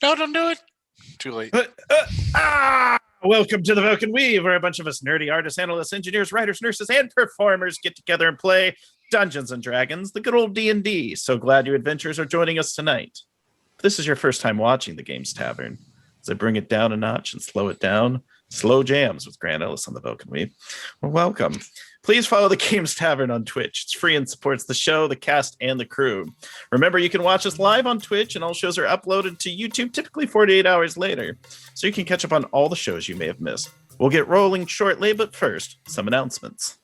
No, don't do it. Too late. Welcome to the Velkyn Weave, where a bunch of us nerdy artists, analysts, engineers, writers, nurses, and performers get together and play Dungeons and Dragons, the good old D&D. So glad you adventurers are joining us tonight. If this is your first time watching the Games Tavern, as I bring it down a notch and slow it down, slow jams with Grant Ellis on the Velkyn Weave. Well, welcome. Please follow the Games Tavern on Twitch. It's free and supports the show, the cast, and the crew. Remember, you can watch us live on Twitch, and all shows are uploaded to YouTube typically 48 hours later, so you can catch up on all the shows you may have missed. We'll get rolling shortly, but first, some announcements.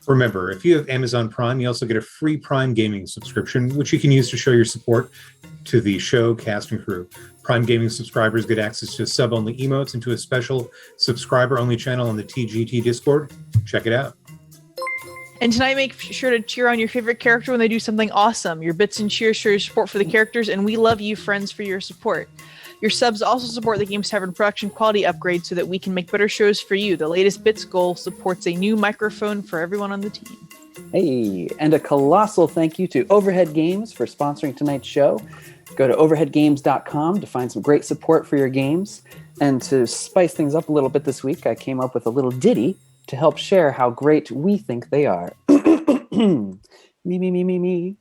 Remember, if you have Amazon Prime, you also get a free Prime Gaming subscription, which you can use to show your support to the show, cast, and crew. Prime Gaming subscribers get access to sub-only emotes and to a special subscriber-only channel on the TGT Discord. Check it out. And tonight, make sure to cheer on your favorite character when they do something awesome. Your bits and cheers show your support for the characters, and we love you, friends, for your support. Your subs also support the Games Tavern production quality upgrade so that we can make better shows for you. The latest bits goal supports a new microphone for everyone on the team. Hey, and a colossal thank you to Overhead Games for sponsoring tonight's show. Go to overheadgames.com to find some great support for your games. And to spice things up a little bit this week, I came up with a little ditty to help share how great we think they are. Me.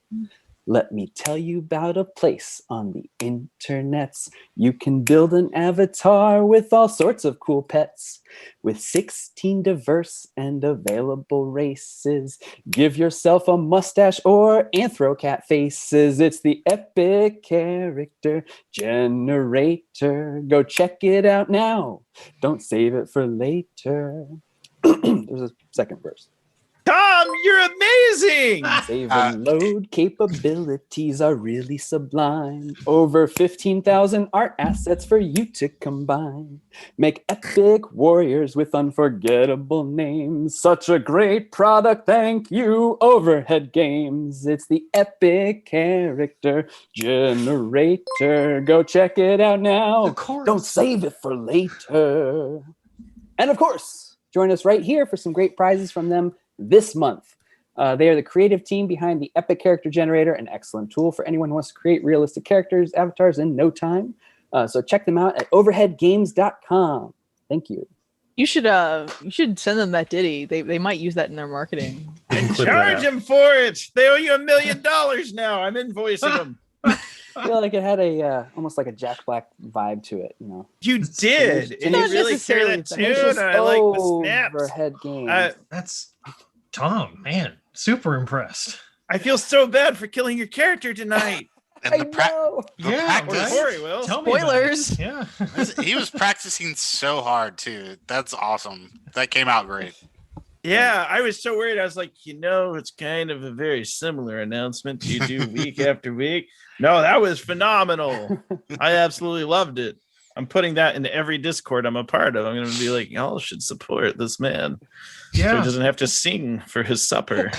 Let me tell you about a place on the internets. You can build an avatar with all sorts of cool pets. With 16 diverse and available races. Give yourself a mustache or anthro cat faces. It's the Epic Character Generator. Go check it out now. Don't save it for later. There's a second verse. Tom, you're amazing! Save and load capabilities are really sublime. Over 15,000 art assets for you to combine. Make epic warriors with unforgettable names. Such a great product, thank you, Overhead Games. It's the Epic Character Generator. Go check it out now. Don't save it for later. And of course, join us right here for some great prizes from them this month. They are the creative team behind the Epic Character Generator, an excellent tool for anyone who wants to create realistic characters, avatars in no time. So check them out at overheadgames.com. Thank you. You should send them that ditty. They might use that in their marketing. And charge them for it. They owe you $1 million now. I'm invoicing them. I feel like it had a almost like a Jack Black vibe to it, you know. You did. And you really hear that tune. I like the snaps. Overhead Games. That's Tom, man. Super impressed. I feel so bad for killing your character tonight. And the practice. Corey will. Spoilers. Yeah. He was practicing so hard too. That's awesome. That came out great. Yeah, I was so worried. I was like, it's kind of a very similar announcement you do week after week. No, that was phenomenal. I absolutely loved it. I'm putting that into every Discord I'm a part of. I'm going to be like, y'all should support this man. Yeah. So he doesn't have to sing for his supper.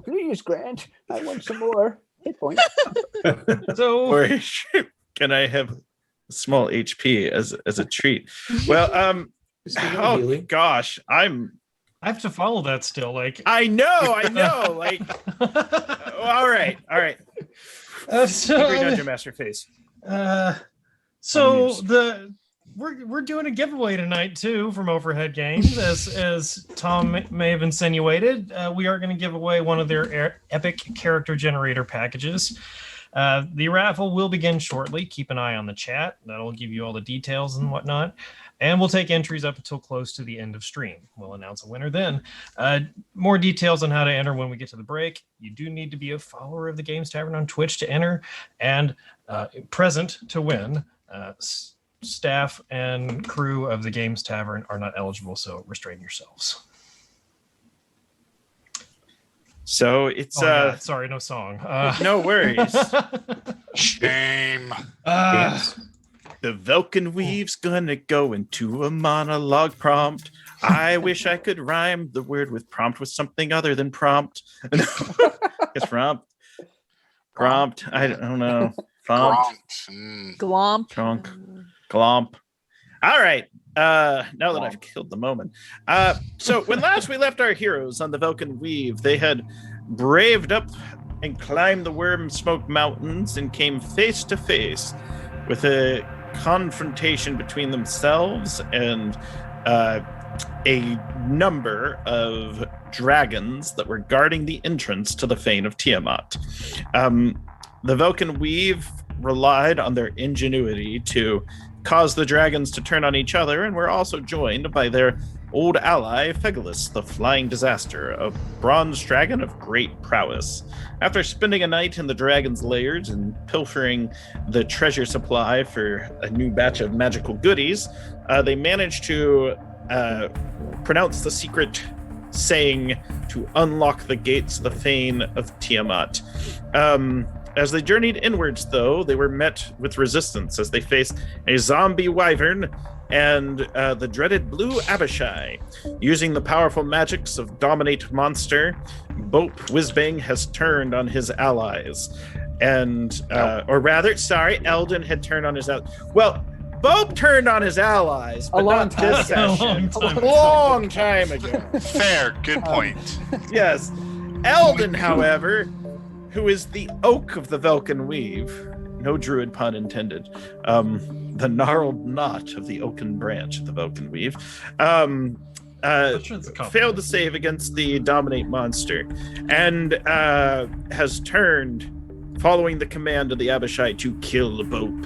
Please, Grant. I want some more hit points. Or can I have a small HP as a treat? Well, oh gosh, I have to follow that still. Like I know. Like, all right. Angry Dungeon Master face. We're doing a giveaway tonight too from Overhead Games, as Tom may have insinuated. We are going to give away one of their Epic Character Generator packages. The raffle will begin shortly. Keep an eye on the chat. That'll give you all the details and whatnot. And we'll take entries up until close to the end of stream. We'll announce a winner then. More details on how to enter when we get to the break. You do need to be a follower of the Games Tavern on Twitch to enter, and present to win. Staff and crew of the Games Tavern are not eligible, so restrain yourselves. So it's sorry, no song. No worries. Shame. The Velkyn Weave's gonna go into a monologue prompt. I wish I could rhyme the word with prompt with something other than prompt. It's prompt. I don't know. Prompt. Glomp. Trunk. Glomp. All right. Now that I've killed the moment. So when last we left our heroes on the Velkyn Weave, they had braved up and climbed the worm smoke mountains and came face to face with a confrontation between themselves and a number of dragons that were guarding the entrance to the Fane of Tiamat. The Velkyn Weave relied on their ingenuity to cause the dragons to turn on each other, and were also joined by their old ally, Fegalus, the Flying Disaster, a bronze dragon of great prowess. After spending a night in the dragon's lairs and pilfering the treasure supply for a new batch of magical goodies, they managed to pronounce the secret saying to unlock the gates of the Fane of Tiamat. As they journeyed inwards, though, they were met with resistance as they faced a zombie wyvern and the dreaded blue Abishai. Using the powerful magics of Dominate Monster, Bope Whizbang has turned on his allies. And, or rather, sorry, Eldon had turned on his allies. Well, Bope turned on his allies, but not this session. A long time ago. Fair, good point. Yes. Eldon, however, who is the oak of the Velkyn Weave, no druid pun intended, the gnarled knot of the oaken branch of the Velkyn Weave, failed to save against the Dominate Monster, and has turned, following the command of the Abishai, to kill Bope.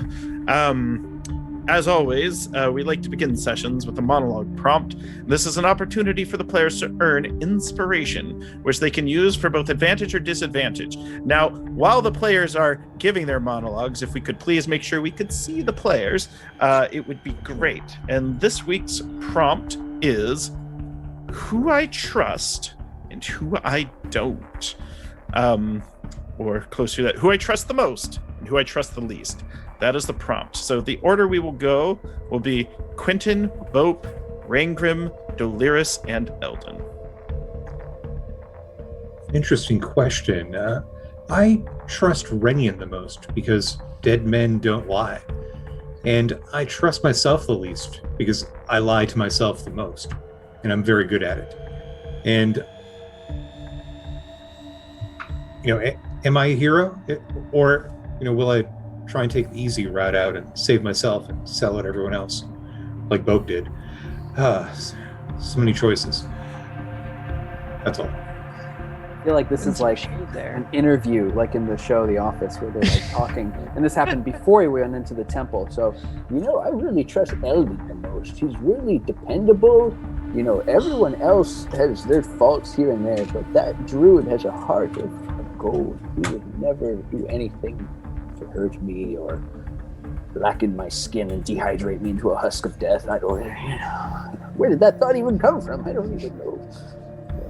As always, we like to begin sessions with a monologue prompt. This is an opportunity for the players to earn inspiration, which they can use for both advantage or disadvantage. Now, while the players are giving their monologues, if we could please make sure we could see the players, it would be great. And this week's prompt is who I trust and who I don't. Or closer to that, who I trust the most and who I trust the least. That is the prompt. So the order we will go will be Quentin, Bope, Rangrim, Doliris, and Eldon. Interesting question. I trust Renian the most because dead men don't lie. And I trust myself the least because I lie to myself the most. And I'm very good at it. And, am I a hero? Or, will I try and take the easy route out and save myself and sell out everyone else, like Bope did? So many choices. That's all. I feel like this is like an interview, like in the show The Office, where they're like talking. And this happened before he went into the temple. So, I really trust Eldon the most. He's really dependable. Everyone else has their faults here and there, but that druid has a heart of gold. He would never do anything to hurt me or blacken my skin and dehydrate me into a husk of death. I don't, where did that thought even come from? I don't even know.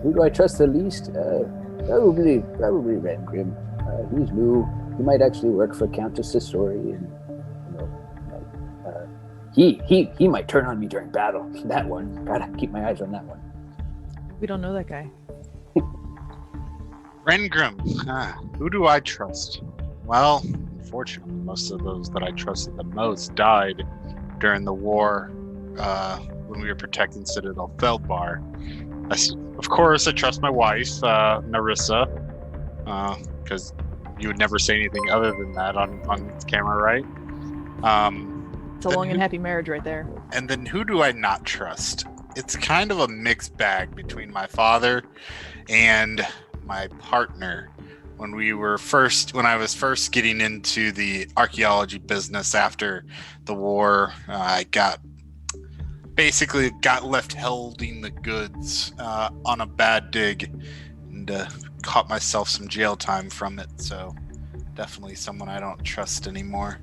Who do I trust the least? Probably Rangrim. He's new. He might actually work for Countess Sisori, and he might turn on me during battle. That one, gotta keep my eyes on that one. We don't know that guy. Rangrim. Who do I trust? Well, unfortunately, most of those that I trusted the most died during the war when we were protecting Citadel Feldbar. Of course, I trust my wife, Narissa, because you would never say anything other than that on camera, right? It's a long and happy marriage right there. And then who do I not trust? It's kind of a mixed bag between my father and my partner. When I was first getting into the archaeology business after the war, I got left holding the goods on a bad dig and caught myself some jail time from it. So definitely someone I don't trust anymore.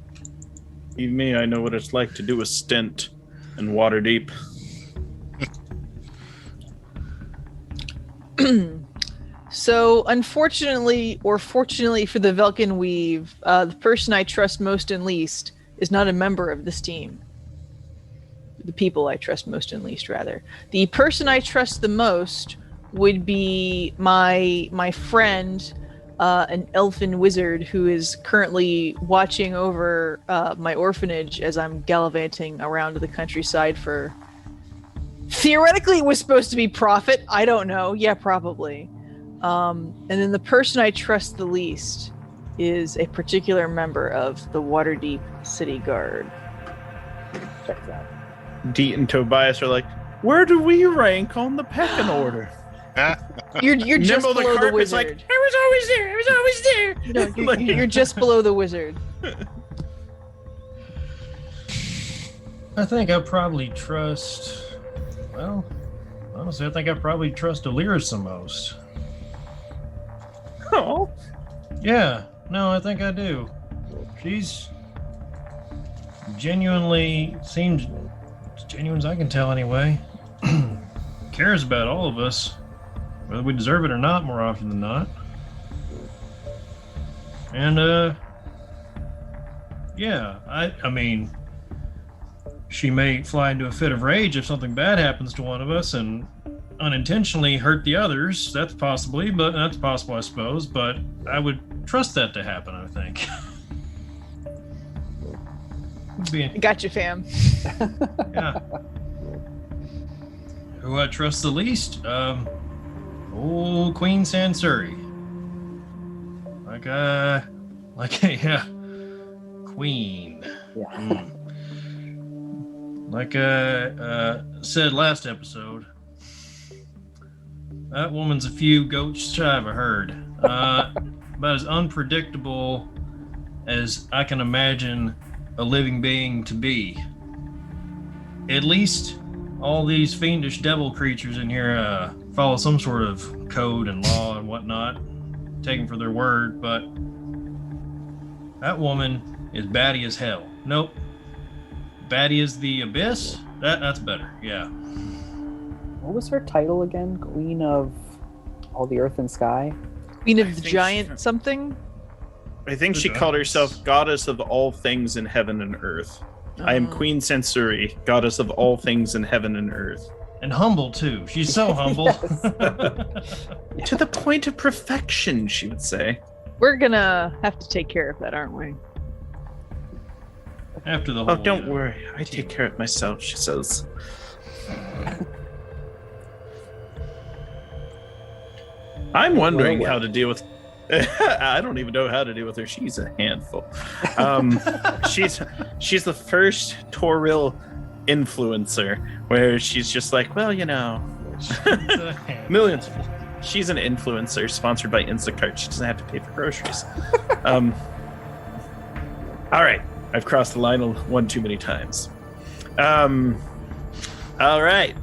Even me, I know what it's like to do a stint in Waterdeep. So, unfortunately, or fortunately for the Velkyn Weave, the person I trust most and least is not a member of this team. The people I trust most and least, rather. The person I trust the most would be my friend, an elfin wizard who is currently watching over my orphanage as I'm gallivanting around the countryside for... Theoretically, it was supposed to be profit. I don't know. Yeah, probably. And then the person I trust the least is a particular member of the Waterdeep City Guard. Check it out. Deet and Tobias are like, where do we rank on the pecking order? You're just Nimble the below the carpet's wizard. like, I was always there. I was always there. No, you're just below the wizard. I think I probably trust. Well, honestly, I think I probably trust Alyrus the most. Oh, Yeah, no, I think I do. She's genuinely seems as genuine as I can tell anyway. Cares about all of us, whether we deserve it or not, more often than not. And yeah, I mean, she may fly into a fit of rage if something bad happens to one of us and unintentionally hurt the others. That's possible, I suppose, but I would trust that to happen, I think. Gotcha, fam. Yeah. Who I trust the least? Old Queen Sansuri. Yeah, Queen. Yeah. Like I said last episode, that woman's a few goats shy of a herd. About as unpredictable as I can imagine a living being to be. At least all these fiendish devil creatures in here follow some sort of code and law and whatnot, taken for their word, but that woman is batty as hell. Nope. Batty as the abyss? That's better, yeah. What was her title again? Queen of all the earth and sky? Queen of I the think Giant something? I think she called herself goddess of all things in heaven and earth. I am Queen Sansuri, goddess of all things in heaven and earth. And humble, too. She's so humble. To the point of perfection, she would say. We're gonna have to take care of that, aren't we? After the whole... Oh, don't worry. I take care of it myself, she says. I'm wondering how to deal with... I don't even know how to deal with her. She's a handful. She's the first Toril influencer where she's just like, well, you know, millions. She's an influencer sponsored by Instacart. She doesn't have to pay for groceries. All right. I've crossed the line one too many times. All right.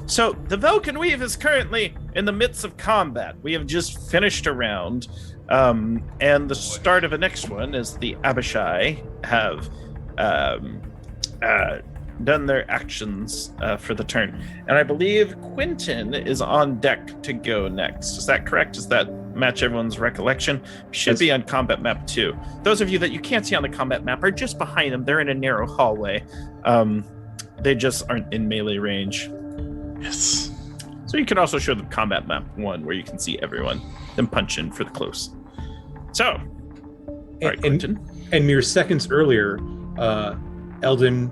So the Velkyn Weave is currently in the midst of combat. We have just finished a round. And the start of the next one is the Abishai have done their actions for the turn. And I believe Quentin is on deck to go next. Is that correct? Does that match everyone's recollection? Should be on combat map 2. Those of you that you can't see on the combat map are just behind them. They're in a narrow hallway. They just aren't in melee range. Yes. So you can also show the combat map 1 where you can see everyone, then punch in for the close. So, all right, Quentin. And mere seconds earlier, Eldon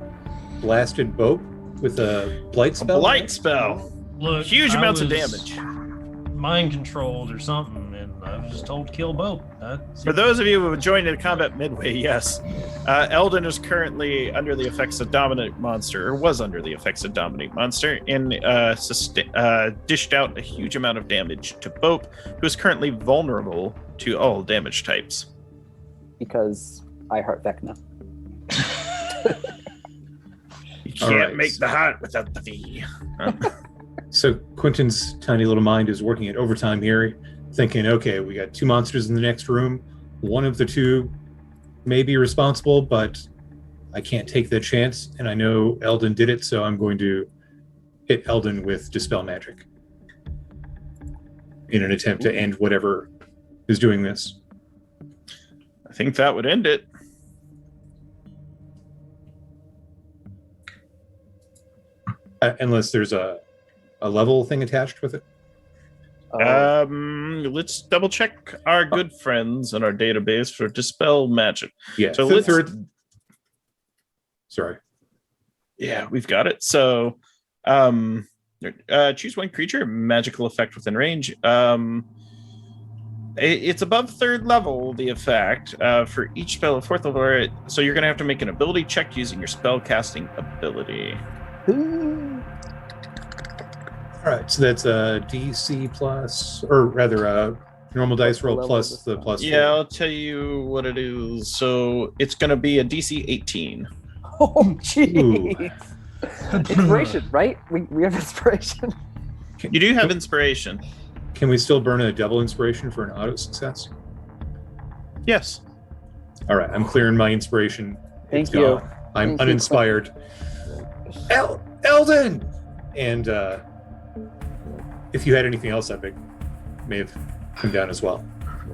blasted Bope with a blight spell. Blight spell. Look, Huge I amounts of was damage. mind controlled or something, and I was just told to kill Bope. For those of you who have joined in combat midway, yes. Eldon is currently under the effects of Dominate Monster, or was under the effects of Dominate Monster, and dished out a huge amount of damage to Bope, who is currently vulnerable to all damage types. Because I heart Vecna. You can't right. make the heart without the V. So Quentin's tiny little mind is working at overtime here, thinking, okay, we got 2 monsters in the next room. One of the 2 may be responsible, but I can't take that chance. And I know Eldon did it, so I'm going to hit Eldon with Dispel Magic in an attempt to end whatever is doing this. I think that would end it. Unless there's a level thing attached with it. Let's double check our good friends in our database for Dispel Magic. Yeah. So Sorry. Yeah, we've got it. So choose one creature, magical effect within range. It's above 3rd level, the effect. For each spell of 4th level, so you're going to have to make an ability check using your spell casting ability. All right, so that's a DC plus, or rather a normal dice roll Level plus of the the plus. Yeah, I'll tell you what it is. So it's going to be a DC 18. Oh, jeez. Inspiration, right? We have inspiration. You do have inspiration. Can we still burn a double inspiration for an auto success? Yes. All right, I'm clearing my inspiration. Thank It's you. gone. I'm Thank you. uninspired. Eldon! And if you had anything else epic, may have come down as well.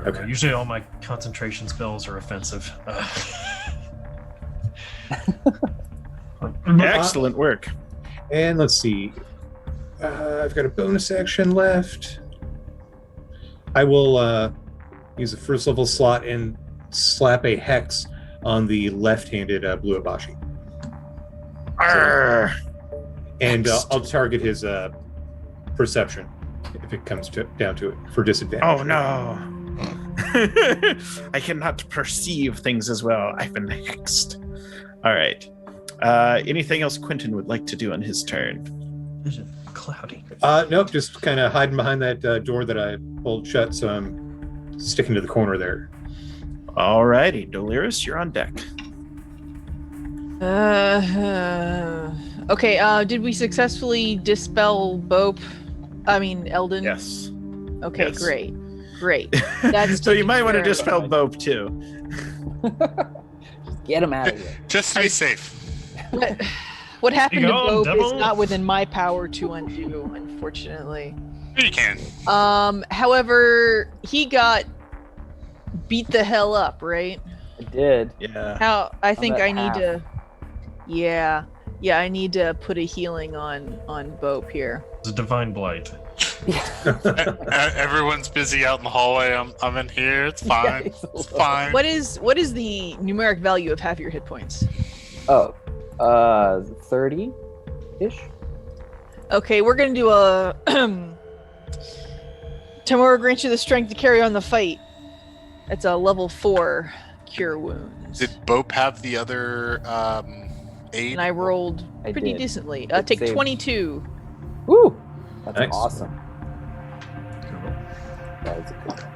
Okay. Usually all my concentration spells are offensive. Excellent work. And let's see. I've got a bonus action left. I will use the 1st level slot and slap a hex on the left-handed Blue Abashi. Arr. And I'll target his perception if it comes down to it for disadvantage. Oh, no. I cannot perceive things as well. I've been hexed. All right. Anything else Quentin would like to do on his turn? Vision cloudy. Nope, just kind of hiding behind that door that I pulled shut, so I'm sticking to the corner there. All righty. Delirious, you're on deck. Okay, did we successfully dispel Eldon? Yes. Okay, Yes. Great. That's So you might want to taken care dispel of. Bope too. Get him out of here. Just to be safe. What happened to You go, Bope is double. not within my power to undo, unfortunately. You can. However, he got beat the hell up, right? I did. Yeah. I think that I need half. to. Yeah, I need to put a healing on Bope here. It's a divine blight. Everyone's busy out in the hallway. I'm in here. It's fine. Yeah, It's fine. What is the numeric value of half your hit points? Oh, 30-ish? Okay, we're gonna do a. Tamura grants you the strength to carry on the fight. It's a level 4 cure wounds. Did Bope have the other aid? And I rolled I pretty did. decently. Good Take save. 22. Woo! That's Nice. awesome. That is a good one.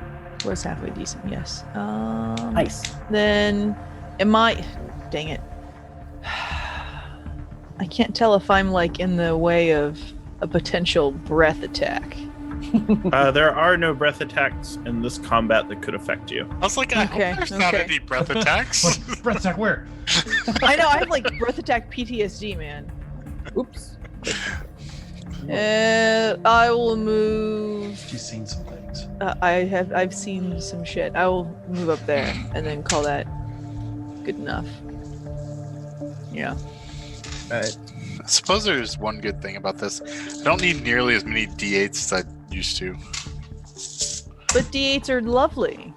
Was halfway decent, yes. Nice. Then, dang it. I can't tell if I'm in the way of a potential breath attack. There are no breath attacks in this combat that could affect you. I was like, I Okay, hope there's not okay. any breath attacks. What? Breath attack where? I know, I have breath attack PTSD, man. Oops. I will move. She's seen some things. I've seen some shit. I will move up there and then call that good enough. Yeah. Right. I suppose there's one good thing about this. I don't need nearly as many D8s as I used to. But D8s are lovely.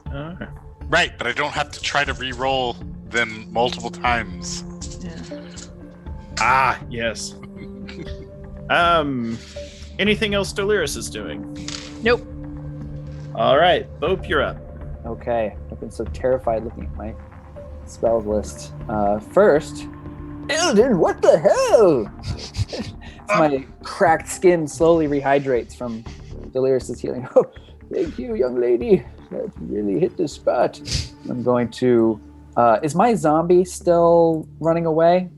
Alright. Right, but I don't have to try to re-roll them multiple times. Yeah. Ah, yes. Anything else Delirious is doing? Nope. All right, Bope, you're up. Okay. I've been so terrified looking at my spells list. First, Eldon, what the hell? My cracked skin slowly rehydrates from Delirious's healing. Oh, thank you, young lady. That really hit the spot. I'm going to. Is my zombie still running away?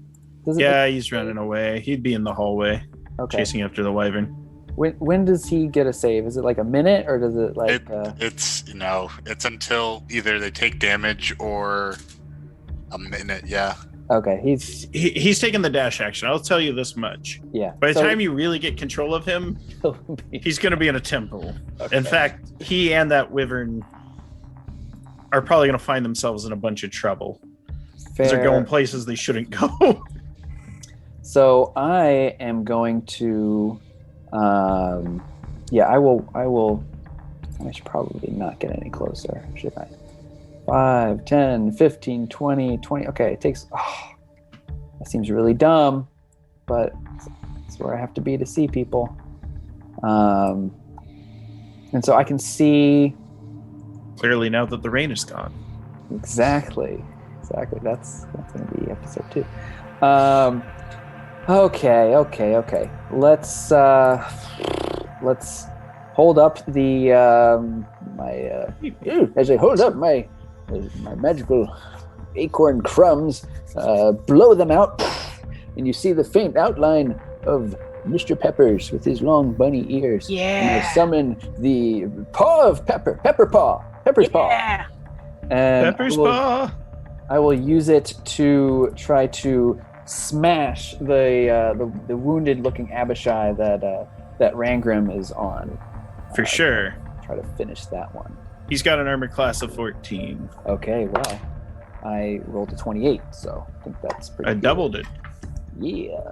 Does it Yeah, he's running away. He'd be in the hallway, Okay. chasing after the wyvern. When does he get a save? Is it a minute or does it It's it's until either they take damage or a minute. Yeah. Okay, he's He's taking the dash action. I'll tell you this much. yeah. By the So time you really get control of him, he'll be- he's going to be in a temple. okay. In fact, he and that wyvern are probably going to find themselves in a bunch of trouble. Because they're Fair. going places they shouldn't go. So I am going to, I will. I should probably not get any closer, should I? 5, 10, 15, 20. Okay, it takes. Oh, that seems really dumb, but it's where I have to be to see people. And so I can see Clearly, now that the rain is gone. Exactly. That's going to be episode 2. Okay. Let's hold up the as I hold up my magical acorn crumbs, blow them out, and you see the faint outline of Mr. Peppers with his long bunny ears. Yeah. And I summon the paw of Pepper's paw. And Pepper's paw. I will use it to try to smash the wounded-looking Abishai that Rangrim is on. For sure. Try to finish that one. He's got an armor class of 14. Okay, well, I rolled a 28, so I think that's pretty I good. doubled it. Yeah.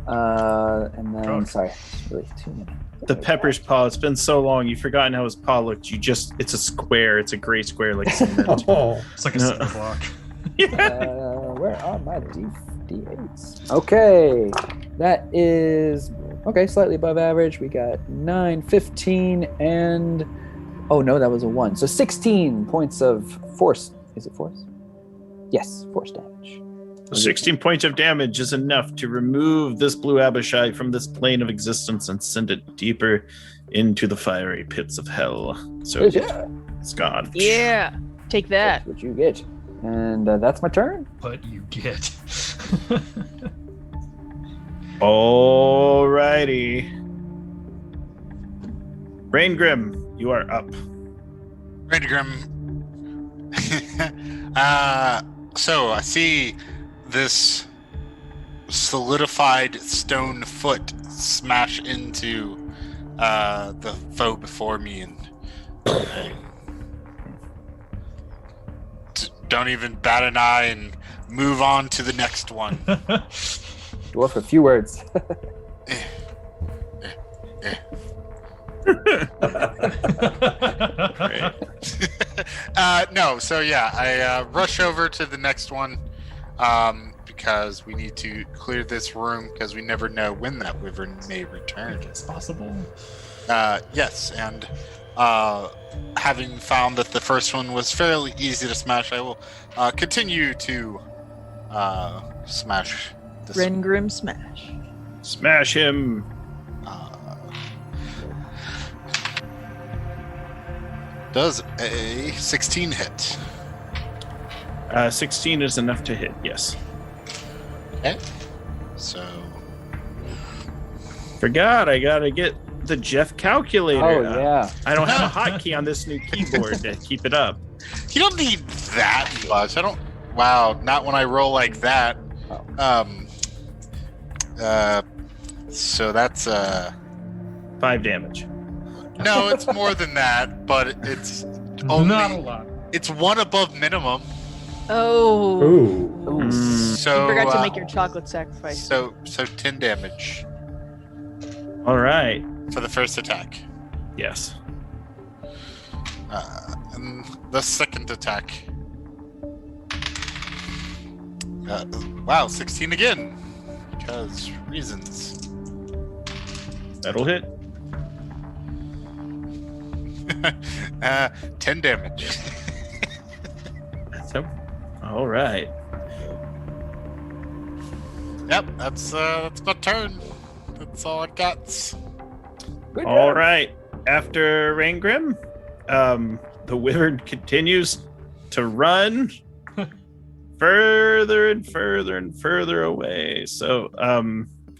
And then, sorry, it's really 2 minutes. The Pepper's paw. It's been so long. You've forgotten how his paw looked. It's a square. It's a gray square like cement. Oh, It's like a cinder block. Where are my D8s? Okay, that is slightly above average. We got 9, 15, and oh no, that was a 1. So 16 points of force. Is it force? Yes, force damage. 16 points of damage is enough to remove this blue Abishai from this plane of existence and send it deeper into the fiery pits of hell. So it's gone. Yeah. Take that. That's what you get. And that's my turn. But you get. Alrighty. Raingrim, you are up. Raingrim. So I see this solidified stone foot smash into the foe before me, and I don't even bat an eye and move on to the next one. Dwarf, a few words. No, so yeah, I rush over to the next one because we need to clear this room because we never know when that wyvern may return. It's possible. Yes, and having found that the first one was fairly easy to smash, I will continue to smash this one. Rengrim smash. Smash him. Does a 16 hit? 16 is enough to hit, yes. Okay. So. Forgot, I gotta get the Jeff calculator. Oh, yeah. I don't have a hotkey on this new keyboard to keep it up. You don't need that much. I don't. Wow, not when I roll like that. So that's 5 damage. No, it's more than that, but it's only Not a lot. It's one above minimum. Oh. ooh. So You forgot to make your chocolate sacrifice. So 10 damage All right. for the first attack. Yes. And the second attack. Wow, 16 again. Because reasons. That'll hit. 10 damage. So, all right. Yep, that's my turn. That's all I got. Good All job. right. After Raingrim, the wyvern continues to run further and further and further away. So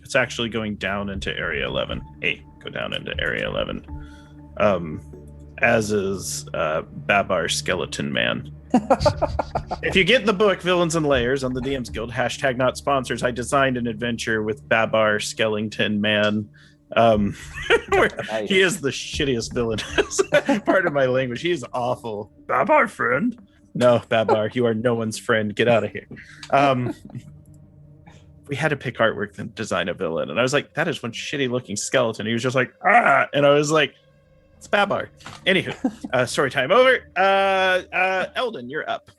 it's actually going down into Area 11. Hey, go down into Area 11. As is Babar Skeleton Man. If you get the book Villains and Layers on the DM's Guild, hashtag not sponsors, I designed an adventure with Babar Skeleton Man. Where Nice. he is the shittiest villain. Part of my language. He is awful. Babar friend. No, Babar, you are no one's friend. Get out of here. We had to pick artwork and design a villain, and I was like, that is one shitty looking skeleton. He was just like, ah, and I was like, it's Babar. Anywho, story time over. Eldon, you're up.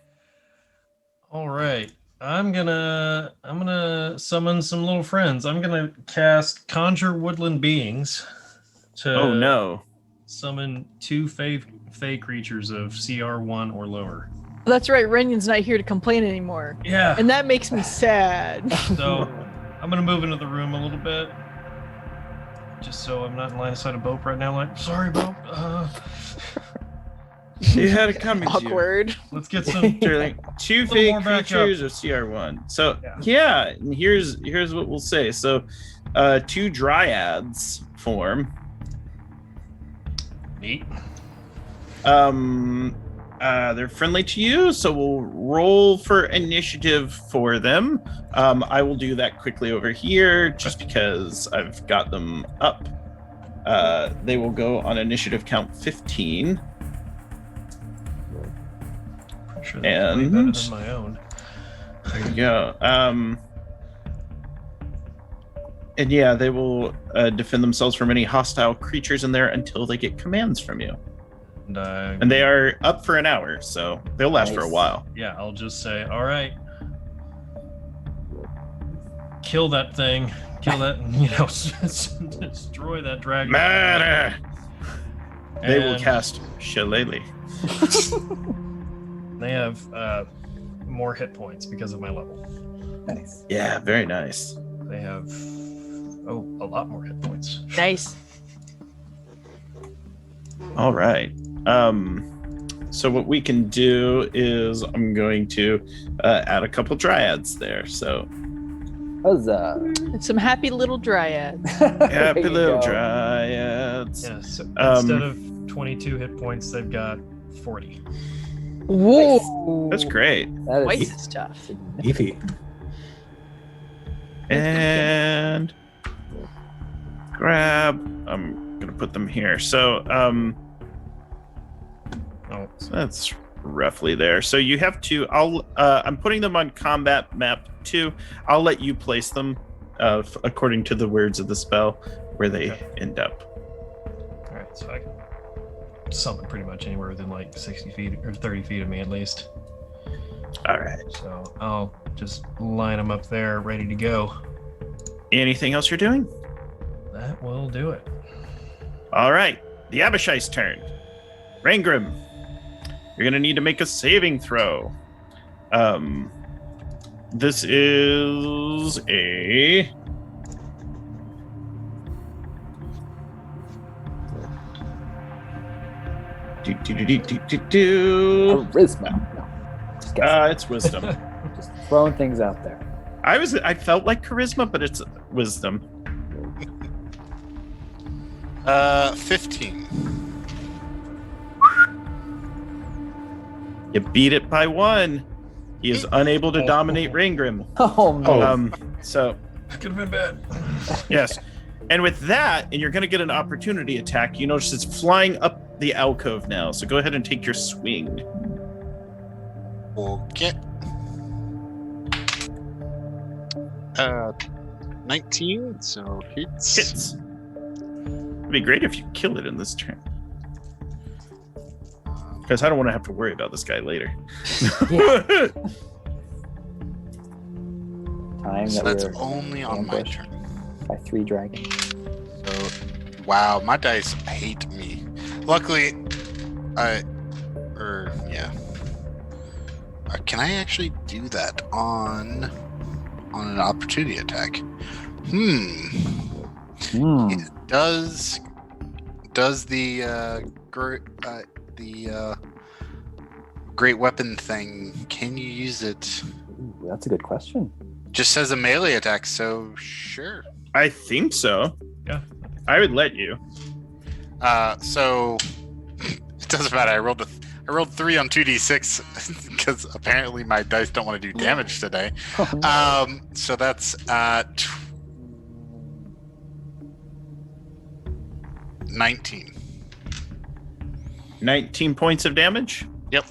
All right. I'm gonna summon some little friends. I'm gonna cast Conjure Woodland Beings to Oh no. summon 2 fey creatures of CR1 or lower. That's right. Renion's not here to complain anymore, Yeah. and that makes me sad. So I'm gonna move into the room a little bit, just so I'm not in line of sight of Bope right now. Like, sorry, Bope. You had it coming to you. Awkward. Let's get some. Sterling, 2 little fake more backup. creatures of CR1. So Yeah. and here's what we'll say. So 2 dryads form. Neat. They're friendly to you, so we'll roll for initiative for them. I will do that quickly over here just because I've got them up. They will go on initiative count 15. Sure, that's way better than my own. There you go. And yeah, they will defend themselves from any hostile creatures in there until they get commands from you. And they are up for an hour, so they'll last for a while. Yeah, I'll just say, all right, kill that thing, kill that, destroy that dragon. Matter. They will And cast Shillelagh. They have more hit points because of my level. Nice. Yeah, very nice. They have a lot more hit points. Nice. All right. So what we can do is I'm going to add a couple dryads there. So Huzzah. And some happy little dryads. happy There you little go. dryads. Yeah, so instead of 22 hit points, they've got 40. Whoa. That's great. That Twice is as tough. Beefy. And grab. I'm gonna put them here. So so that's roughly there. So you have to. I'm putting them on combat map 2. I'll let you place them according to the words of the spell where they end up. All right, so I can summon pretty much anywhere within like 60 feet or 30 feet of me at least. All right. So I'll just line them up there, ready to go. Anything else you're doing? That will do it. All right. The Abishai's turn. Rangrim, you're gonna need to make a saving throw. This is a charisma. No, just guessing. It's wisdom. Just throwing things out there. I felt like charisma, but it's wisdom. 15. You beat it by 1. He is unable to dominate Rangrim. Oh man. So Could have been bad. yes. And with that, and you're going to get an opportunity attack. You notice it's flying up the alcove now. So go ahead and take your swing. Okay. 19, so hits. Hits. It'd be great if you killed it in this turn. Because I don't want to have to worry about this guy later. Yeah. Time So that that's we're only on my ambushed turn. by 3 dragons. So, wow, my dice hate me. Luckily, can I actually do that on an opportunity attack? It does the great weapon thing? Can you use it? Ooh, that's a good question. Just as a melee attack, so sure. I think so. Yeah. I would let you. So it doesn't matter. I rolled 3 on 2d6 because apparently my dice don't want to do damage today. Oh, no. So that's 19. 19 points of damage. Yep.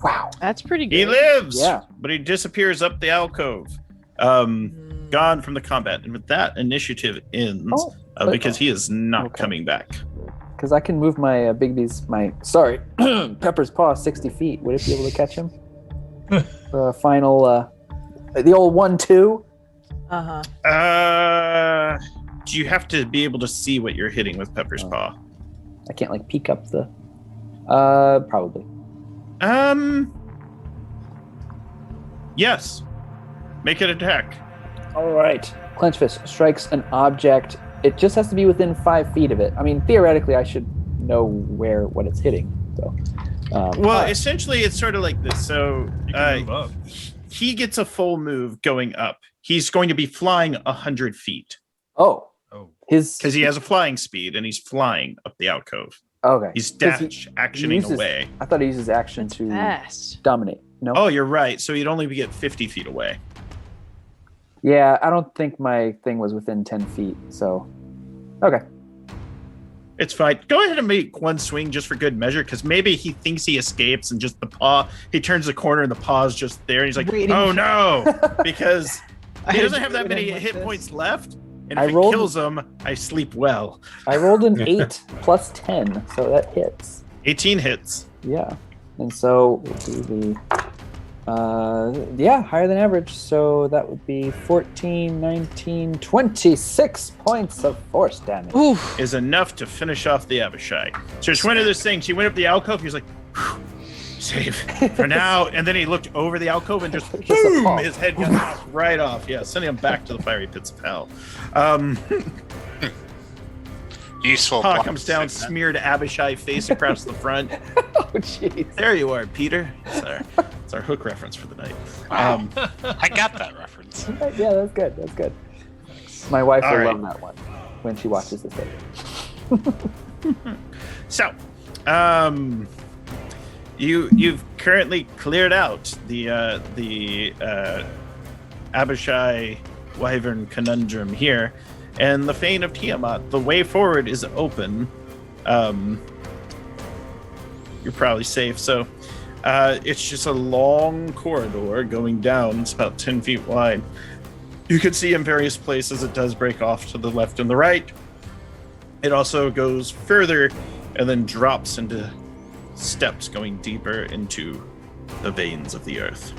Wow. That's pretty good. He lives. Yeah. But he disappears up the alcove. Gone from the combat. And with that, initiative ends because he is not coming back. Because I can move my Pepper's Paw 60 feet. Would it be able to catch him? The final, the old 1-2. Uh-huh. Do you have to be able to see what you're hitting with Pepper's Paw? I can't like peek up the. Probably. Yes. Make it attack. All right. Clench fist strikes an object. It just has to be within 5 feet of it. I mean, theoretically, I should know what it's hitting. So. Well, essentially, it's sort of like this. So You can move up. he gets a full move going up. He's going to be flying 100 feet Oh. Oh. because he has a flying speed and he's flying up the alcove. Okay. He's 'Cause he actioning uses- away. I thought he uses action to Fast. dominate. No. Oh, you're right. So he'd only get 50 feet away. Yeah, I don't think my thing was within 10 feet. So, okay. It's fine. Go ahead and make one swing just for good measure, because maybe he thinks he escapes and just the paw, he turns the corner and the paw's just there. And he's like, Waiting. oh no, because I he had doesn't to have that do it many like hit this. points left. And I if it rolled- kills him, I sleep well. I rolled an 8 plus 10, so that hits. 18 hits. Yeah. And so we'll do the higher than average. So that would be 14, 19, 26 points of force damage. Oof. Is enough to finish off the Abishai. So it's one of those things. She went up the alcove. He was like, "Whew, save for now." And then he looked over the alcove and just a boom, paw. his head got knocked right off. Yeah, sending him back to the fiery pits of hell. Useful. Paw block comes down, segment. smeared Abishai face across the front. Oh, jeez. There you are, Peter. It's our hook reference for the night. Wow. I got that reference. Yeah, that's good. That's good. My wife All will right. love that one when she watches this video. So, you've currently cleared out the Abishai Wyvern conundrum here, and the Fane of Tiamat. The way forward is open. You're probably safe. So, it's just a long corridor going down. It's about 10 feet wide. You can see in various places it does break off to the left and the right. It also goes further and then drops into steps going deeper into the veins of the earth.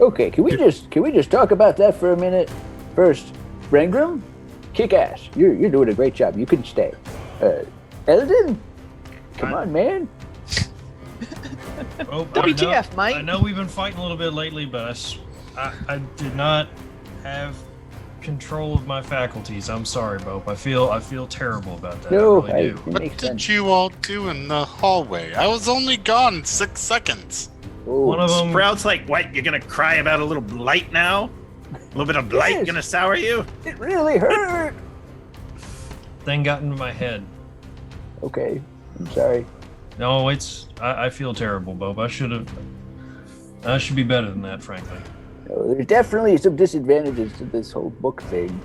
Okay, can we just talk about that for a minute? First, Rangram, kick ass. You're doing a great job. You can stay. Eldon, come on, man. Oh, WTF, Mike? I know we've been fighting a little bit lately, but I did not have control of my faculties. I'm sorry, Bope. I feel terrible about that. No, I really do. it What makes did sense. you all do in the hallway? I was only gone 6 seconds. Oh, One of them. Sprout's like, what? You're gonna cry about a little blight now? A little bit of blight Yes. gonna sour you? it really hurt. thing got into my head. Okay, I'm sorry. No, I feel terrible, Bob. I should be better than that, frankly. No, there's definitely some disadvantages to this whole book thing.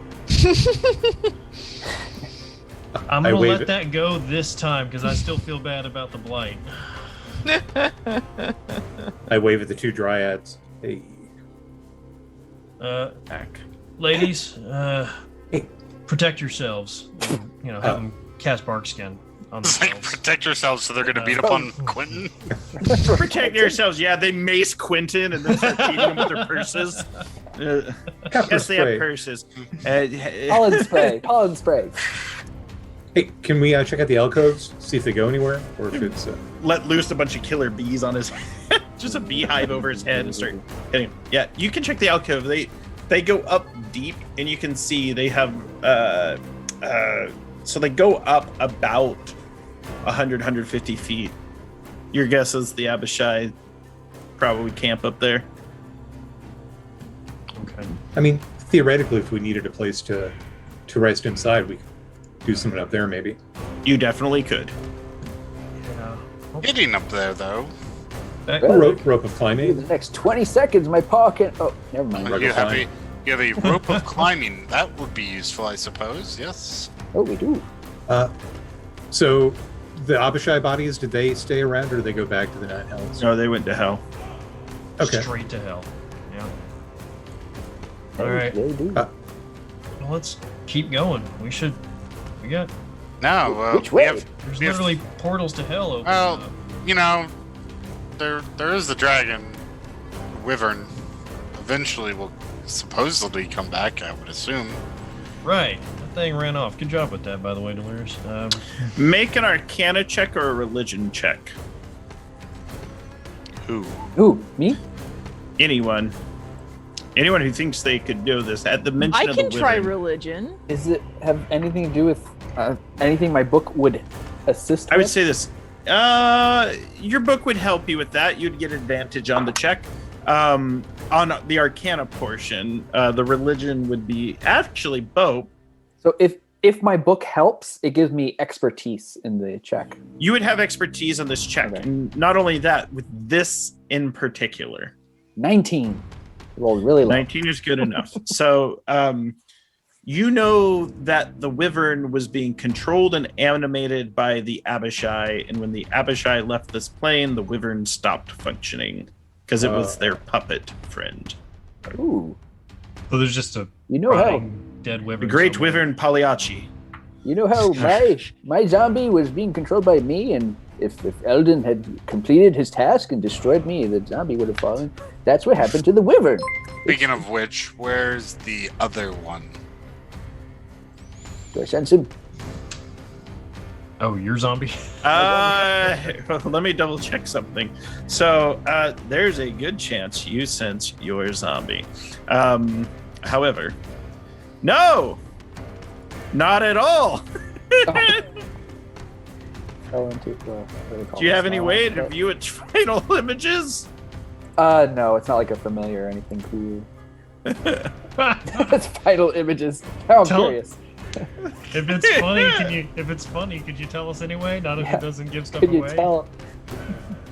I'm I gonna wave let it. that go this time because I still feel bad about the blight. I wave at the two dryads. Hey. Back. Ladies, Hey. protect yourselves. Have them cast bark skin on It's like themselves. protect yourselves so they're gonna beat up on Quentin. Protect yourselves. Yeah, they mace Quentin and then start feeding him with their purses. Pepper Yes, they have spray. purses. Pollen spray, pollen spray. Hey, can we check out the alcoves? See if they go anywhere, or if it's. Let loose a bunch of killer bees on his head. Just a beehive over his head and start hitting him. Yeah, you can check the alcove. They go up deep and you can see they have so they go up about 150 feet. Your guess is the Abishai probably camp up there. Okay. I mean, theoretically, if we needed a place to rest inside, we could do something up there, maybe. You definitely could. Yeah. Getting up there though. That- Well, Rope of In climbing. the next 20 seconds, my paw can. Oh, never mind. Right. You have fine. a rope of climbing. That would be useful, I suppose. Yes. Oh, we do. So, the Abishai bodies, did they stay around, or did they go back to the Nine Hells? No, they went to hell. Okay. Straight to hell. Yeah. They All right. do. Uh, Well, let's keep going. We got. No. Which we way? have. There's We have- literally portals to hell open Well, up. you know, there is the dragon, the wyvern. Eventually, will supposedly come back. I would assume. Right. thing ran off. Good job with that, by the way, Delirious. Make an Arcana check or a Religion check. Ooh, me? Anyone who thinks they could do this at the mention I of the can try Wyvern. religion. Is it have anything to do with anything my book would assist I would with? say this. Your book would help you with that. You'd get advantage on the check. On the Arcana portion, the Religion would be actually both. So if my book helps, it gives me expertise in the check. You would have expertise on this check. Okay. And not only that, with this in particular. 19. Rolled really low. 19 is good enough. So, you know that the Wyvern was being controlled and animated by the Abishai, and when the Abishai left this plane, the Wyvern stopped functioning because it was their puppet friend. Ooh. So there's just a You know how rotting dead The wyvern. great somewhere. Wyvern Pagliacci. my zombie was being controlled by me, and if Eldon had completed his task and destroyed me, the zombie would have fallen. That's what happened to the wyvern. Speaking of which, where's the other one? Do I sense him? Oh, you're zombie? Let me double check something. So, there's a good chance you sense your zombie. However, no, not at all. Fell into, what do they call Do you it? have any Small way to pit? view its final images? No, it's not like a familiar or anything cool. It's vital images. How I'm Tell- curious. If it's funny, could you tell us anyway? Not if Yeah. it doesn't give stuff Could you away. tell?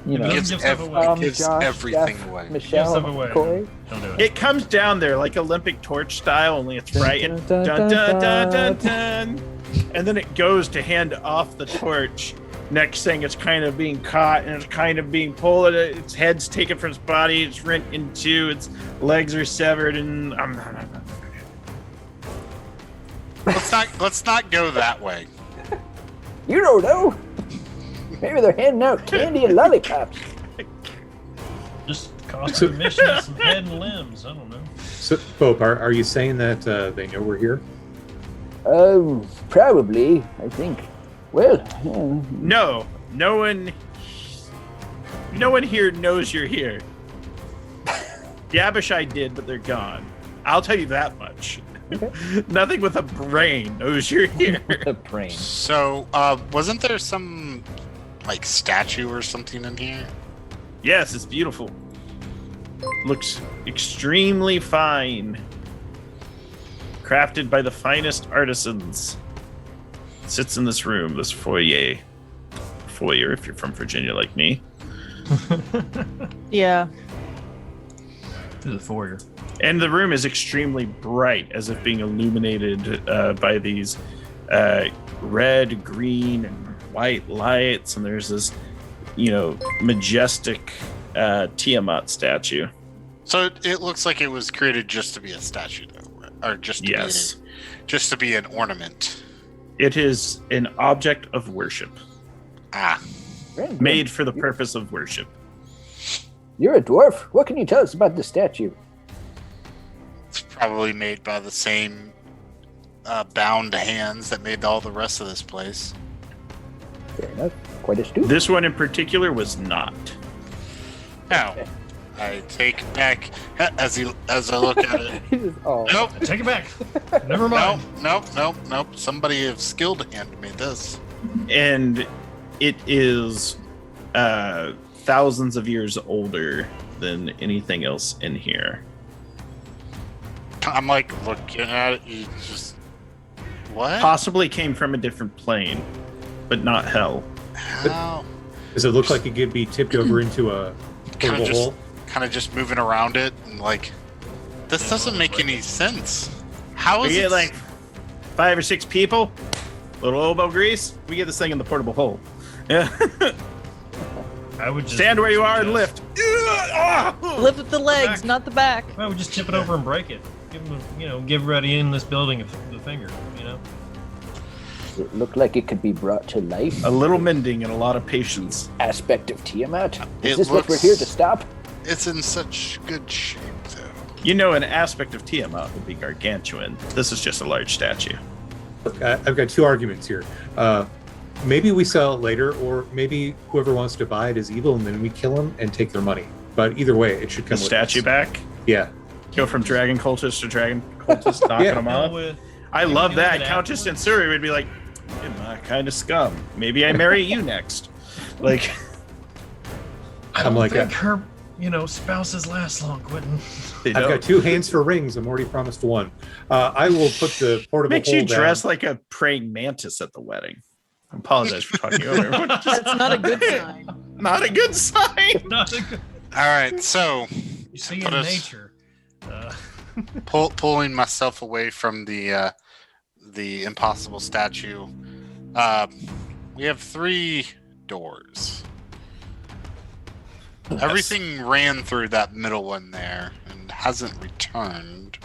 You know, Doesn't Gives, give stuff away. gives Josh, everything Jeff, away. Michelle, stuff away. Corey. Don't do it. It comes down there like Olympic torch style, only it's bright and Dun, dun dun, dun dun dun, dun dun, and then it goes to hand off the torch. Next thing, it's kind of being caught and it's kind of being pulled. Its head's taken from its body. It's rent in two. Its legs are severed, and Let's not go that way. You don't know. Maybe they're handing out candy and lollipops. Just cost of admission is some head and limbs. I don't know. So, Pope, are you saying that they know we're here? Probably. I think. Well, no one here knows you're here. The Abishai did, but they're gone. I'll tell you that much. Okay. Nothing with a brain knows you're here. the brain. So, wasn't there some like statue or something in here? Yes, it's beautiful. Looks extremely fine. Crafted by the finest artisans. Sits in this room, this foyer. Foyer, if you're from Virginia like me. Yeah. To the foyer. And the room is extremely bright, as if being illuminated by these red, green, and white lights. And there's this, majestic Tiamat statue. So it looks like it was created just to be a statue, though, or just to be an ornament. It is an object of worship, Very good. made for the purpose of worship. You're a dwarf. What can you tell us about the statue? It's probably made by the same bound hands that made all the rest of this place. Fair enough. Quite astute. This one in particular was not. Now, I take back as I look at it. Oh, Nope. Take it back. Never mind. Nope. Somebody of skilled hand made this. And it is thousands of years older than anything else in here. I'm like looking at it. You just what? Possibly came from a different plane, but not hell. How? Does it look like it could be tipped over into a portable hole? Kind of just moving around it and like this doesn't make any sense. How We is get it? like 5 or 6 people, little elbow grease. We get this thing in the portable hole. Yeah. I would just Stand where you are and suggest- lift. Lift with the legs, back. not the back. I would just tip it over and break it. Give them, give everybody in this building the finger. does it look like it could be brought to life? A little mending and a lot of patience. Aspect of Tiamat? Is It this what we're looks- here to stop? It's in such good shape, though. You know, an aspect of Tiamat would be gargantuan. This is just a large statue. Look, I've got two arguments here. Maybe we sell it later, or maybe whoever wants to buy it is evil, and then we kill them and take their money. But either way, it should come The with statue us. back. Yeah. Go from dragon cultist to dragon cultist, knocking Yeah. them off. I love that. Countess and Suri would be like, "You're my kind of scum. Maybe I marry you next." Like, I don't think her, spouses last long, Quentin. they I've don't. got two hands for rings. I'm already promised one. I will put the portable Makes hole you dress down. like a praying mantis at the wedding. I apologize for talking over. That's not a good sign. Not a good sign. Not a good. All right, so You see Put in us- nature. pulling myself away from the impossible statue. We have 3 doors. Everything ran through that middle one there and hasn't returned.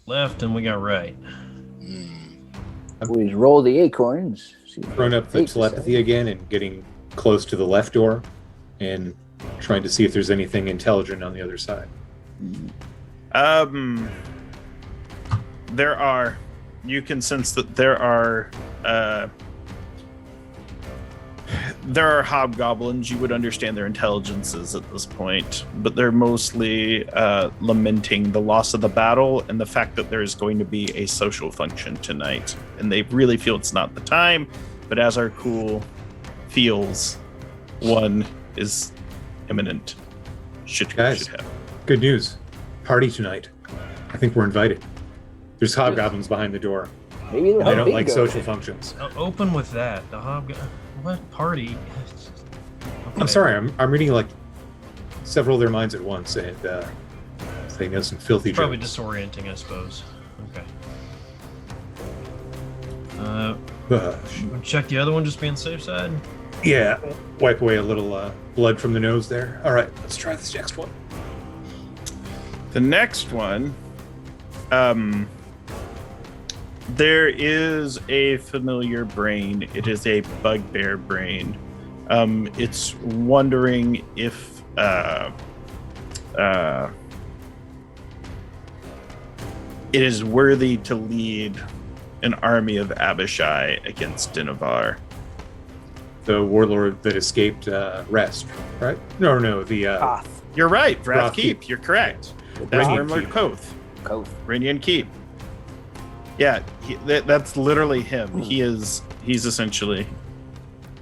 Left and we got right. Always roll the acorns. See if Throwing up the fate telepathy again and getting close to the left door and trying to see if there's anything intelligent on the other side. There are. You can sense that there are hobgoblins. You would understand their intelligences at this point, but they're mostly lamenting the loss of the battle and the fact that there is going to be a social function tonight, and they really feel it's not the time. But as our cool feels, one is imminent. Should Guys. have. Good news. Party tonight. I think we're invited. There's hobgoblins behind the door. Maybe they'll They have don't like bingo. social functions. Open with that. The what party? I'm sorry. I'm reading like several of their minds at once, and they know some filthy Probably jokes. disorienting, I suppose. Okay. Check the other one, just be on the safe side. Yeah, wipe away a little blood from the nose there. All right, let's try this next one. The next one, there is a familiar brain. It is a bugbear brain. It's wondering if it is worthy to lead an army of Abishai against Dinavar. The warlord that escaped Rest, right? No, the Koth. You're right, Vrath Vrath Keep. Keep. You're correct. That's Rinyan Rimlord Keep. Koth. Koth. Rinyan Keep. Yeah, that's literally him. He's essentially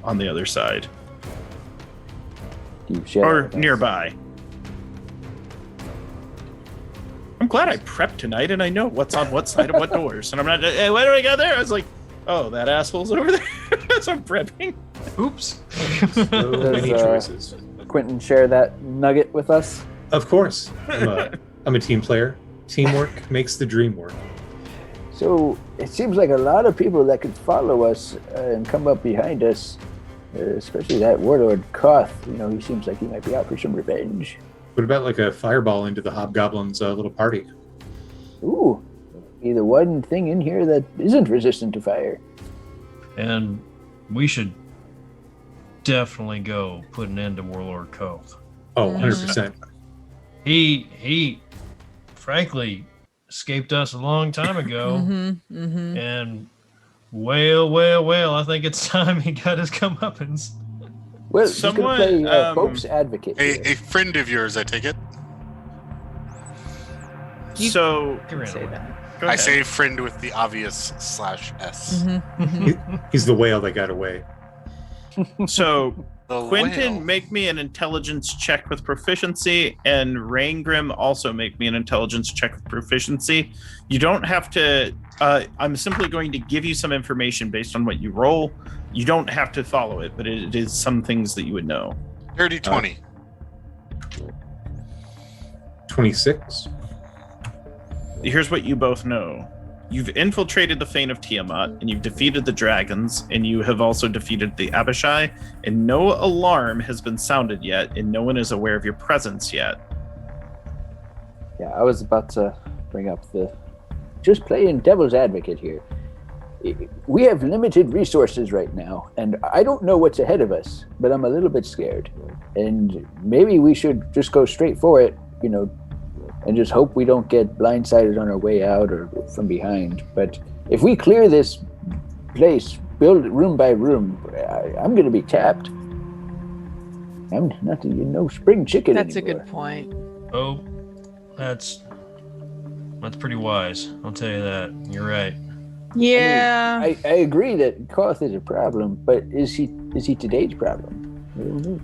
on the other side Deep shadow, or yes. nearby. I'm glad I prepped tonight and I know what's on what side of what doors. And I'm not, hey, why do I go there? I was like, oh, that asshole's over there. So I'm prepping. Oops. so many choices. Quentin, share that nugget with us. Of course, I'm a team player. Teamwork makes the dream work. So it seems like a lot of people that could follow us and come up behind us, especially that warlord Koth. He seems like he might be out for some revenge. What about like a fireball into the hobgoblins' little party? Ooh, be the one thing in here that isn't resistant to fire. And we should definitely go put an end to Warlord Koth. Oh, 100%. He frankly escaped us a long time ago. And well, I think it's time he got his comeuppance. Well, he's going to Someone, play Pope's advocate here. A friend of yours, I take it. So He ran Say away. that. go I ahead. say friend with the obvious /S. He's the whale that got away. So The Quentin, whale. make me an intelligence check with proficiency, and Raingrim also make me an intelligence check with proficiency. You don't have to. I'm simply going to give you some information based on what you roll. You don't have to follow it, but it is some things that you would know. Dirty 20. 26. Here's what you both know. You've infiltrated the Fane of Tiamat, and you've defeated the dragons, and you have also defeated the Abishai, and no alarm has been sounded yet, and no one is aware of your presence yet. Yeah, I was about to bring up just playing devil's advocate here. We have limited resources right now, and I don't know what's ahead of us, but I'm a little bit scared. And maybe we should just go straight for it, and just hope we don't get blindsided on our way out or from behind. But if we clear this place, build it room by room, I'm going to be tapped. I'm not no spring chicken That's anymore. a good point. Oh, that's pretty wise. I'll tell you that. You're right. Yeah. I agree that Koth is a problem, but is he today's problem? I don't know.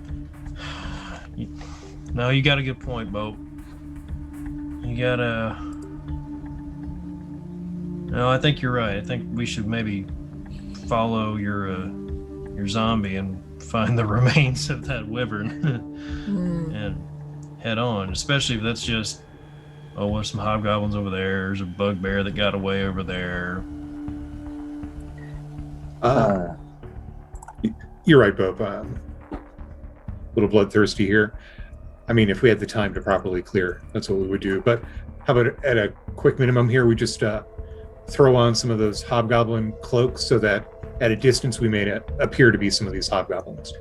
No, you got a good point, Bo. You gotta. No, I think you're right. I think we should maybe follow your zombie and find the remains of that wyvern and head on. Especially if that's just, oh, there's some hobgoblins over there. There's a bugbear that got away over there. You're right, Bob. A little bloodthirsty here. I mean, if we had the time to properly clear, that's what we would do. But how about at a quick minimum here, we just throw on some of those hobgoblin cloaks so that at a distance we may appear to be some of these hobgoblins.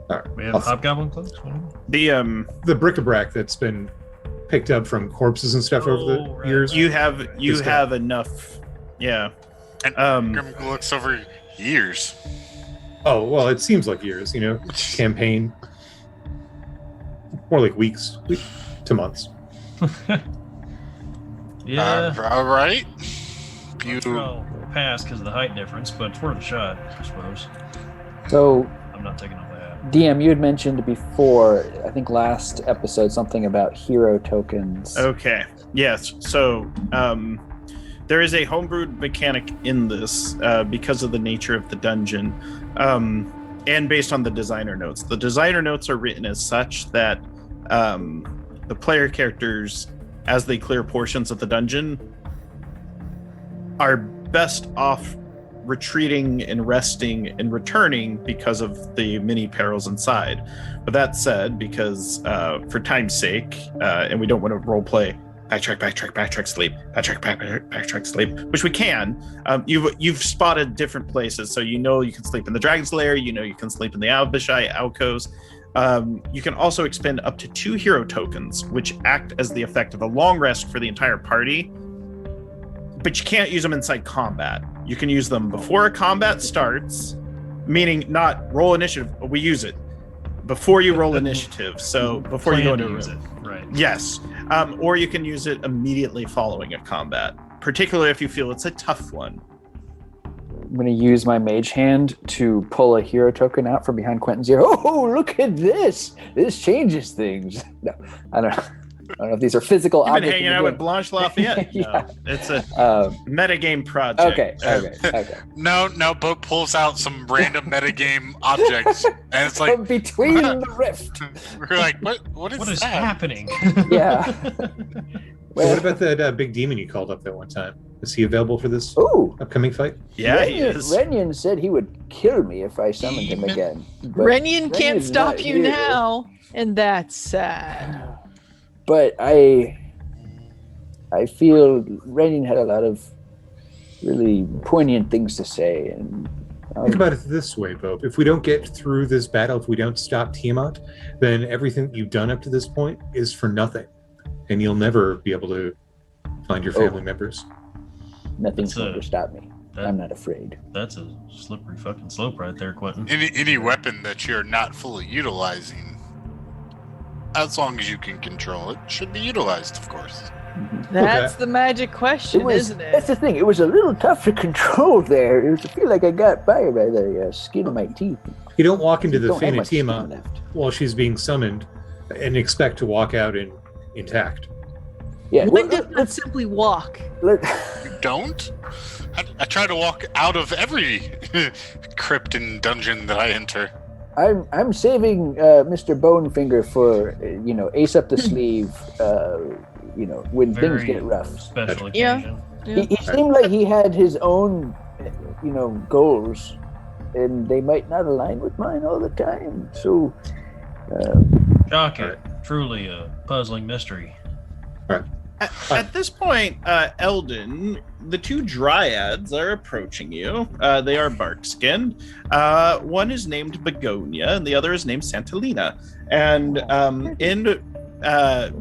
All right. We have hobgoblin cloaks? The bric-a-brac that's been picked up from corpses and stuff over the years. You have enough. Yeah. And looks over years. Oh, well, it seems like years, campaign. More like weeks to months. Yeah. All right. Well, pass because of the height difference, but it's worth a shot, I suppose. So, I'm not taking off that. DM, you had mentioned before, I think last episode, something about hero tokens. Okay. Yes. So, there is a homebrewed mechanic in this because of the nature of the dungeon, and based on the designer notes. The designer notes are written as such that the player characters, as they clear portions of the dungeon, are best off retreating and resting and returning because of the many perils inside. But that said, because for time's sake, and we don't want to roleplay backtrack, sleep, backtrack, sleep, which we can. You've spotted different places, so you can sleep in the Dragon's Lair, you can sleep in the Abishai alcoves. You can also expend up to 2 hero tokens, which act as the effect of a long rest for the entire party, but you can't use them inside combat. You can use them before a combat starts, meaning not roll initiative, but we use it before you roll initiative. So before you go into use it, right? Yes. Or you can use it immediately following a combat, particularly if you feel it's a tough one. I'm going to use my mage hand to pull a hero token out from behind Quentin's ear. Oh, look at this! This changes things. No, I don't know if these are physical You've been objects. hanging out with Blanche Lafayette? Yeah. No, it's a metagame project. Okay. No, Bo pulls out some random metagame objects, and it's like between the rift. We're like, what is that? happening? Yeah. So what about that big demon you called up that one time? Is he available for this upcoming fight? Yeah, he is. Renyon said he would kill me if I summoned him again. Renyon can't Renyon's stop not you here. now, and that's sad. But I feel Renyon had a lot of really poignant things to say, and think about it this way, Bob. If we don't get through this battle, if we don't stop Tiamat, then everything you've done up to this point is for nothing, and you'll never be able to find your family members. Nothing's going to stop me. I'm not afraid. That's a slippery fucking slope right there, Quentin. Any weapon that you're not fully utilizing, as long as you can control it, should be utilized, of course. That's the magic question, isn't it? That's the thing. It was a little tough to control there. I feel like I got by the skin of my teeth. You don't walk into the Don't have Fane of much skin Tiamat left. while she's being summoned and expect to walk out intact. Yeah, One does not simply walk. You don't? I try to walk out of every crypt and dungeon that I enter. I'm saving Mr. Bonefinger for ace up the sleeve. When things Very get rough. Special Yeah. occasion. He seemed like he had his own, goals, and they might not align with mine all the time. So, Shocking. Truly a puzzling mystery. At this point, Eldon, the 2 dryads are approaching you. They are bark-skinned. One is named Begonia, and the other is named Santalina. And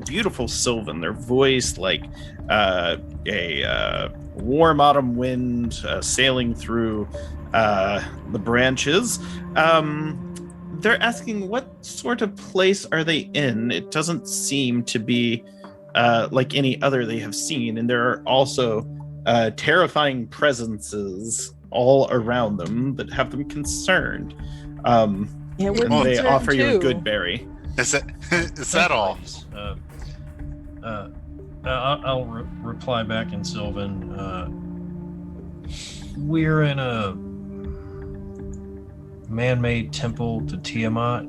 beautiful Sylvan. Their voice like a warm autumn wind sailing through the branches. They're asking what sort of place are they in? It doesn't seem to be like any other they have seen, and there are also terrifying presences all around them that have them concerned. Yeah, we're And they concerned offer you a too. good berry. Is that all? I'll reply back in Sylvan. We're in a man-made temple to Tiamat,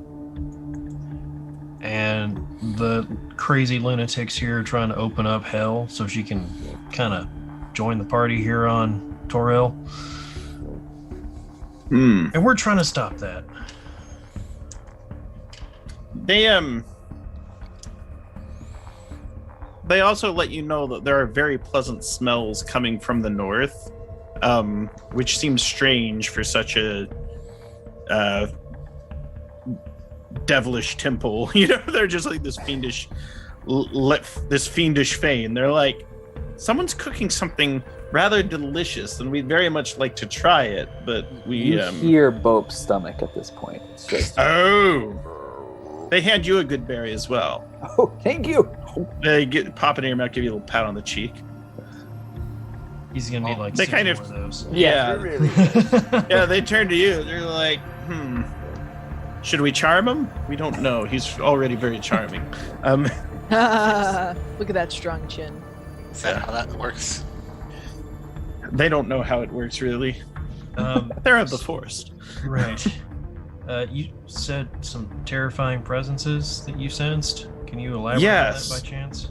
and the crazy lunatics here are trying to open up hell so she can kind of join the party here on Toril. And we're trying to stop that. They also let you know that there are very pleasant smells coming from the north, which seems strange for such a devilish temple. You know, they're just like this fiendish fane. They're like, someone's cooking something rather delicious, and we'd very much like to try it, but we You hear Bope's stomach at this point. It's just, they hand you a good berry as well. oh, thank you. They pop it in your mouth, give you a little pat on the cheek. He's gonna need like They 6 kind more of- of those. Yeah. really. Yeah, they turn to you. They're like, should we charm him? We don't know. He's already very charming. Look at that strong chin. Is that how that works? They don't know how it works, really. They're of the forest. Right. You said some terrifying presences that you sensed. Can you elaborate Yes. on that by chance?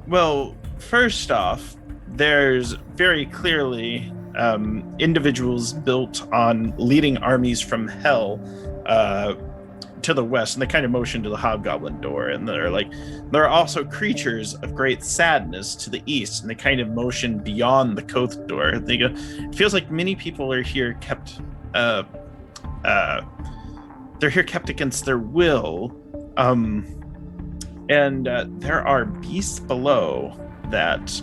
Well, first off, there's very clearly individuals built on leading armies from hell to the west, and they kind of motion to the hobgoblin door, and they're like, there are also creatures of great sadness to the east, and they kind of motion beyond the Koth door. They go, it feels like many people are here kept they're here kept against their will, and there are beasts below that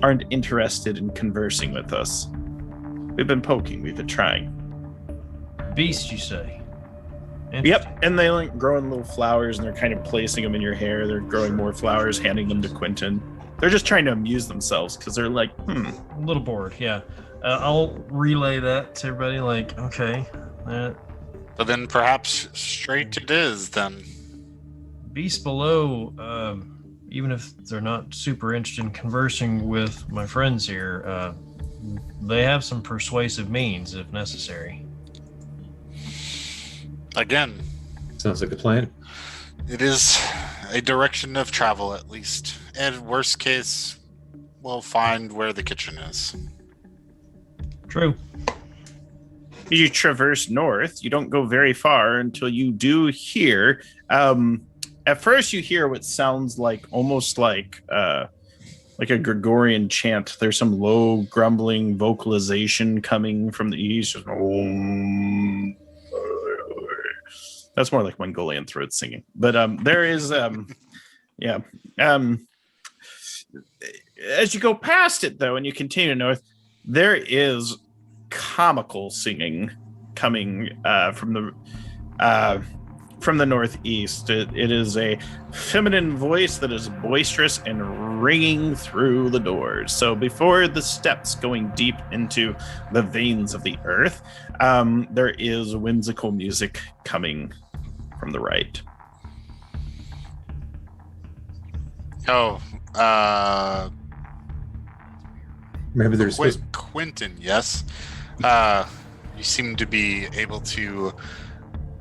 aren't interested in conversing with us. We've been poking, we've been trying. Beast, you say? Yep, and they like growing little flowers, and they're kind of placing them in your hair. They're growing more flowers, handing them to Quentin. They're just trying to amuse themselves because they're like, A little bored, yeah. I'll relay that to everybody, like, okay. So then perhaps straight it is then. Beasts below, even if they're not super interested in conversing with my friends here, they have some persuasive means if necessary. Again, Sounds like a plan. it is a direction of travel at least. And worst case, we'll find where the kitchen is. True. you traverse north. You don't go very far until you do hear. At first, you hear what sounds like almost like a Gregorian chant. There's some low, grumbling vocalization coming from the east. Just, Om. That's more like Mongolian throat singing. But there is, yeah. As you go past it, though, and you continue north, there is comical singing coming from the northeast. It is a feminine voice that is boisterous and ringing through the doors. So before the steps going deep into the veins of the earth, there is whimsical music coming from the right. Remember, there's Quentin, yes. You seem to be able to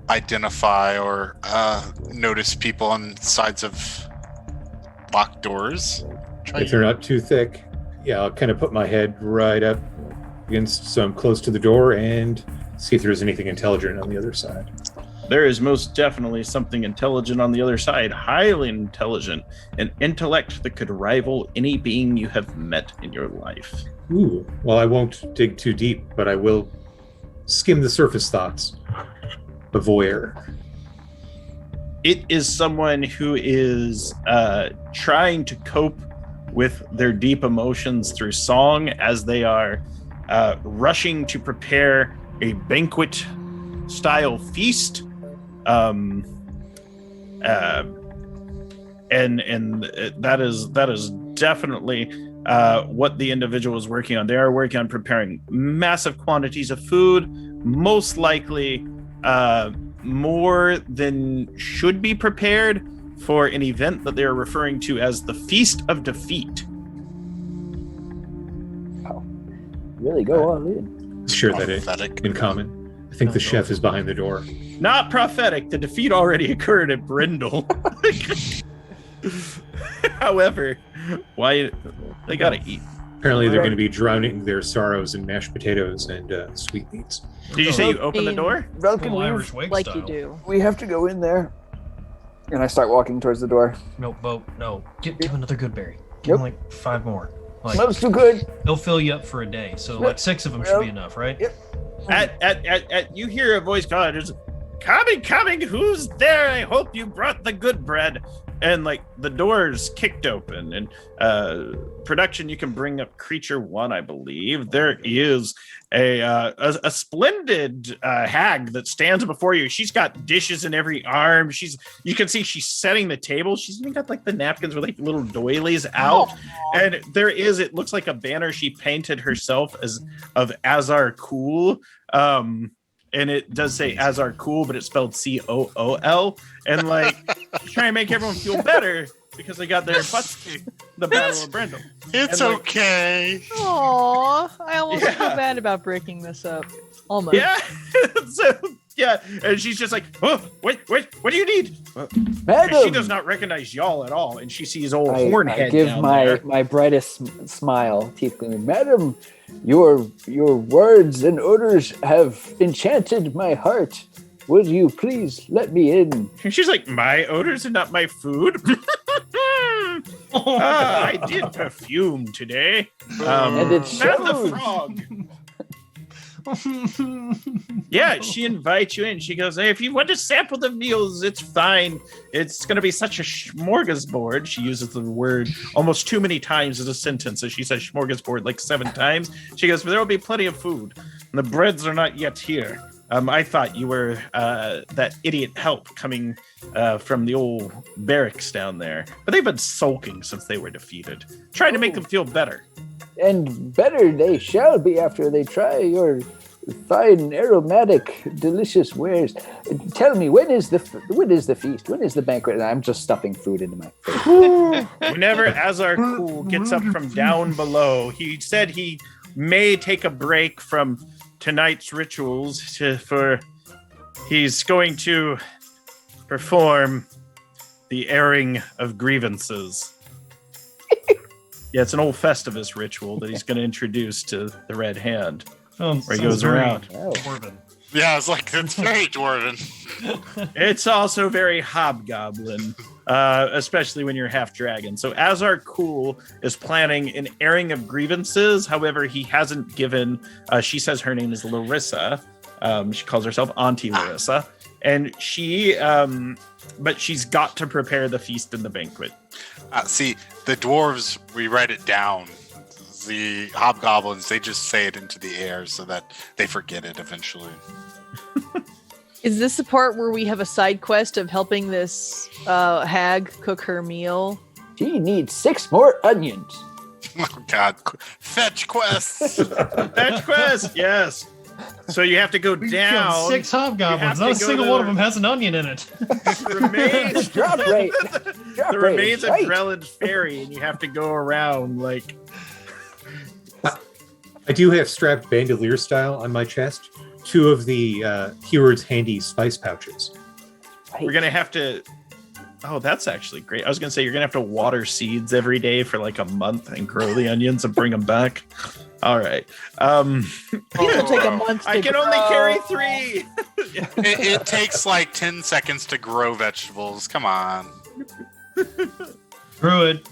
identify or notice people on sides of locked doors. if they're not too thick, yeah, I'll kind of put my head right up against, so I'm close to the door, and see if there's anything intelligent on the other side. There is most definitely something intelligent on the other side, highly intelligent, an intellect that could rival any being you have met in your life. Ooh, well, I won't dig too deep, but I will skim the surface thoughts. A voyeur. it is someone who is trying to cope with their deep emotions through song as they are rushing to prepare a banquet style feast. And that is definitely what the individual is working on. They are working on preparing massive quantities of food, most likely more than should be prepared for an event that they are referring to as the Feast of Defeat. Wow. Really go all in. Share that Prophetic. in common. I think the chef is behind the door. Not prophetic. The defeat already occurred at Brindle. However, why they gotta eat? Apparently, they're going to be drowning their sorrows in mashed potatoes and sweetmeats. Did you say you opened the door? Full Velkyn, Irish wake Like style. you do. we have to go in there. And I start walking towards the door. No, Bo, no. Give him another good berry. Give him like 5 more. Like Smells too good. they'll fill you up for a day. So like 6 of them should be enough, right? Yep. At you hear a voice call. There's coming. Who's there? I hope you brought the good bread. And like the doors kicked open, and production, you can bring up creature 1, I believe. There is a splendid hag that stands before you. She's got dishes in every arm. You can see she's setting the table. She's even got like the napkins with like little doilies out. And it looks like a banner she painted herself of Azar Cool. And it does say Azar Cool, but it's spelled Cool. And like, she's trying to make everyone feel better because they got their butts kicked the Battle of Brindle. It's And, like, okay. Aw, I almost feel bad about breaking this up. Almost. Yeah. So yeah, and she's just like, oh, wait, what do you need? Madam, She does not recognize y'all at all, and she sees old I Hornhead give down my, there. my brightest smile, teeth gleaming. Madam, your words and odors have enchanted my heart. Would you please let me in? And she's like, my odors and not my food. I did perfume today. And it Not the shows. frog. Yeah, she invites you in. She goes, hey, if you want to sample the meals, it's fine. It's going to be such a smorgasbord. She uses the word almost too many times as a sentence. So she says smorgasbord like 7 times. She goes, but there will be plenty of food. And the breads are not yet here. I thought you were that idiot help coming from the old barracks down there. But they've been sulking since they were defeated. Trying to make them feel better. And better they shall be after they try your fine, aromatic, delicious wares. Tell me, when is the feast? When is the banquet? And I'm just stuffing food into my face. Whenever Azar Cool gets up from down below, he said he may take a break from tonight's rituals he's going to perform the airing of grievances. Yeah, it's an old Festivus ritual that he's going to introduce to the Red Hand. Where he goes around. Oh. Dwarven. Yeah, it's like, it's very dwarven. It's also very hobgoblin, especially when you're half dragon. So Azar Cool is planning an airing of grievances. However, he hasn't given, she says her name is Larissa. She calls herself Auntie Larissa. And but she's got to prepare the feast and the banquet. See, the dwarves, we write it down. The hobgoblins, they just say it into the air so that they forget it eventually. Is this the part where we have a side quest of helping this hag cook her meal? She needs 6 more onions. Oh, God. Fetch quests. Fetch quest, yes. So you have to go We down. killed 6 You have hobgoblins. to Not a go single to one the- of them has an onion in it. remains Drop rate. Drop the rate. remains of Right. Drellin's Ferry, and you have to go around like I do have strapped bandolier style on my chest 2 of the Keyword's handy spice pouches. we're gonna have to. Oh, that's actually great. I was gonna say you're gonna have to water seeds every day for like a month and grow the onions and bring them back. All right. It'll take a month to I can only carry 3. It takes like 10 seconds to grow vegetables. Come on. Druid.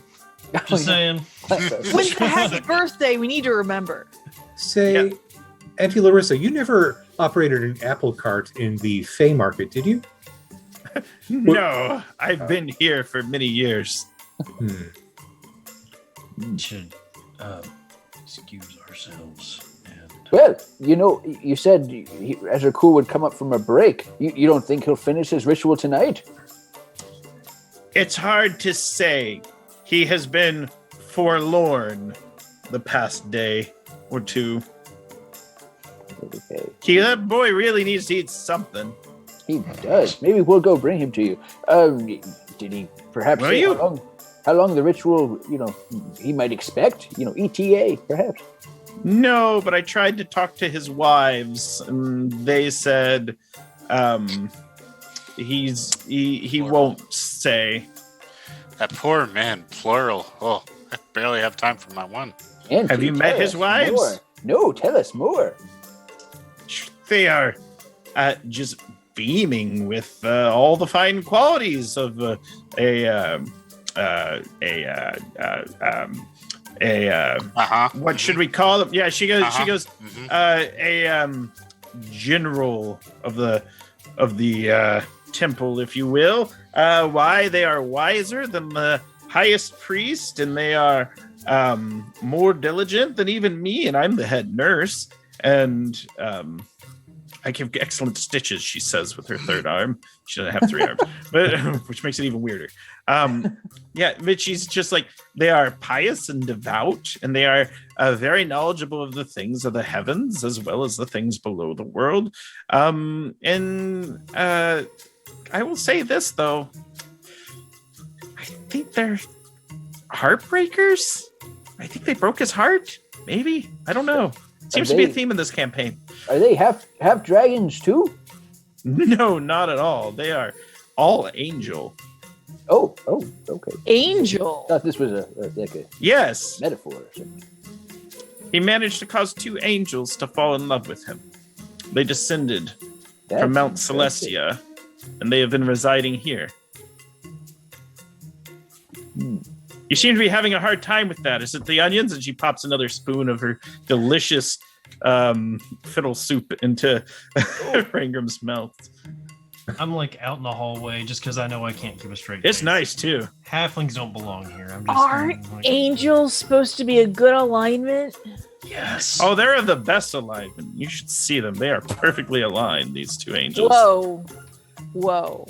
Oh, Just saying. When's the hag's birthday? We need to remember. Say, Auntie Larissa, you never operated an apple cart in the Fey Market, did you? No, I've been here for many years. We should excuse ourselves. Well, you said Ezra Cool would come up from a break. You don't think he'll finish his ritual tonight? It's hard to say. He has been forlorn the past day or two. Okay. That boy really needs to eat something. He does. Maybe we'll go bring him to you. Did he perhaps say how long the ritual, he might expect? ETA, perhaps? No, but I tried to talk to his wives, and they said he won't say. That poor man, plural. Oh, I barely have time for my one. And have you met his wives? More. No, tell us more. They are just beaming with all the fine qualities of what should we call them? Yeah, she goes. A general of the temple, if you will. Why they are wiser than the highest priest, and they are more diligent than even me, and I'm the head nurse. And I give excellent stitches, she says, with her third arm. She doesn't have 3 arms, but which makes it even weirder. But she's just like, they are pious and devout, and they are very knowledgeable of the things of the heavens as well as the things below the world. And I will say this, though. I think they're heartbreakers. I think they broke his heart. Maybe. I don't know. Seems to be a theme in this campaign. Are they half dragons too? No, not at all. They are all angel. Oh, okay. Angel. I thought this was a yes metaphor or something. He managed to cause 2 angels to fall in love with him. They descended from Mount Celestia, and they have been residing here. You seem to be having a hard time with that. Is it the onions? And she pops another spoon of her delicious fiddle soup into Rangram's mouth. I'm like out in the hallway just because I know I can't keep a straight It's face. nice too. Halflings don't belong here. I'm just Aren't angels supposed to be a good alignment? Yes. Oh, they're the best alignment. You should see them. They are perfectly aligned, these 2 angels. Whoa.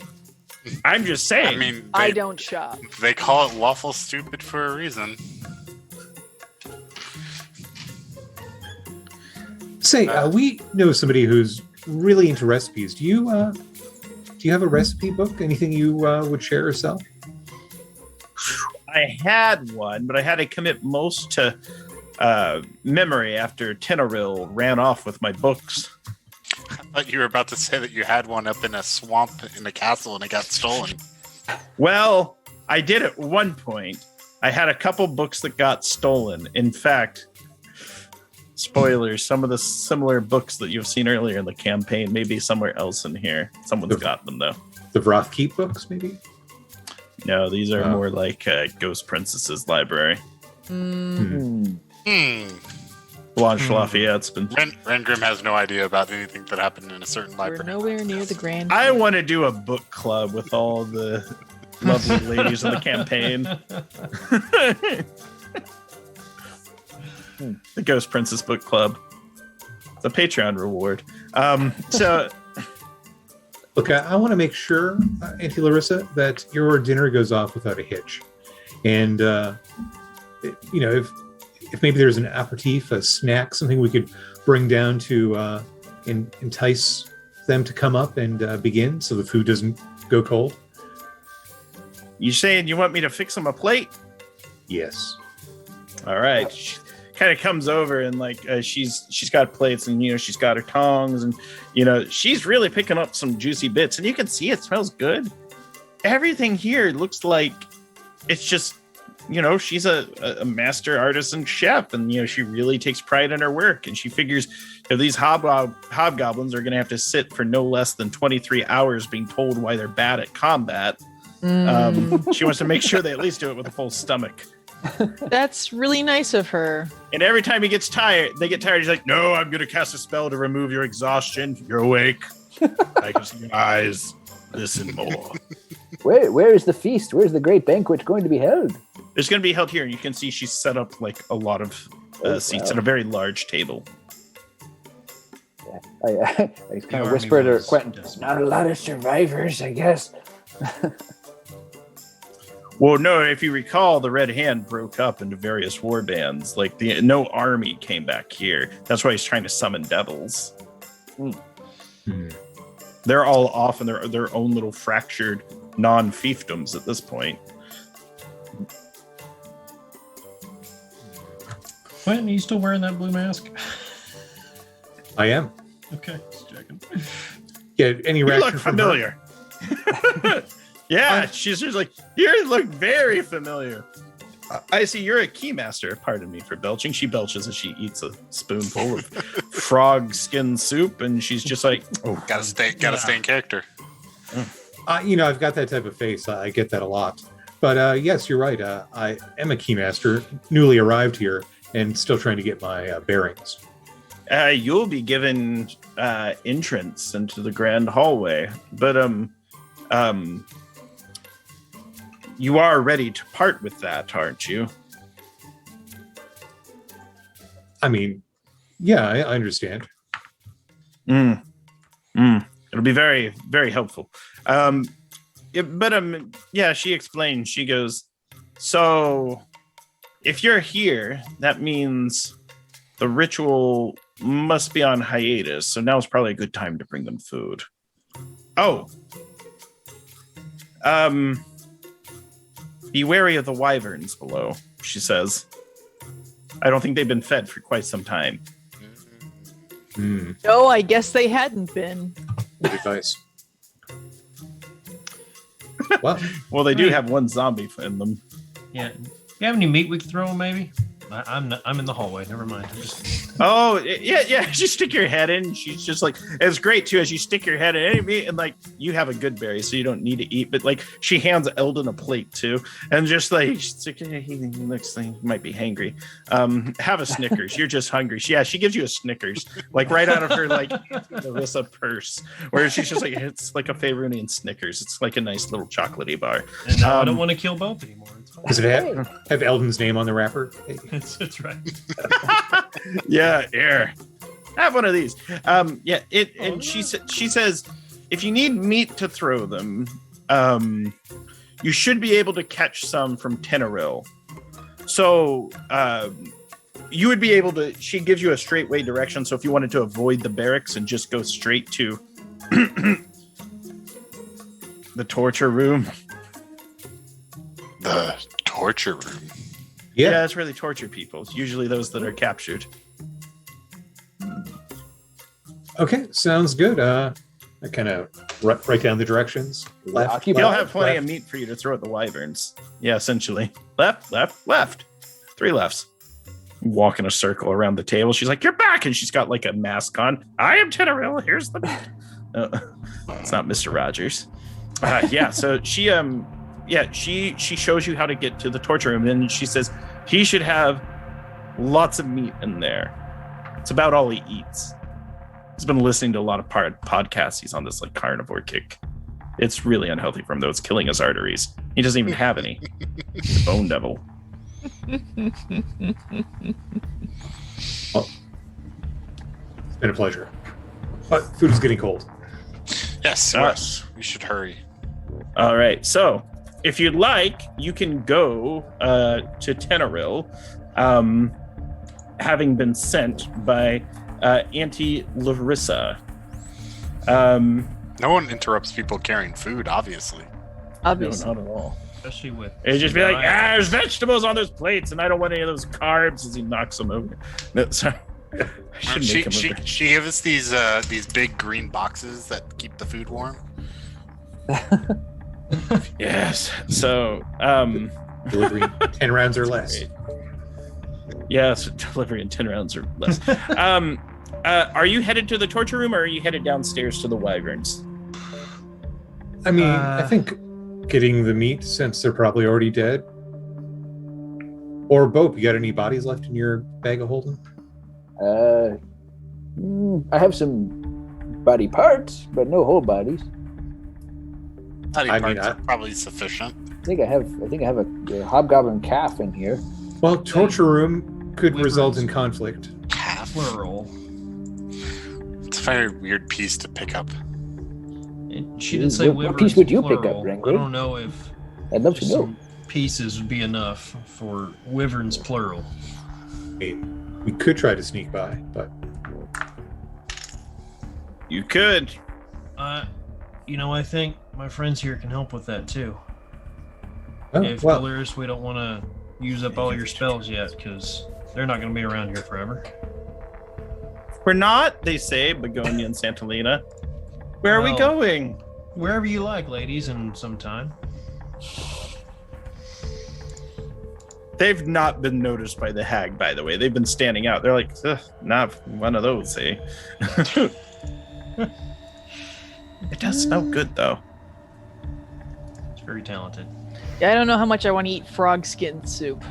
I'm just saying. I mean, I don't shop. They call it lawful stupid for a reason. Say, we know somebody who's really into recipes. Do you have a recipe book? Anything you would share or sell? I had one, but I had to commit most to memory after Tenoril ran off with my books. I thought you were about to say that you had one up in a swamp in a castle and it got stolen. Well, I did at one point. I had a couple books that got stolen. In fact, spoilers, some of the similar books that you've seen earlier in the campaign may be somewhere else in here. Someone's got them, though. The Vrothkeep books, maybe? No, these are more like Ghost Princess's library. Blanche Lafayette's been... Rengrim has no idea about anything that happened in a certain library. We're nowhere near the grand. I want to do a book club with all the lovely ladies in the campaign. The Ghost Princess Book Club. It's a Patreon reward. Look, I want to make sure, Auntie Larissa, that your dinner goes off without a hitch. And, if maybe there's an aperitif, a snack, something we could bring down to entice them to come up and begin so the food doesn't go cold. You saying you want me to fix them a plate? Yes. All right. She kind of comes over and she's got plates and she's got her tongs and she's really picking up some juicy bits and you can see it smells good. Everything here looks like it's just she's a master artisan chef and she really takes pride in her work and she figures if these hobgoblins are going to have to sit for no less than 23 hours being told why they're bad at combat. She wants to make sure they at least do it with a full stomach. That's really nice of her. And every time they get tired, he's like, no, I'm going to cast a spell to remove your exhaustion. You're awake. I can see your eyes. this and more. Where is the feast? Where's the great banquet going to be held? It's going to be held here, and you can see she's set up like a lot of seats at a very large table. I kind of whispered to Quentin, not a lot of survivors, I guess. Well, no, if you recall, the Red Hand broke up into various war bands. Like, no army came back here. That's why he's trying to summon devils. They're all off in their own little fractured non-fiefdoms at this point. Quentin, are you still wearing that blue mask? I am. Okay, just checking. Yeah, any You reaction look from her? familiar. Yeah, she's just like, you look very familiar. I see you're a keymaster. Pardon me for belching. She belches as she eats a spoonful of frog skin soup, and she's just like, Oh, gotta stay in character. I've got that type of face. I get that a lot. But yes, you're right. I am a keymaster, newly arrived here, and still trying to get my bearings. You'll be given entrance into the grand hallway, but you are ready to part with that, aren't you? I mean, yeah, I understand. It'll be very, very helpful. Yeah, she explained. She goes, so if you're here, that means the ritual must be on hiatus. So now's probably a good time to bring them food. Oh. Be wary of the wyverns below, she says. I don't think they've been fed for quite some time. No, I guess they hadn't been. Good advice. Well, They do have one zombie in them. Yeah. You have any meat we could throw them, maybe? I'm in the hallway. Never mind. Oh, yeah. You stick your head in. She's just like, it's great too, as you stick your head in any meat, and like, you have a good berry, so you don't need to eat. But like, she hands Eldon a plate too, and just like, she's like, hey, he looks like he might be hangry. Have a Snickers. You're just hungry. She gives you a Snickers, like right out of her like Larissa purse, where she's just like, it's like a Favoronian Snickers. It's like a nice little chocolatey bar. And now I don't want to kill both anymore. It's fine. does it have Eldon's name on the wrapper? That's right. Yeah, here. Have one of these. She says, if you need meat to throw them, you should be able to catch some from Tenoril. So you would be able to. She gives you a straight way direction. So if you wanted to avoid the barracks and just go straight to the torture room. The torture room. Yeah. That's where they torture people. It's usually those that are captured. Okay, sounds good. I kind of write down the directions. Left. They'll have plenty left. of meat for you to throw at the wyverns. Yeah, essentially. Left, left, left. 3 lefts. Walk in a circle around the table. She's like, you're back. And she's got like a mask on. I am Tenoril. Here's the meat. It's not Mr. Rogers. So she shows you how to get to the torture room. And she says he should have lots of meat in there. It's about all he eats. He's been listening to a lot of podcasts. He's on this like carnivore kick. It's really unhealthy for him, though. It's killing his arteries. He doesn't even have any. He's a bone devil. Well, it's been a pleasure. But food is getting cold. Yes. We should hurry. All right. So if you'd like, you can go to Tenoril, having been sent by Auntie Larissa. No one interrupts people carrying food, obviously. Obviously. No, not at all. Especially with. It'd just be like, there's vegetables on those plates, and I don't want any of those carbs, as he knocks them over. No, sorry. I should make him over. She gave us these big green boxes that keep the food warm. Yes. So, Delivery 10 rounds or less. yes, delivery in 10 rounds or less. Are you headed to the torture room, or are you headed downstairs to the wyverns? I mean, I think getting the meat, since they're probably already dead. Or Bope, you got any bodies left in your bag of holding? I have some body parts, but no whole bodies. Tiny I mean, parts are probably sufficient. I think I have a hobgoblin calf in here. Well, torture room could Wyverns. result in conflict. Calf. Plural. It's a very weird piece to pick up. She didn't say What wyverns piece would you pick plural. up, I Ringwood? don't know if I'd love to just know. some pieces would be enough for wyverns plural. Hey, we could try to sneak by, but You could. I think my friends here can help with that too. oh, If well, Delirious, we don't want to use up all your spells yet, because they're not going to be around here forever. We're not, they say, Begonia and Santalina. Where are we Well- going? Wherever you like, ladies, in some time. They've not been noticed by the hag, by the way. They've been standing out. They're like, not one of those, eh? It does smell good, though. It's very talented. Yeah, I don't know how much I want to eat frog skin soup.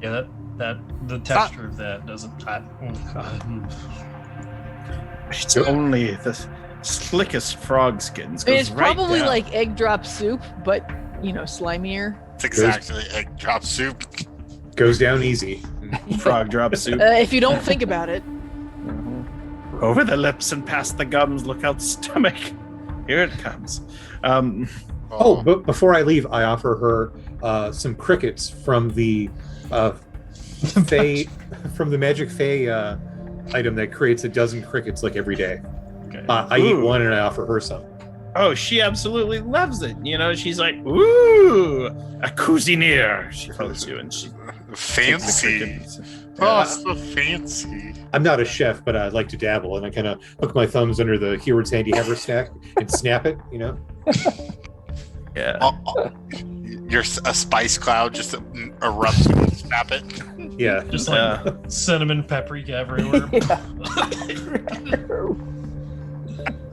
Yeah, that the texture of that doesn't. It's only the slickest frog skins. I mean, Goes it's right probably down. like egg drop soup, but slimier. It's exactly egg drop soup. goes down easy. frog drop soup. If you don't think about it. Over the lips and past the gums. Look out, stomach. Here it comes. Oh, but before I leave, I offer her some crickets from the Fae, from the Magic Fae item that creates a dozen crickets like every day. Okay. I eat Ooh. one and I offer her some. Oh, she absolutely loves it. She's like, ooh, a cuisinier. She calls you, and she takes the Fancy. crickets. Oh, so fancy. I'm not a chef, but I like to dabble, and I kind of hook my thumbs under the Heward's Handy Hammer stack and snap it, Yeah. You're a spice cloud just erupts when you snap it. Yeah. Just like cinnamon paprika everywhere.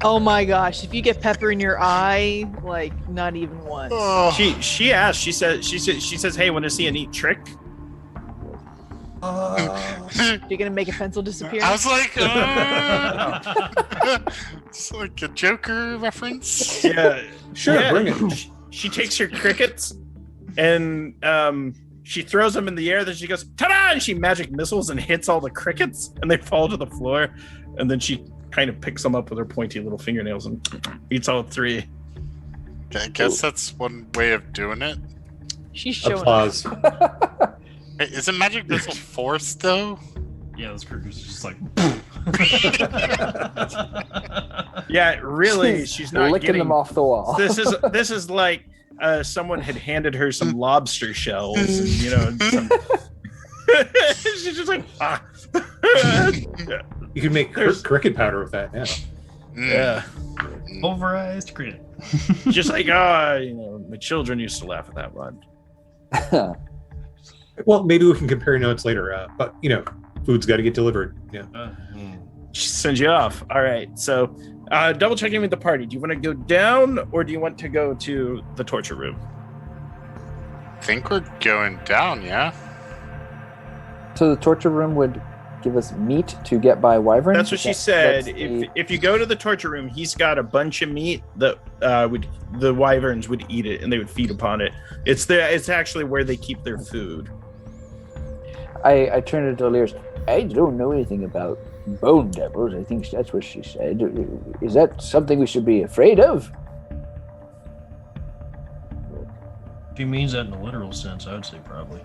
Oh my gosh, if you get pepper in your eye, like not even once. Oh. She asked. She says, hey, want to see a neat trick? You're gonna make a pencil disappear? I was like, it's like a Joker reference. Yeah. Sure, Yeah. bring it. She takes her crickets and she throws them in the air. Then she goes, ta-da! And she magic missiles and hits all the crickets, and they fall to the floor. And then she kind of picks them up with her pointy little fingernails and eats all three. I guess that's one way of doing it. She's showing Applause. Hey, isn't magic missile force though? Yeah, this cricket's just like. Yeah, really, she's not licking getting them off the wall. This is like someone had handed her some lobster shells, and, some... she's just like, ah. You can make cricket powder with that now. Yeah, Pulverized cricket. just like my children used to laugh at that one. Well, maybe we can compare notes later, but food's got to get delivered. Yeah. She sends you off. All right, so double checking with the party. Do you want to go down, or do you want to go to the torture room? I think we're going down, yeah. So the torture room would give us meat to get by wyverns? That's what she said. That's the- If you go to the torture room, he's got a bunch of meat that the wyverns would eat it and they would feed upon it. It's actually where they keep their food. I turned to Delirious. I don't know anything about bone devils. I think that's what she said. Is that something we should be afraid of? If he means that in a literal sense, I would say probably.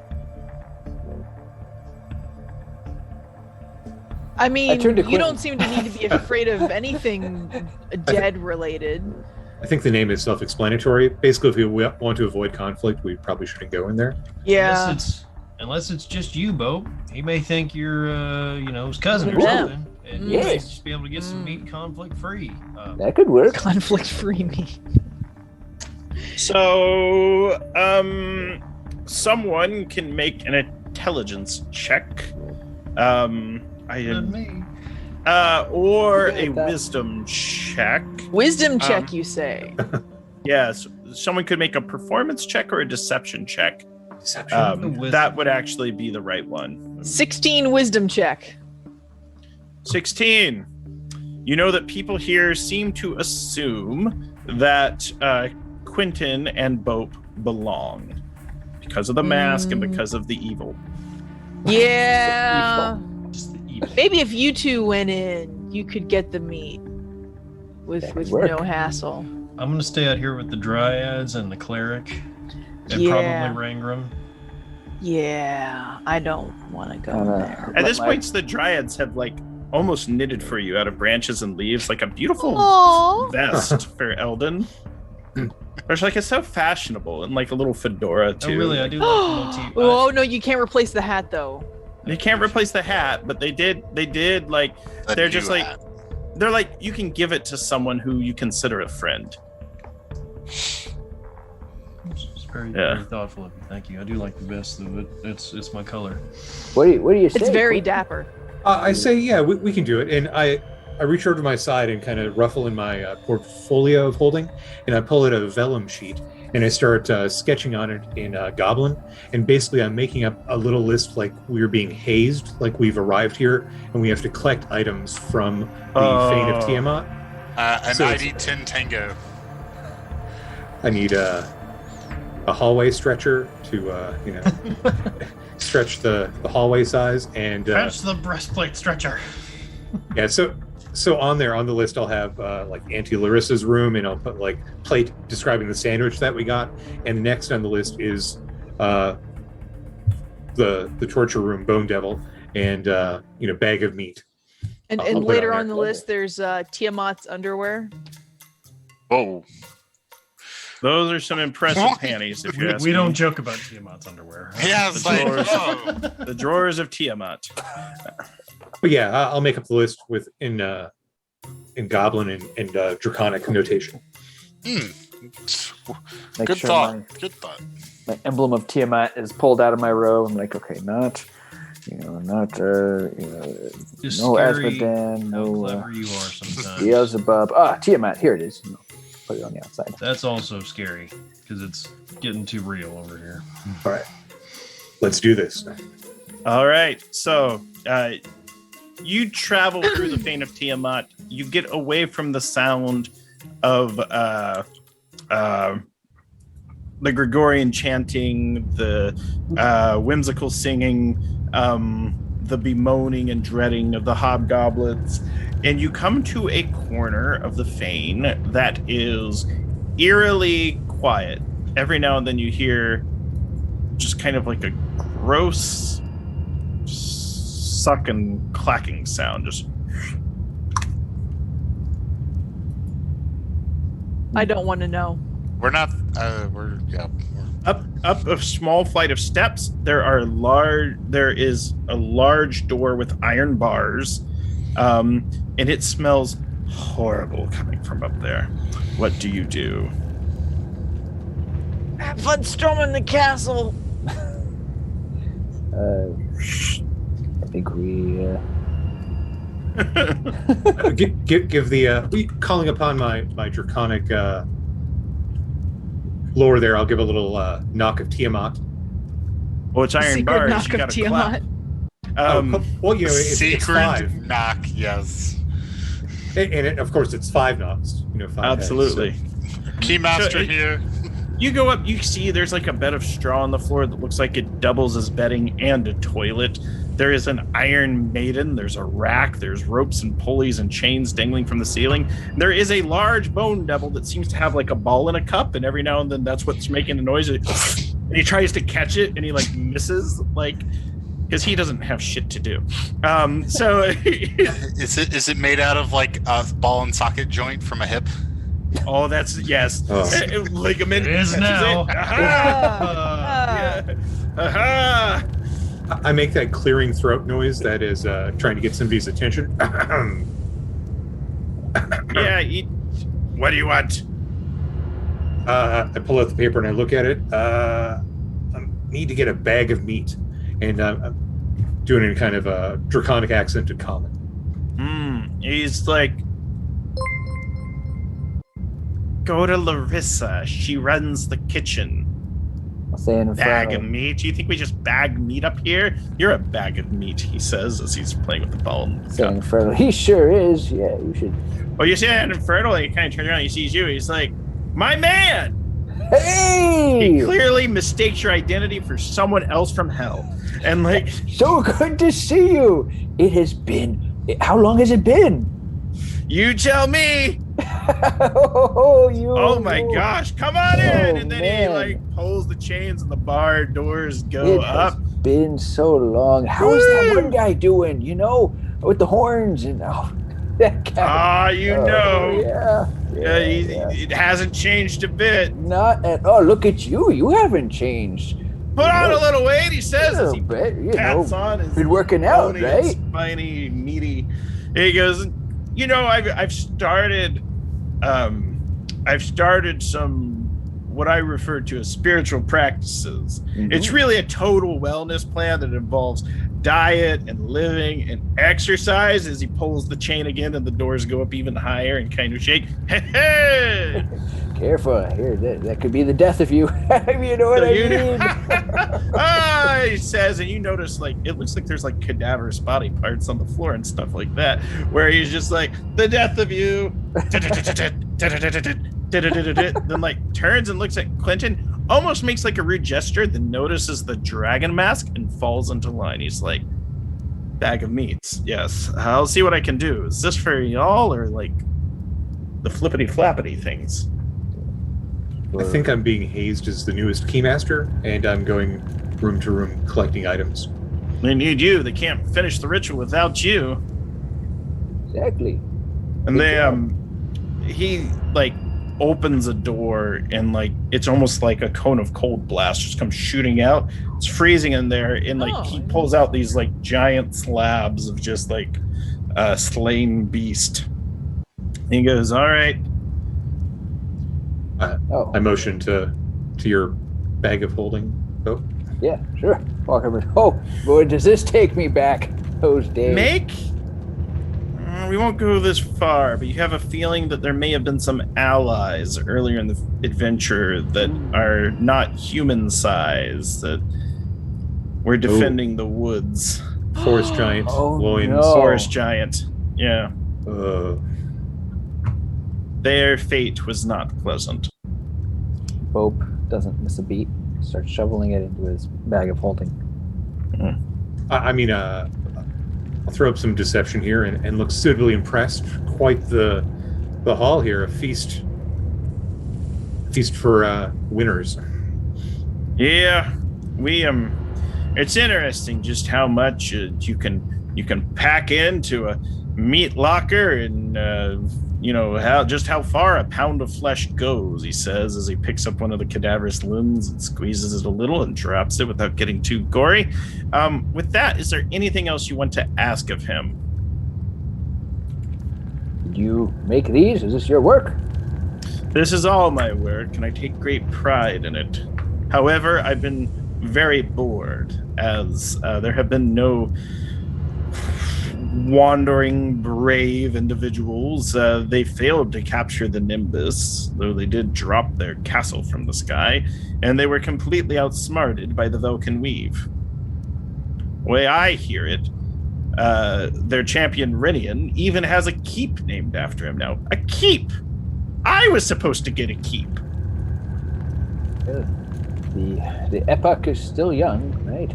I mean, turned to you Quinn. don't seem to need to be afraid of anything dead related. I think the name is self-explanatory. Basically, if we want to avoid conflict, we probably shouldn't go in there. Yeah. Unless it's just you, Bo. He may think you're, his cousin or Yeah. something. And you may Yes. just be able to get some meat conflict free. That could work. Conflict free meat. So, someone can make an intelligence check. Me. Or a That. wisdom check. Wisdom check, you say? Yes, someone could make a performance check or a deception check. Deception. That would actually be the right one. 16 wisdom check. 16. You know that people here seem to assume that Quentin and Bope belong because of the mask and because of the evil. Yeah. Just Maybe if you two went in, you could get the meat with work. no hassle. I'm gonna stay out here with the dryads and the cleric, and Yeah. probably Rangram. Yeah, I don't want to go Kinda- there. At this point, the dryads have like almost knitted for you out of branches and leaves, like a beautiful Aww. vest for Eldon. It's like it's so fashionable and like a little fedora too. Oh, really? I do like the motif. Oh no, you can't replace the hat though. You can't replace the hat, but they did like A they're new just like hat. they're like you can give it to someone who you consider a friend. It's very, Yeah. very thoughtful of you. Thank you. I do like the vest, though. It's my color. What do you say? It's very dapper. I say, yeah, we can do it. And I reach over to my side and kind of ruffle in my portfolio of holding, and I pull out a vellum sheet, and I start sketching on it in Goblin. And basically, I'm making up a little list like we're being hazed, like we've arrived here, and we have to collect items from the Fane of Tiamat. An So ID 10 Tango. I need a hallway stretcher to, stretch the hallway size. And Fetch the breastplate stretcher. yeah, so on there on the list I'll have like Auntie Larissa's room, and I'll put like plate describing the sandwich that we got, and next on the list is the torture room, Bone Devil, and bag of meat. And I'll and put it later on on the there. list, there's Tiamat's underwear. Whoa. Those are some impressive What? panties, if you ask We me. don't joke about Tiamat's underwear. Yeah, it's The like, drawers. oh. The drawers of Tiamat. But yeah, I'll make up the list in Goblin and Draconic notation. Make Good sure thought. my- Good thought. My emblem of Tiamat is pulled out of my robe. I'm like, okay, not no Just scary Asmodan, how no clever you are sometimes. Beelzebub. Tiamat, here it is. Put it on the outside. That's also scary because it's getting too real over here. All right, let's do this. All right, so you travel through the Fane of Tiamat. You get away from the sound of the Gregorian chanting, the whimsical singing, the bemoaning and dreading of the hobgoblins, and you come to a corner of the Fane that is eerily quiet. Every now and then you hear just kind of like a gross suck and clacking sound. Just I don't want to know. We're not, we're up a small flight of steps. There is a large door with iron bars, and it smells horrible coming from up there. What do you do? Have fun storming the castle. I think we. Give the calling upon my draconic lore there. I'll give a little knock of Tiamat. Well, it's iron Secret bars. knock You of gotta Tiamat. clap. Well, it's secret five, knock, yes. and of course it's 5 knocks. 5 Absolutely. heads, Keymaster So it- here. You go up, you see there's like a bed of straw on the floor that looks like it doubles as bedding and a toilet. There is an iron maiden, there's a rack, there's ropes and pulleys and chains dangling from the ceiling. There is a large bone devil that seems to have like a ball in a cup, and every now and then that's what's making the noise. And he tries to catch it and he like misses, like, because he doesn't have shit to do. So Is it made out of like a ball and socket joint from a hip? oh, that's yes. Oh. Ligament It is catches now. it. Aha! Yeah. Aha! I make that clearing throat noise that is trying to get somebody's attention. Yeah, what do you want? I pull out the paper and I look at it. I need to get a bag of meat, and I'm doing it in kind of a draconic accent to common. He's like, go to Larissa. She runs the kitchen. I'll say in Bag front of meat? Do you think we just bag meat up here? You're a bag of meat, he says as he's playing with the ball. And the Say cup. Inferno. He sure is. Yeah, you should. Well, you see that Infernal, he kind of turns around, he sees you, he's like, my man! Hey! He clearly mistakes your identity for someone else from hell. And like, So good to see you. It has been. How long has it been? you tell me. You. Oh my gosh, come on in. And then he man. like pulls the chains and the bar doors go It has up. been so long. How is that one guy doing? You know, with the horns and that guy. Ah, Yeah. It hasn't changed a bit. Not at all. Look at you. You haven't changed. Put on a little weight, he says as he bit, pats on his been working out, bony, right? spiny, meaty. He goes, I've started some what I refer to as spiritual practices. Mm-hmm. It's really a total wellness plan that involves diet and living and exercise. As he pulls the chain again and the doors go up even higher and kind of shake. Hey! Careful, here that could be the death of you. You know what I mean? He says, and you notice like it looks like there's like cadaverous body parts on the floor and stuff like that, where he's just like the death of you. Then like turns and looks at Quentin, almost makes like a rude gesture, then notices the dragon mask and falls into line. He's like, bag of meats. Yes, I'll see what I can do. Is this for y'all or like the flippity flappity things? I think I'm being hazed as the newest keymaster, and I'm going room to room collecting items. They need you. They can't finish the ritual without you. Exactly. And he like opens a door and like it's almost like a cone of cold blast just comes shooting out. It's freezing in there, and like he pulls out these like giant slabs of just like slain beast. And he goes, all right. I motion to your bag of holding. Oh, yeah, sure. Walk over. Oh, boy, does this take me back those days? We won't go this far, but you have a feeling that there may have been some allies earlier in the adventure that are not human size that were defending the woods. Forest giant, loins. No. Forest giant, yeah. Their fate was not pleasant. Bope doesn't miss a beat. Starts shoveling it into his bag of holding. I'll throw up some deception here and look suitably impressed. Quite the hall here, a feast for winners. Yeah, we it's interesting just how much you can pack into a meat locker and how far a pound of flesh goes, he says as he picks up one of the cadaverous limbs and squeezes it a little and drops it without getting too gory. With that, is there anything else you want to ask of him? Did you make these? Is this your work? This is all my work, and I take great pride in it. However, I've been very bored, as there have been no wandering brave individuals. They failed to capture the Nimbus, though they did drop their castle from the sky, and they were completely outsmarted by the Velkyn Weave. The way I hear it, their champion Renian even has a keep named after him now. A keep! I was supposed to get a keep. The epoch is still young, right?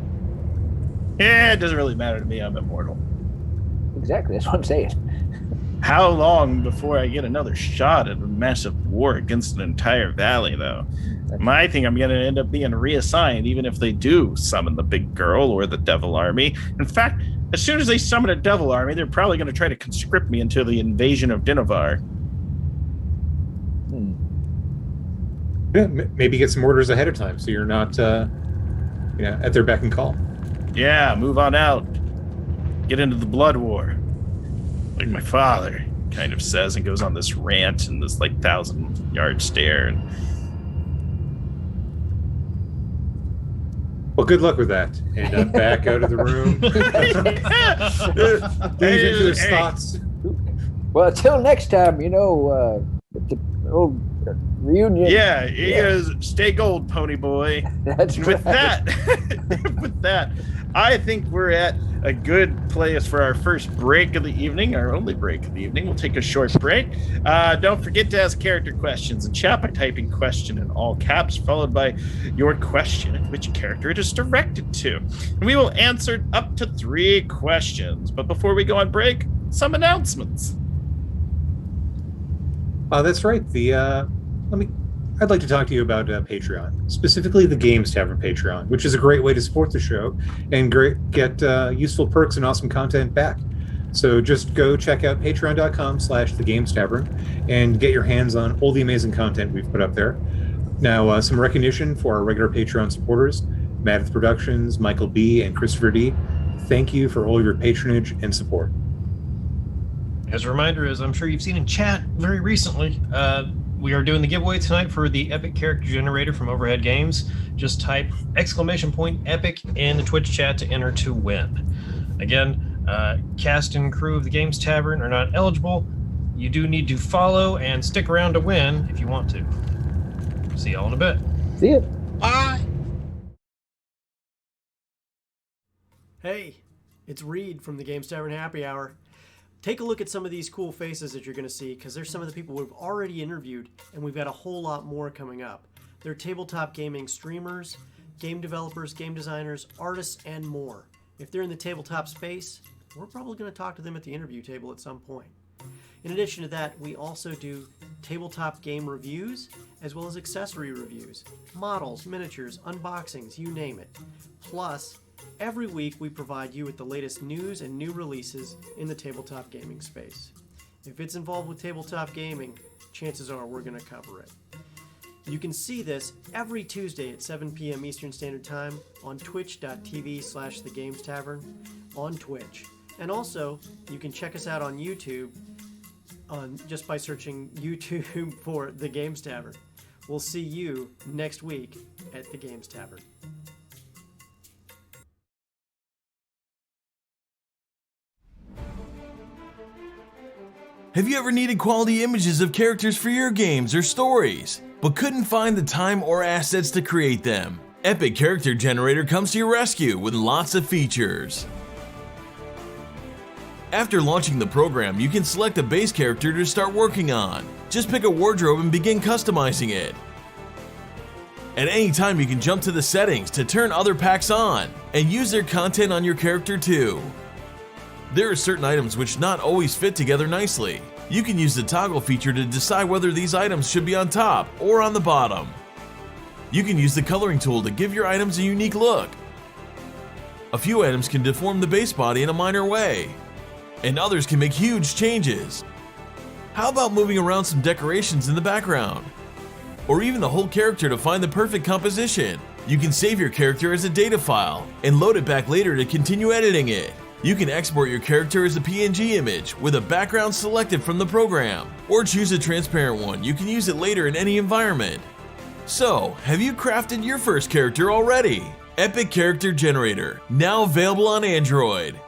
Yeah, it doesn't really matter to me. I'm immortal. Exactly, that's what I'm saying. How long before I get another shot at a massive war against an entire valley, though? I think I'm going to end up being reassigned, even if they do summon the big girl or the devil army. In fact, as soon as they summon a devil army, they're probably going to try to conscript me into the invasion of Dinovar. Yeah, maybe get some orders ahead of time so you're not at their beck and call. Yeah, move on out. Get into the blood war. Like my father kind of says, and goes on this rant and this like 1,000-yard stare. And well, good luck with that. And back out of the room. These into their thoughts. Well, until next time, the old Reunion. Yeah, he goes, stay gold, pony boy. That's And right. with that, with that, I think we're at a good place for our first break of the evening, our only break of the evening. We'll take a short break. Don't forget to ask character questions in chat by typing question in all caps, followed by your question and which character it is directed to. And we will answer up to 3 questions. But before we go on break, some announcements. That's right. I'd like to talk to you about Patreon, specifically the Games Tavern Patreon, which is a great way to support the show and get useful perks and awesome content back. So just go check out patreon.com/The Games Tavern and get your hands on all the amazing content we've put up there. Now, some recognition for our regular Patreon supporters, Madith Productions, Michael B., and Christopher D. Thank you for all your patronage and support. As a reminder, as I'm sure you've seen in chat very recently, we are doing the giveaway tonight for the Epic Character Generator from Overhead Games. Just type !Epic in the Twitch chat to enter to win. Again, cast and crew of the Games Tavern are not eligible. You do need to follow and stick around to win if you want to. See y'all in a bit. See ya. Bye. Hey, it's Reed from the Games Tavern Happy Hour. Take a look at some of these cool faces that you're going to see, because they're some of the people we've already interviewed, and we've got a whole lot more coming up. They're tabletop gaming streamers, game developers, game designers, artists, and more. If they're in the tabletop space, we're probably going to talk to them at the interview table at some point. In addition to that, we also do tabletop game reviews, as well as accessory reviews, models, miniatures, unboxings, you name it. Plus, every week we provide you with the latest news and new releases in the tabletop gaming space. If it's involved with tabletop gaming, chances are we're going to cover it. You can see this every Tuesday at 7 p.m. Eastern Standard Time on twitch.tv/The Games Tavern on Twitch. And also, you can check us out on YouTube just by searching YouTube for The Games Tavern. We'll see you next week at The Games Tavern. Have you ever needed quality images of characters for your games or stories, but couldn't find the time or assets to create them? Epic Character Generator comes to your rescue with lots of features. After launching the program, you can select a base character to start working on. Just pick a wardrobe and begin customizing it. At any time, you can jump to the settings to turn other packs on and use their content on your character too. There are certain items which not always fit together nicely. You can use the toggle feature to decide whether these items should be on top or on the bottom. You can use the coloring tool to give your items a unique look. A few items can deform the base body in a minor way, and others can make huge changes. How about moving around some decorations in the background? Or even the whole character to find the perfect composition? You can save your character as a data file and load it back later to continue editing it. You can export your character as a PNG image with a background selected from the program, or choose a transparent one. You can use it later in any environment. So, have you crafted your first character already? Epic Character Generator, now available on Android.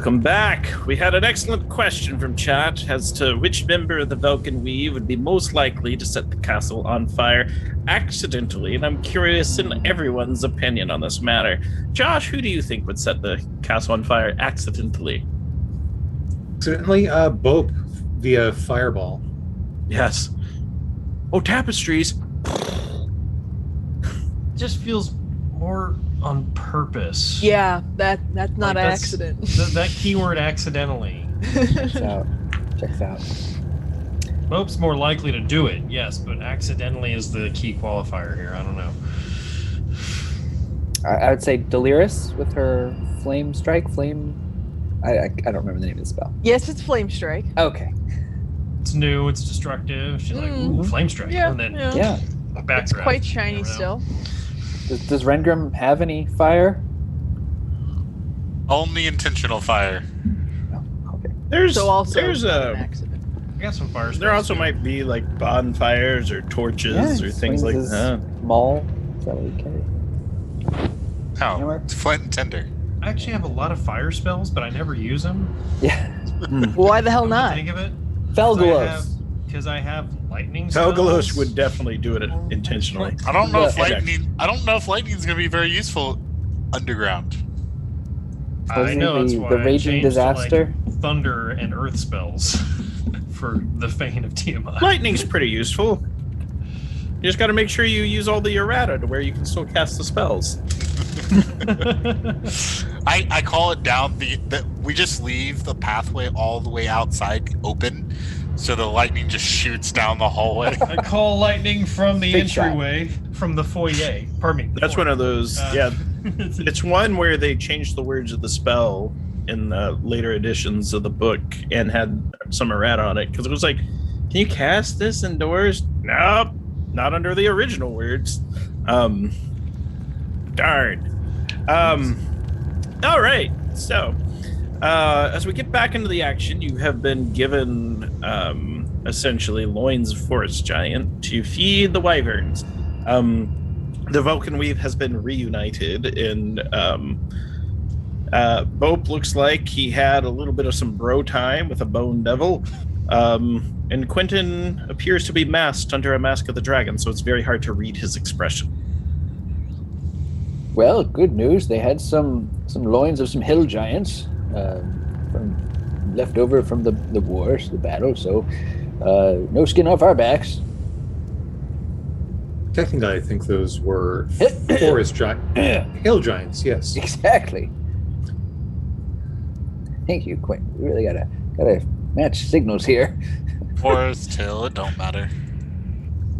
Welcome back. We had an excellent question from chat as to which member of the Velkyn Weave would be most likely to set the castle on fire accidentally, and I'm curious in everyone's opinion on this matter. Josh, who do you think would set the castle on fire accidentally? Accidentally, Bope via fireball. Yes. Oh, tapestries. Just feels more on purpose. Yeah, that's not an that's- accident. That keyword accidentally. Checks out. Checks out. Bope's more likely to do it, yes, but accidentally is the key qualifier here. I don't know. I would say Delirious with her flame strike. I don't remember the name of the spell. Yes, it's Flame Strike. Okay. It's new, it's destructive. She's like, ooh, flame strike. Yeah, And then Yeah. back It's quite shiny still. Does Rengrim have any fire? Only intentional fire. Okay. There's So also there's not an a accident. I got some fire there also spells, might be like bonfires or torches or things like that. Maul. Is that what you carry? Oh, Hammer? it's flint and tinder. too. I actually have a lot of fire spells, but I never use them. Yeah. Well, why the hell Come to not? think of it. Felgalos. Because I have lightning spells. Felgalos would definitely do it intentionally. I don't know if Yeah. lightning's gonna be very useful underground. I know, that's why the I raging changed to, like, disaster. thunder and earth spells for the Fane of Tiamat. Lightning's pretty useful. You just got to make sure you use all the errata to where you can still cast the spells. I call it down we just leave the pathway all the way outside open, so the lightning just shoots down the hallway. I call lightning from the Big shot. entryway, from the foyer. Pardon me. That's one of those. Yeah, it's it's one where they changed the words of the spell in the later editions of the book and had some errata on it because it was like, can you cast this indoors? Nope, not under the original words. Darn. All right. So, as we get back into the action, you have been given essentially loins of forest giant to feed the wyverns. The Velkyn Weave has been reunited, and Bope looks like he had a little bit of some bro time with a bone devil. And Quentin appears to be masked under a mask of the dragon, so it's very hard to read his expression. Well, good news. They had some loins of some hill giants left over from the wars, the battle. So no skin off our backs. Technically, I think those were hill giants. Yes. Exactly. Thank you, Quentin. We really gotta match signals here. Forest, hill, it don't matter.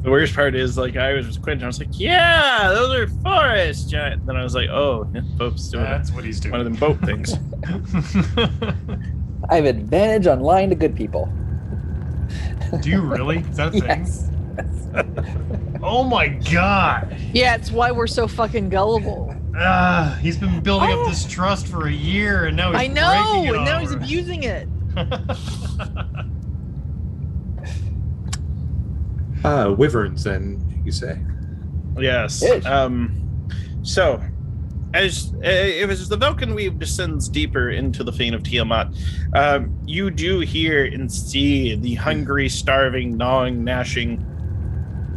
The worst part is, like, I was with Quentin, I was like, yeah, those are forest giant. Then I was like, oh, yeah, Bope's doing That's what he's doing. one of them boat things. I have advantage on lying to good people. Do you really? Is that a thing? Yes. Oh my god. Yeah, it's why we're so fucking gullible. He's been building up this trust for a year, and now he's I know, breaking it and now all he's over. abusing it. Wyverns, then you say. Yes. Yes. So, as the Velkyn Weave descends deeper into the Fane of Tiamat, you do hear and see the hungry, starving, gnawing, gnashing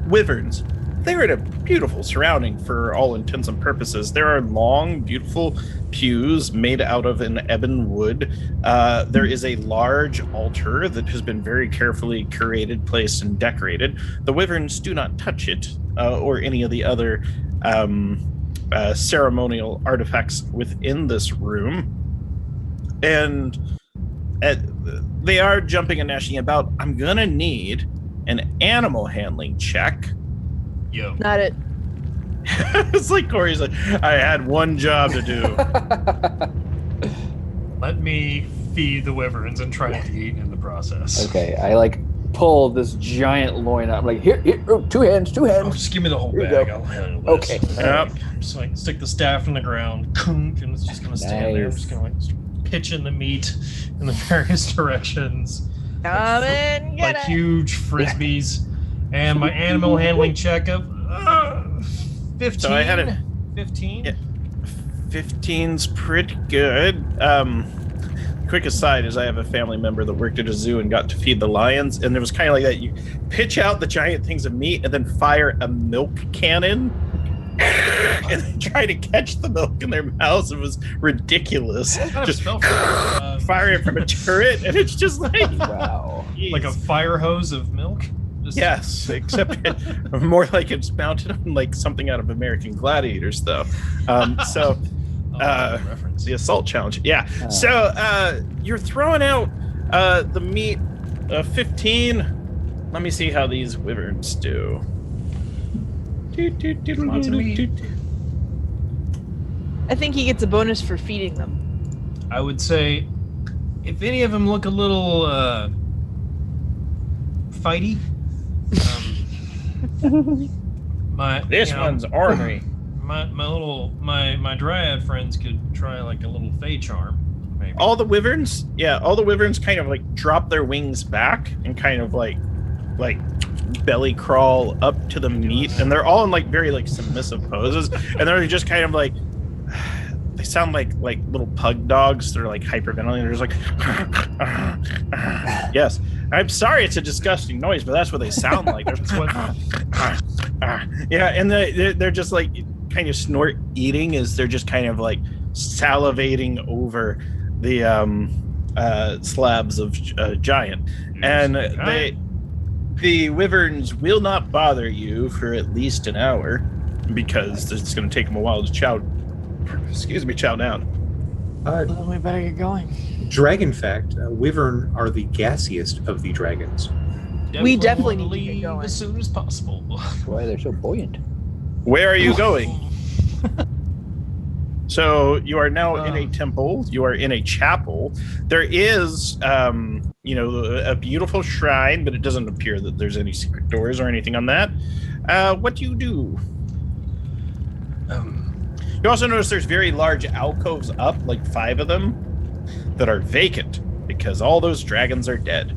wyverns. They're in a beautiful surrounding for all intents and purposes. There are long, beautiful pews made out of an ebon wood. There is a large altar that has been very carefully curated, placed, and decorated. The wyverns do not touch it or any of the other ceremonial artifacts within this room. And they are jumping and gnashing about. I'm going to need an animal handling check. Yo. Not it. It's like Corey's like, I had one job to do. Let me feed the wyverns and try to eat in the process. Okay, I pull this giant loin out. I'm like, here, oh, two hands. Oh, just give me the whole Here you bag. go. I'll handle this. Okay. Yep. Just like stick the staff in the ground, kunk, and it's just gonna stand there. I'm just gonna pitch in the meat in the various directions. Come in, get Like it. huge frisbees. And my animal handling check of 15. So I had a 15. Yeah. 15's pretty good. quick aside is I have a family member that worked at a zoo and got to feed the lions, and it was kind of like that. You pitch out the giant things of meat and then fire a milk cannon and then try to catch the milk in their mouths. It was ridiculous. Just fire it from a turret, and it's just like, Wow. Like a fire hose of milk. Yes, except more like it's mounted on like something out of American Gladiators, though. The assault challenge. Yeah. So you're throwing out the meat 15. Let me see how these wyverns do. Lots of meat. I think he gets a bonus for feeding them. I would say, if any of them look a little fighty, This one's ornery. My dryad friends could try like a little fey charm. Maybe. All the wyverns kind of like drop their wings back and kind of like belly crawl up to the meat, and they're all in like very like submissive poses, and they're just kind of like, they sound like little pug dogs. They're like hyperventilating. They're just like, yes. I'm sorry, it's a disgusting noise, but that's what they sound like. They're just yeah, and they're just like kind of snort eating as they're just kind of like salivating over the slabs of giant, and the wyverns will not bother you for at least an hour because it's going to take them a while to chow down. Well, we better get going. Dragon fact: wyvern are the gassiest of the dragons. We definitely want need to get going as soon as possible. That's why they're so buoyant. Where are you going? So you are now in a temple. You are in a chapel. There is, a beautiful shrine, but it doesn't appear that there's any secret doors or anything on that. What do you do? You also notice there's very large alcoves up, like 5 of them, that are vacant because all those dragons are dead.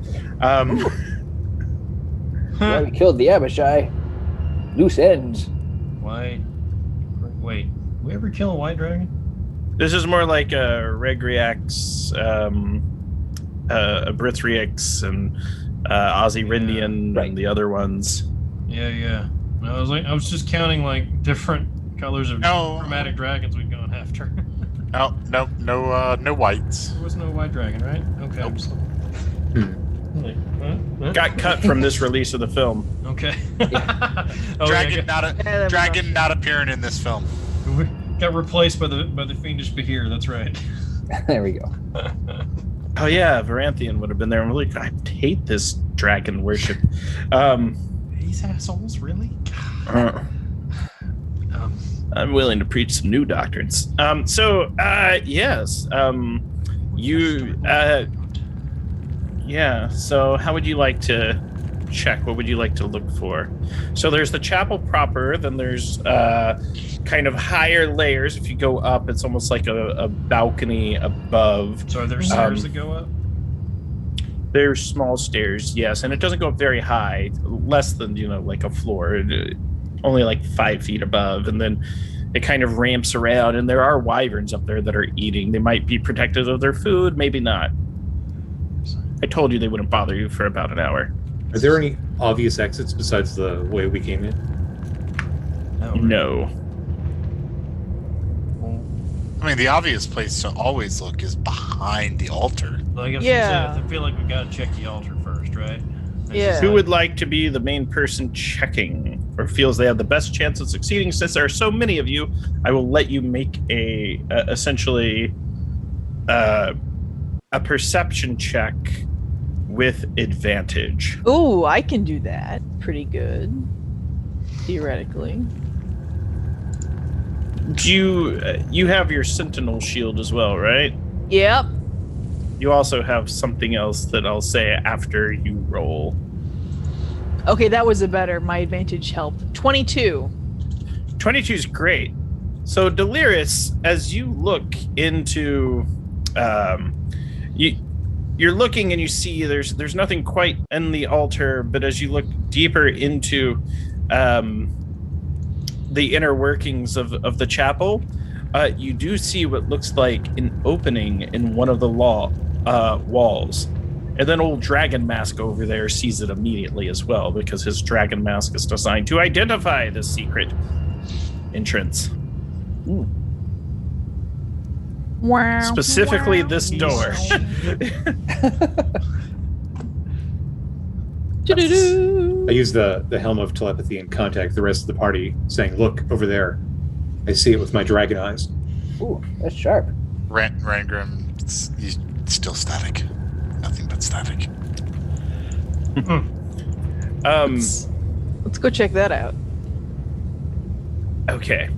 Why we killed the Abishai? Loose ends. Why? Wait, did we ever kill a white dragon? This is more like a Regriax, a Brithriax, and Ozyrindian, right. and the other ones. Yeah. I was just counting like different colors of chromatic dragons we'd gone after. No whites. There was no white dragon, right? Okay. Nope. Got cut from this release of the film. Okay. Dragon not appearing in this film. Got replaced by the fiendish Behir. That's right. There we go. Oh yeah, Varanthian would have been there. I'm like, I hate this dragon worship. These assholes, really? I'm willing to preach some new doctrines. Yes. So how would you like to check? What would you like to look for? So there's the chapel proper, then there's kind of higher layers. If you go up, it's almost like a balcony above. So are there stairs that go up? There's small stairs, yes, and it doesn't go up very high, less than, like a floor, only like 5 feet above, and then it kind of ramps around, and there are wyverns up there that are eating. They might be protective of their food, maybe not. I told you they wouldn't bother you for about an hour. Are there any obvious exits besides the way we came in? No. I mean, the obvious place to always look is behind the altar. Like I feel like we gotta check the altar first, right? Yeah. Who would like to be the main person checking, or feels they have the best chance of succeeding? Since there are so many of you, I will let you make essentially a perception check with advantage. Ooh, I can do that. Pretty good. Theoretically. You have your sentinel shield as well, right? Yep. You also have something else that I'll say after you roll. Okay, that was my advantage helped. 22. 22 is great. So Delirious, as you look into you're looking and you see there's nothing quite in the altar, but as you look deeper into the inner workings of the chapel, you do see what looks like an opening in one of the walls. And then old Dragon Mask over there sees it immediately as well, because his Dragon Mask is designed to identify the secret entrance. Wow. Specifically this door. I use the helm of telepathy and contact the rest of the party, saying, "Look, over there. I see it with my dragon eyes." Ooh, that's sharp. Rangrim, he's still static. Nothing but static. Let's go check that out. Okay.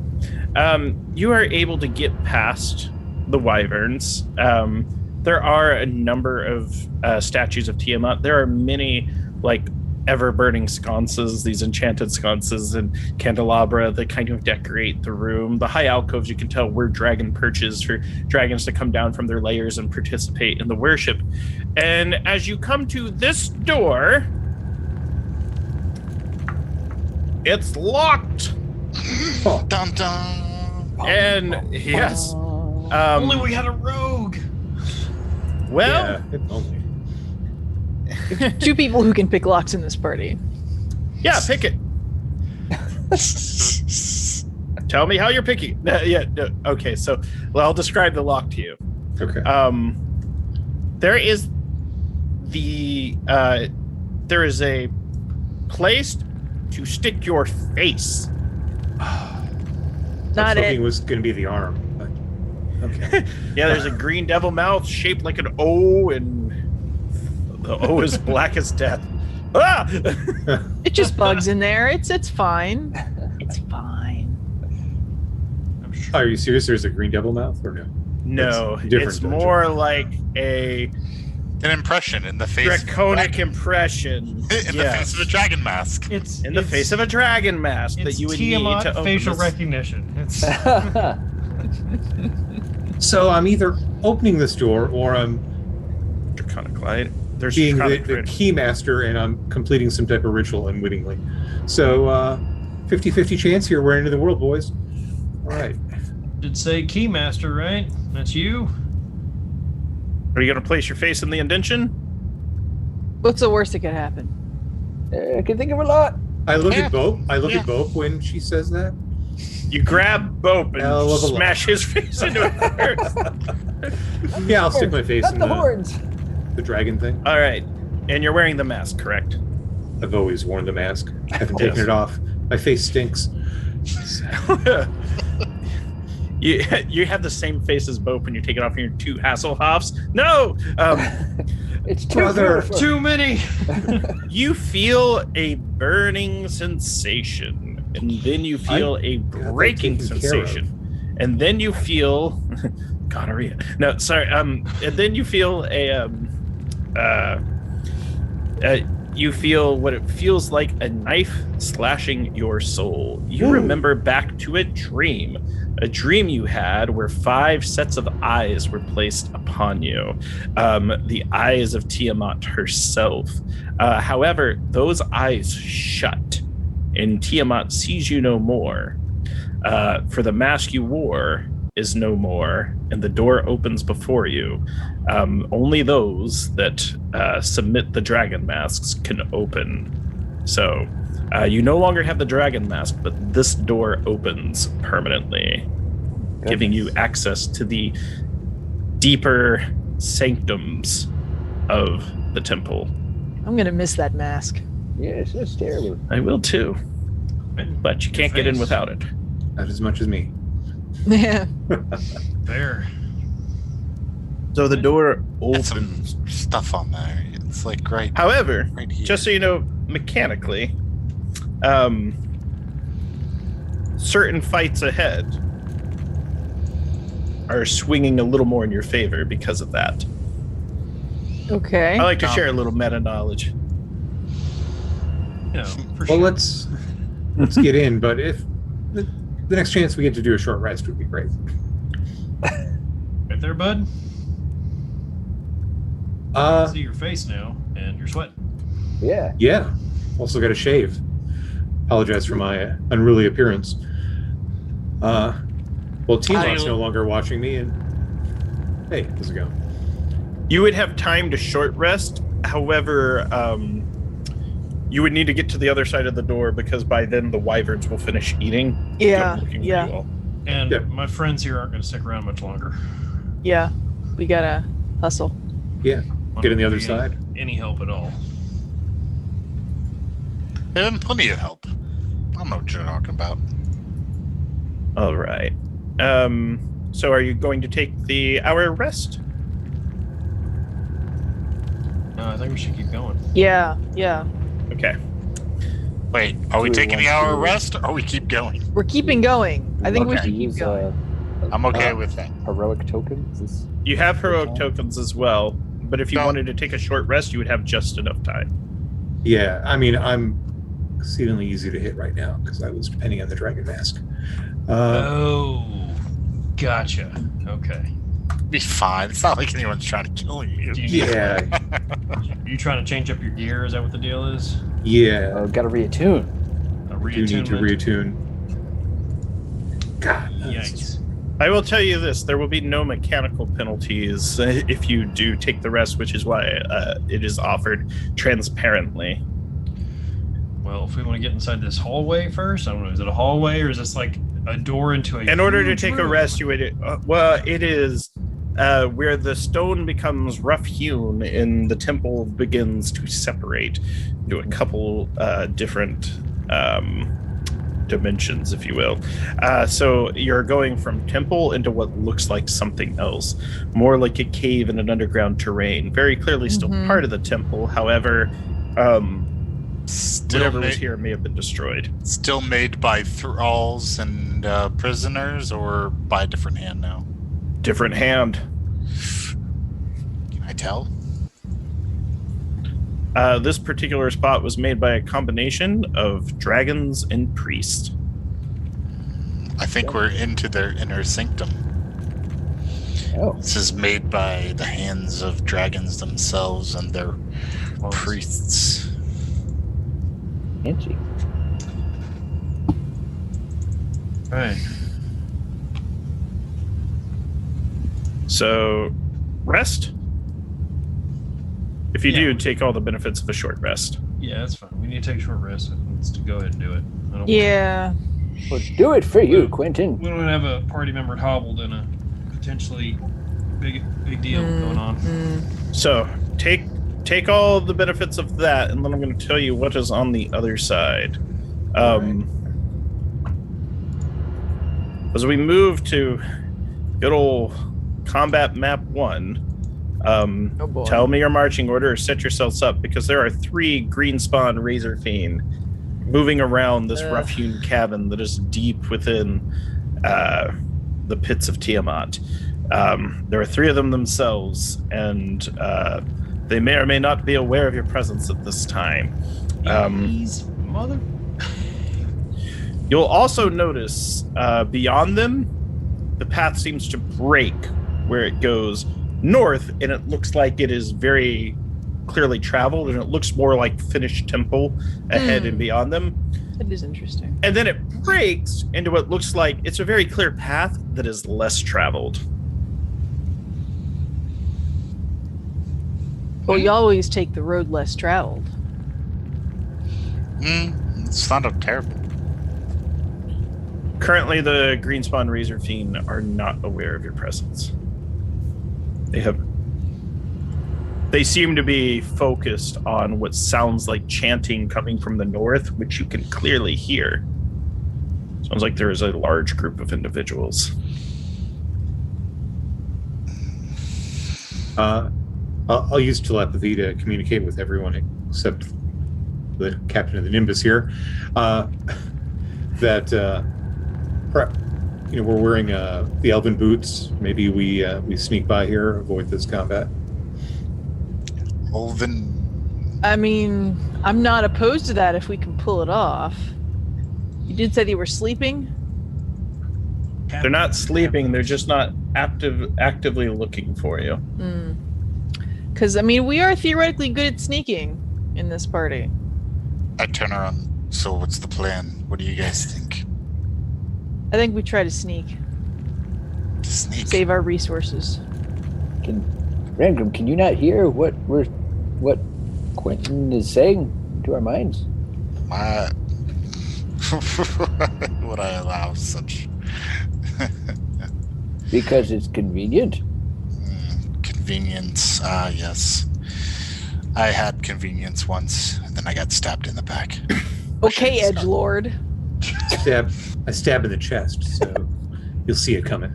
You are able to get past the wyverns. There are a number of statues of Tiamat. There are many, like, ever-burning sconces, these enchanted sconces and candelabra that kind of decorate the room. The high alcoves, you can tell, were dragon perches for dragons to come down from their layers and participate in the worship. And as you come to this door, it's locked. Dun dun. And yes, Only we had a rogue. well, Yeah, if only. Two people who can pick locks in this party. yeah, pick it. Tell me how you're picking. Okay, so I'll describe the lock to you. Okay. There is there is a place to stick your face. I Not was hoping it. it was going to be the arm. But, okay. Yeah, there's a green devil mouth shaped like an O, and the O is black as death. Ah! It just bugs in there. It's fine. It's fine. I'm sure. Are you serious? There's a green devil mouth or no? No, It's different it's dungeon. more like a An impression in the face. draconic impression. in the Yes. face of a dragon mask. It's In the face of a dragon mask that it's you would Tiamat need to open facial this. recognition. It's So I'm either opening this door or I'm Draconic light. There's being the draconic light. key master and I'm completing some type of ritual unwittingly. So 50-50 chance here. We're into the world, boys. All right. did say Keymaster, right? That's you. Are you going to place your face in the indention? What's the worst that could happen? I can think of a lot. I look Yeah. at Bope. I look Yeah. at Bope when she says that. You grab Bope and Hell of a smash his face into it first. Yeah, I'll stick my face Not in the horns. the dragon thing. All right. And you're wearing the mask, correct? I've always worn the mask. I haven't Yes. taken it off. My face stinks. You have the same face as Bope when you take it off your two Hasselhoffs. No! It's too Brother. beautiful. Too many. You feel a burning sensation, and then you feel a breaking taken care of. sensation, and then you feel gonorrhea. No, sorry. And then you feel you feel what it feels like, a knife slashing your soul. You remember back to a dream you had where 5 sets of eyes were placed upon you. The eyes of Tiamat herself. However, those eyes shut, and Tiamat sees you no more. For the mask you wore is no more, and the door opens before you. Only those that submit the dragon masks can open. So you no longer have the dragon mask, but this door opens permanently, giving you access to the deeper sanctums of the temple. I'm gonna miss that mask. Yes, that's terrible. I will too, but you can't get in without it. Not as much as me. Yeah. There. So the door Got some opens. stuff on there. It's like right However, here. just so you know, mechanically, certain fights ahead are swinging a little more in your favor because of that. Okay. I like to share a little meta knowledge. You know, for Well, sure. let's get in. But if the next chance we get to do a short rest would be great. Right there, bud. See your face now, and you're sweating. Yeah. Yeah. Also got a shave. Apologize for my unruly appearance. Well, Tiamat's no longer watching me, and hey, how's it going? You would have time to short rest. However, you would need to get to the other side of the door because by then the wyverns will finish eating. Yeah, Looking for yeah. you all. And Yeah. my friends here aren't going to stick around much longer. Yeah, we gotta hustle. Yeah. Get on the other Any- side. Any help at all? And plenty of help. I don't know what you're talking about. All right. So are you going to take the hour rest? No, I think we should keep going. Yeah, yeah. Okay. Wait, are we Do we taking want the hour to- rest or we keep going? We're keeping going. I think we Okay. should keep Use, going. I'm okay with that. heroic tokens. You have heroic tokens as well, but if you No. wanted to take a short rest, you would have just enough time. Yeah, I mean, I'm exceedingly easy to hit right now because I was depending on the dragon mask. Oh, gotcha. Okay. Be fine. It's not like anyone's trying to kill you. Yeah, You trying to change up your gear? Is that what the deal is? yeah. Oh, gotta reattune. A Do need to reattunement? reattune. God, Yikes. I will tell you this: there will be no mechanical penalties if you do take the rest, which is why it is offered transparently. Well, if we want to get inside this hallway first, I don't know. Is it a hallway or is this like a door into a? In order to huge take a room? rest, you would. It is where the stone becomes rough-hewn and the temple begins to separate into a couple different dimensions, if you will. So you're going from temple into what looks like something else, more like a cave in an underground terrain. Very clearly still Mhm. part of the temple. However, Still whatever was made, here may have been destroyed. still made by thralls and prisoners, or by a different hand now? Different hand. Can I tell? This particular spot was made by a combination of dragons and priests. I think we're into their inner sanctum. Oh, This is made by the hands of dragons themselves and their priests. fancy. Right. So, rest. If you Yeah. do, take all the benefits of a short rest. Yeah, that's fine. We need to take a short rest. Let's go ahead and do it. I don't Yeah. Well, do it for you, Quentin. We don't have a party member hobbled and a potentially big deal going on. So, take all the benefits of that, and then I'm going to tell you what is on the other side. As we move to good old combat map 1, Oh boy. tell me your marching order or set yourselves up, because there are 3 green spawn razor fiend moving around this Ugh. rough-hewn cabin that is deep within the pits of Tiamat. There are 3 of them themselves, and they may or may not be aware of your presence at this time. These mother. You'll also notice beyond them, the path seems to break where it goes north, and it looks like it is very clearly traveled, and it looks more like finished temple ahead and beyond them. That is interesting. And then it breaks into what looks like it's a very clear path that is less traveled. Well, you always take the road less traveled. It's not a terrible. Currently, the Greenspawn Razor Fiend are not aware of your presence. They seem to be focused on what sounds like chanting coming from the north, which you can clearly hear. Sounds like there is a large group of individuals. I'll use telepathy to communicate with everyone except the captain of the Nimbus here. We're wearing the elven boots. Maybe we sneak by here, avoid this combat. Olven. I mean, I'm not opposed to that if we can pull it off. You did say they were sleeping? They're not sleeping, they're just not actively looking for you. Because, I mean, we are theoretically good at sneaking in this party. I turn around. So what's the plan? What do you guys think? I think we try to sneak. To sneak. Save our resources. Can Rangram, can you not hear what Quentin is saying to our minds? Would I allow such? Because it's convenient. Convenience. Yes. I had convenience once, and then I got stabbed in the back. Okay, edgelord. I stab in the chest, so you'll see it coming.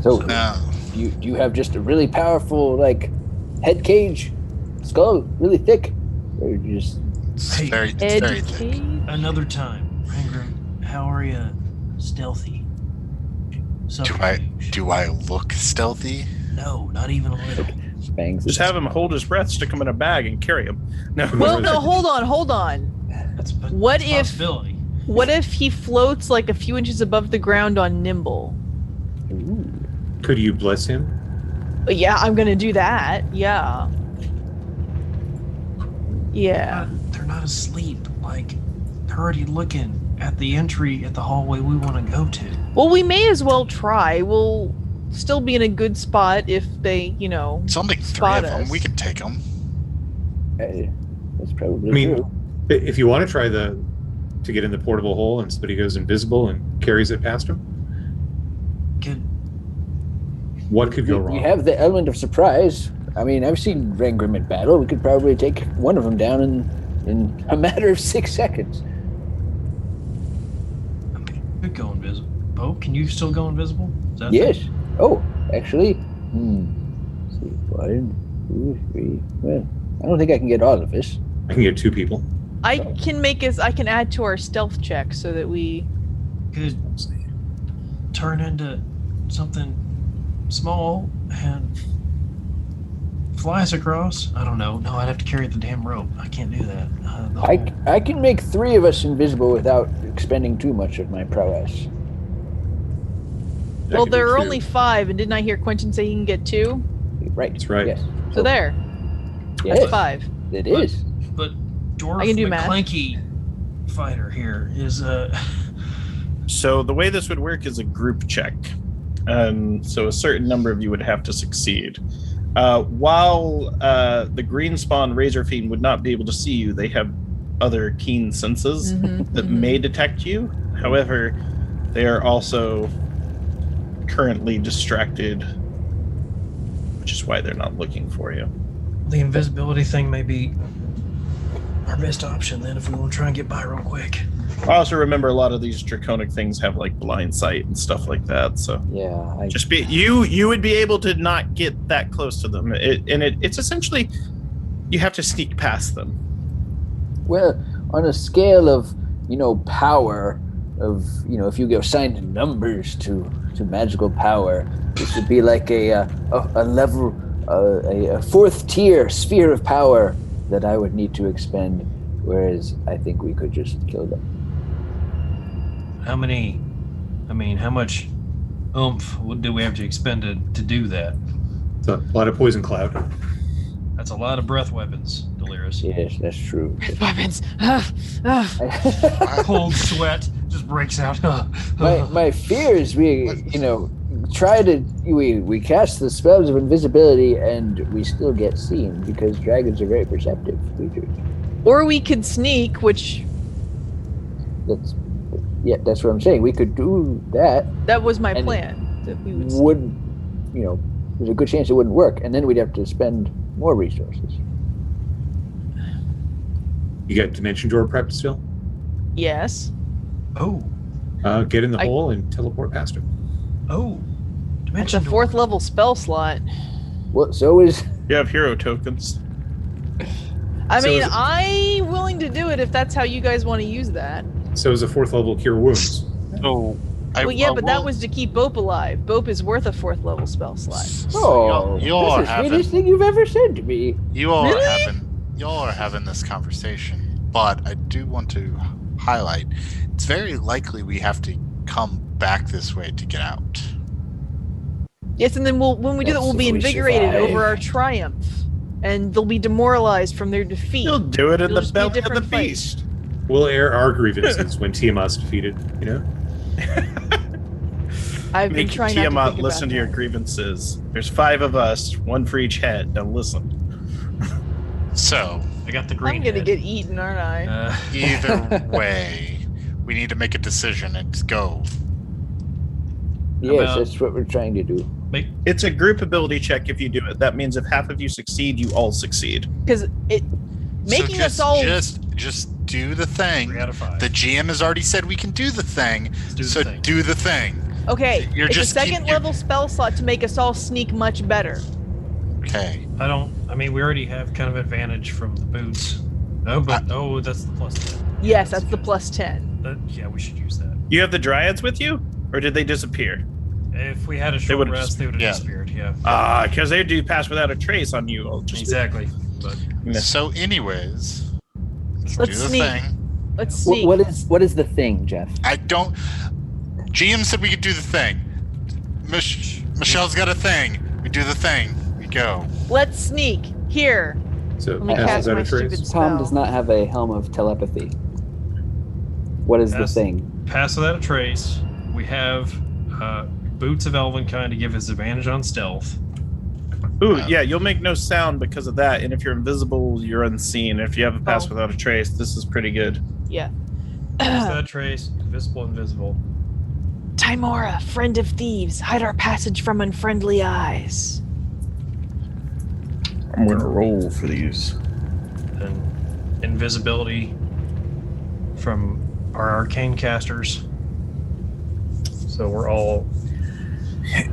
So, No. do you have just a really powerful, like, head cage, skull, really thick? Or you just... It's Hey, very thick. Another time, Rangram, how are you stealthy? Do I look stealthy? No, not even a little. bangs. Just have him hold his breath, stick him in a bag, and carry him. No. Well, no, hold on. That's What that's a if- possibility. What if he floats like a few inches above the ground on nimble? Ooh. Could you bless him? Yeah, I'm gonna do that. Yeah. Yeah. They're not asleep. Like, they're already looking at the entry at the hallway we want to go to. Well, we may as well try. We'll still be in a good spot if they, It's only 3 spot of them. us. We can take them. That's probably I mean, true. if you want to try to get in the portable hole and somebody goes invisible and carries it past him, what could go wrong? We have the element of surprise. I mean, I've seen Rangram in battle. We could probably take one of them down in a matter of 6 seconds. I mean, could go invisible. Bo, can you still go invisible? Is that Yes. Oh, actually, let's see, 1, 2, 3. Well, I don't think I can get all of this. I can get 2 people. I can add to our stealth check so that we. could turn into something small and fly us across? I don't know. No, I'd have to carry the damn rope. I can't do that. I can make 3 of us invisible without expending too much of my prowess. That Well, could be there are cute. only 5, and didn't I hear Quentin say he can get 2? Right. That's right. Yes. So there, Yes, that's 5. it is. But Dwarf I can do math. McClanky fighter here is So the way this would work is a group check. So a certain number of you would have to succeed. While the green spawn razor fiend would not be able to see you, they have other keen senses that may detect you. However, they are also currently distracted, which is why they're not looking for you. the invisibility thing may be our best option then if we want to try and get by real quick. I also remember a lot of these draconic things have like blind sight and stuff like that. So Yeah. just be you would be able to not get that close to them. It's essentially you have to sneak past them. Well, on a scale of, power, of, if you go assign numbers to magical power, this would be like a level, a 4th tier sphere of power that I would need to expend, whereas I think we could just kill them. How much oomph do we have to expend to do that? It's a lot of poison cloud. That's a lot of breath weapons, Delirious. Yes, that's true. Weapons. Cold sweat just breaks out. my fear is we cast the spells of invisibility and we still get seen because dragons are very perceptive creatures. Or we could sneak, which That's what I'm saying. We could do that. that was my And plan. That we would. There's a good chance it wouldn't work, and then we'd have to spend more resources. You got dimension door prepped still? Yes. Oh, Get in the hole and teleport past him. oh. It's a Dimension door. 4th level spell slot. Well, so is You have hero tokens. I So mean, is it- I'm willing to do it if that's how you guys want to use that. So is a 4th level cure wounds. So, Well, yeah, but that was to keep Bope alive. Bope is worth a 4th level spell slot. You all that's the haven't. sweetest thing you've ever said to me. You all Really? are having this conversation, but I do want to highlight it's very likely we have to come back this way to get out. Yes, and then when we do that, That's we'll be if we invigorated survive. over our triumph, and they'll be demoralized from their defeat. You'll do it in It'll the just be a belly of the different fight. beast. We'll air our grievances when Tiamat's defeated, I've been Make trying not to Tiamat think listen about to your that. grievances. There's 5 of us, 1 for each head. Now listen. So, I got the green. I'm gonna head. get eaten, aren't I? either way, we need to make a decision and go. Yes, About- that's what we're trying to do. It's a group ability check if you do it. That means if half of you succeed, you all succeed. Because it making so us all just do the thing. 3 out of 5. The GM has already said we can do the thing. do the so thing. do the thing. okay. You're it's just a second you're- level spell slot to make us all sneak much better. Okay. I mean, we already have kind of advantage from the boots. Oh, but that's the plus 10. Yes, that's the plus 10. Yeah, we should use that. You have the dryads with you, or did they disappear? If we had a short would've rest, they would have yeah. disappeared. Yeah. Because they do pass without a trace on you. I'll just Exactly. But So, anyways, Let's do the sneak. thing. Let's sneak. What is the thing, Jeff? I don't. GM said we could do the thing. Michelle's got a thing. We do the thing. We go. Let's sneak. Here. So Let me passes cast out my a trace. stupid spell. Tom does not have a helm of telepathy. What is the Pass- thing? pass without a trace. We have boots of Elvenkind to give us advantage on stealth. Ooh, yeah, you'll make no sound because of that. And if you're invisible, you're unseen. If you have a pass Oh. without a trace, this is pretty good. Yeah. Pass without a trace. Invisible. Timora, friend of thieves, hide our passage from unfriendly eyes. I'm gonna roll for these. And invisibility from our arcane casters. So we're all. I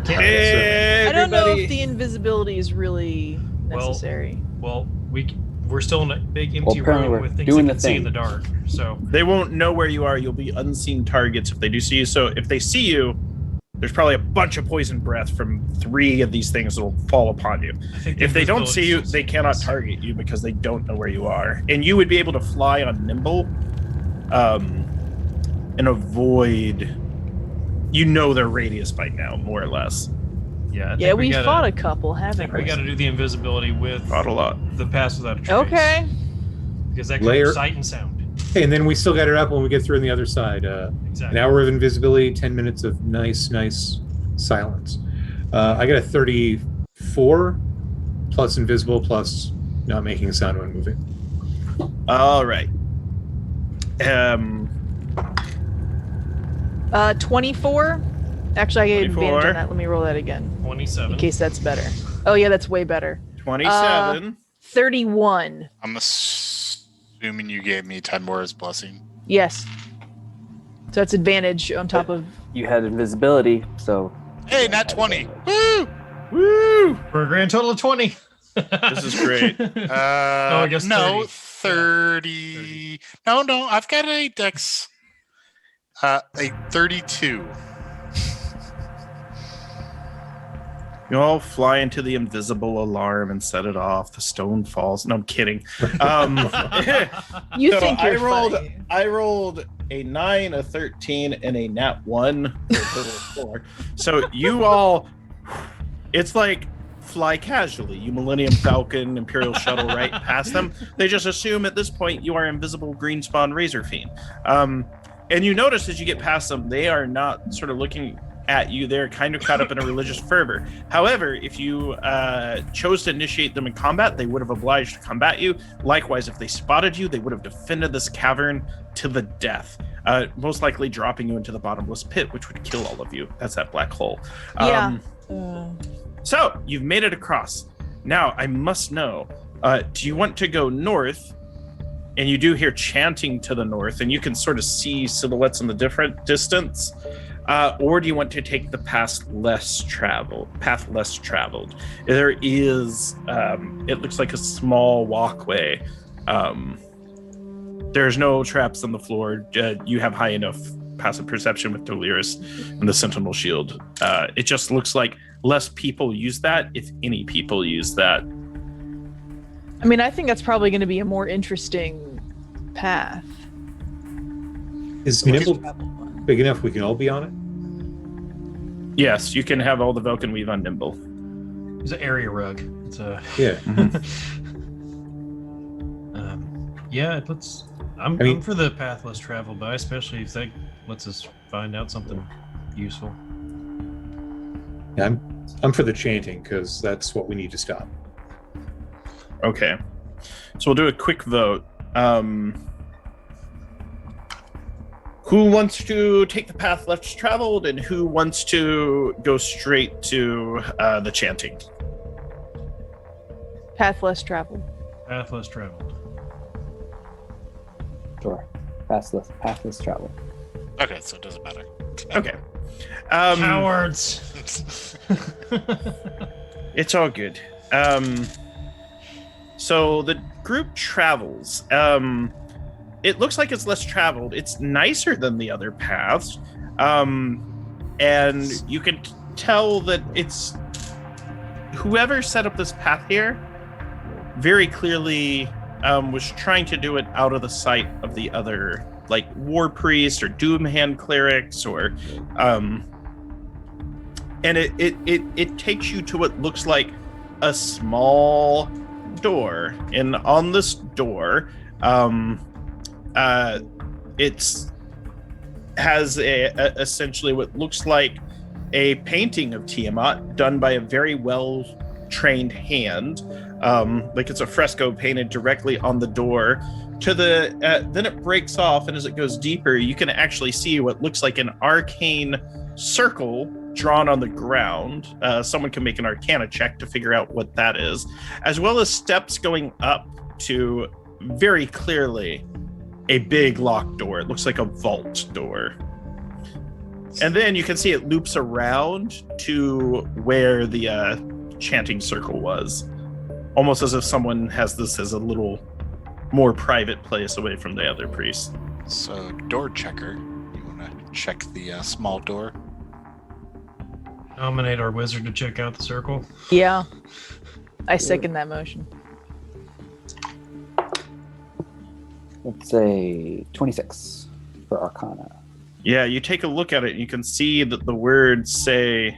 don't know Everybody- if the invisibility is really Well, necessary. Well, we're still in a big empty apparently room we're with things doing that the can see thing. in the dark. So They won't know where you are. You'll be unseen targets if they do see you. So if they see you, there's probably a bunch of poison breath from 3 of these things that'll fall upon you. I think If they don't see you, invisibility they cannot target you because they don't know where you are. And you would be able to fly on nimble, and avoid. You know their radius by now, more or less. Yeah, I Yeah, think we gotta, fought a couple, I haven't think we got to do the invisibility with Not a lot. the pass without a trace. Okay. Because that Layer- covers sight and sound. Hey, and then we still got it up when we get through on the other side. Exactly. An hour of invisibility, 10 minutes of nice silence. I got a 34 plus invisible plus not making a sound when moving. All right. 24. Actually, I get advantage 24. on that. Let me roll that again, 27. in case that's better. Oh yeah, that's way better. 27. 31. I'm assuming you gave me Timora's blessing. Yes. So that's advantage on top of. You had invisibility, so. Hey, nat 20. Woo! Woo! For a grand total of 20. This is great. I guess No, 30. 30. No, I've got a dex. A 32. You all fly into the invisible alarm and set it off. The stone falls. No, I'm kidding. You So think you're funny. I rolled a 9, a 13, and a nat 1 for a total of 4. So you all, it's like fly casually. You Millennium Falcon, Imperial Shuttle right past them. They just assume at this point you are invisible green spawn Razor Fiend. And you notice as you get past them, they are not sort of looking at you. They're kind of caught up in a religious fervor. However, if you chose to initiate them in combat, they would have obliged to combat you. Likewise, if they spotted you, they would have defended this cavern to the death, most likely dropping you into the bottomless pit, which would kill all of you. That's that black hole. Yeah. So you've made it across. Now I must know, do you want to go north? And you do hear chanting to the north, and you can sort of see silhouettes in the different distance. Or do you want to take the path less traveled? There is, it looks like a small walkway. There's no traps on the floor. You have high enough passive perception with Delirious and the Sentinel Shield. It just looks like less people use that, if any people use that. I mean, I think that's probably going to be a more interesting path. Is Nimble big enough we can all be on it? Yes, you can have all the Velkyn weave on Nimble. It's an area rug. It's a. Yeah. Yeah, let's. I'm for the path less traveled by, especially if that lets us find out something useful. Yeah, I'm for the chanting because that's what we need to stop. Okay. So we'll do a quick vote. Who wants to take the path less traveled, and who wants to go straight to the chanting? Path less traveled. Path less traveled. Sure. Pathless travel. Okay, so it doesn't matter. Okay. Cowards. It's all good. So the group travels. It looks like it's less traveled. It's nicer than the other paths. And you can tell that it's whoever set up this path here very clearly was trying to do it out of the sight of the other, like war priests or doom hand clerics, or and it takes you to what looks like a small door, and on this door it's has essentially what looks like a painting of Tiamat done by a very well trained hand, like it's a fresco painted directly on the door. To the then it breaks off, and as it goes deeper, you can actually see what looks like an arcane circle drawn on the ground. Someone can make an Arcana check to figure out what that is, as well as steps going up to very clearly a big locked door. It looks like a vault door. And then you can see it loops around to where the chanting circle was, almost as if someone has this as a little more private place away from the other priests. So, door checker, you want to check the small door? Nominate our wizard to check out the circle. Yeah. I second that motion. Let's say 26 for Arcana. Yeah, you take a look at it and you can see that the words say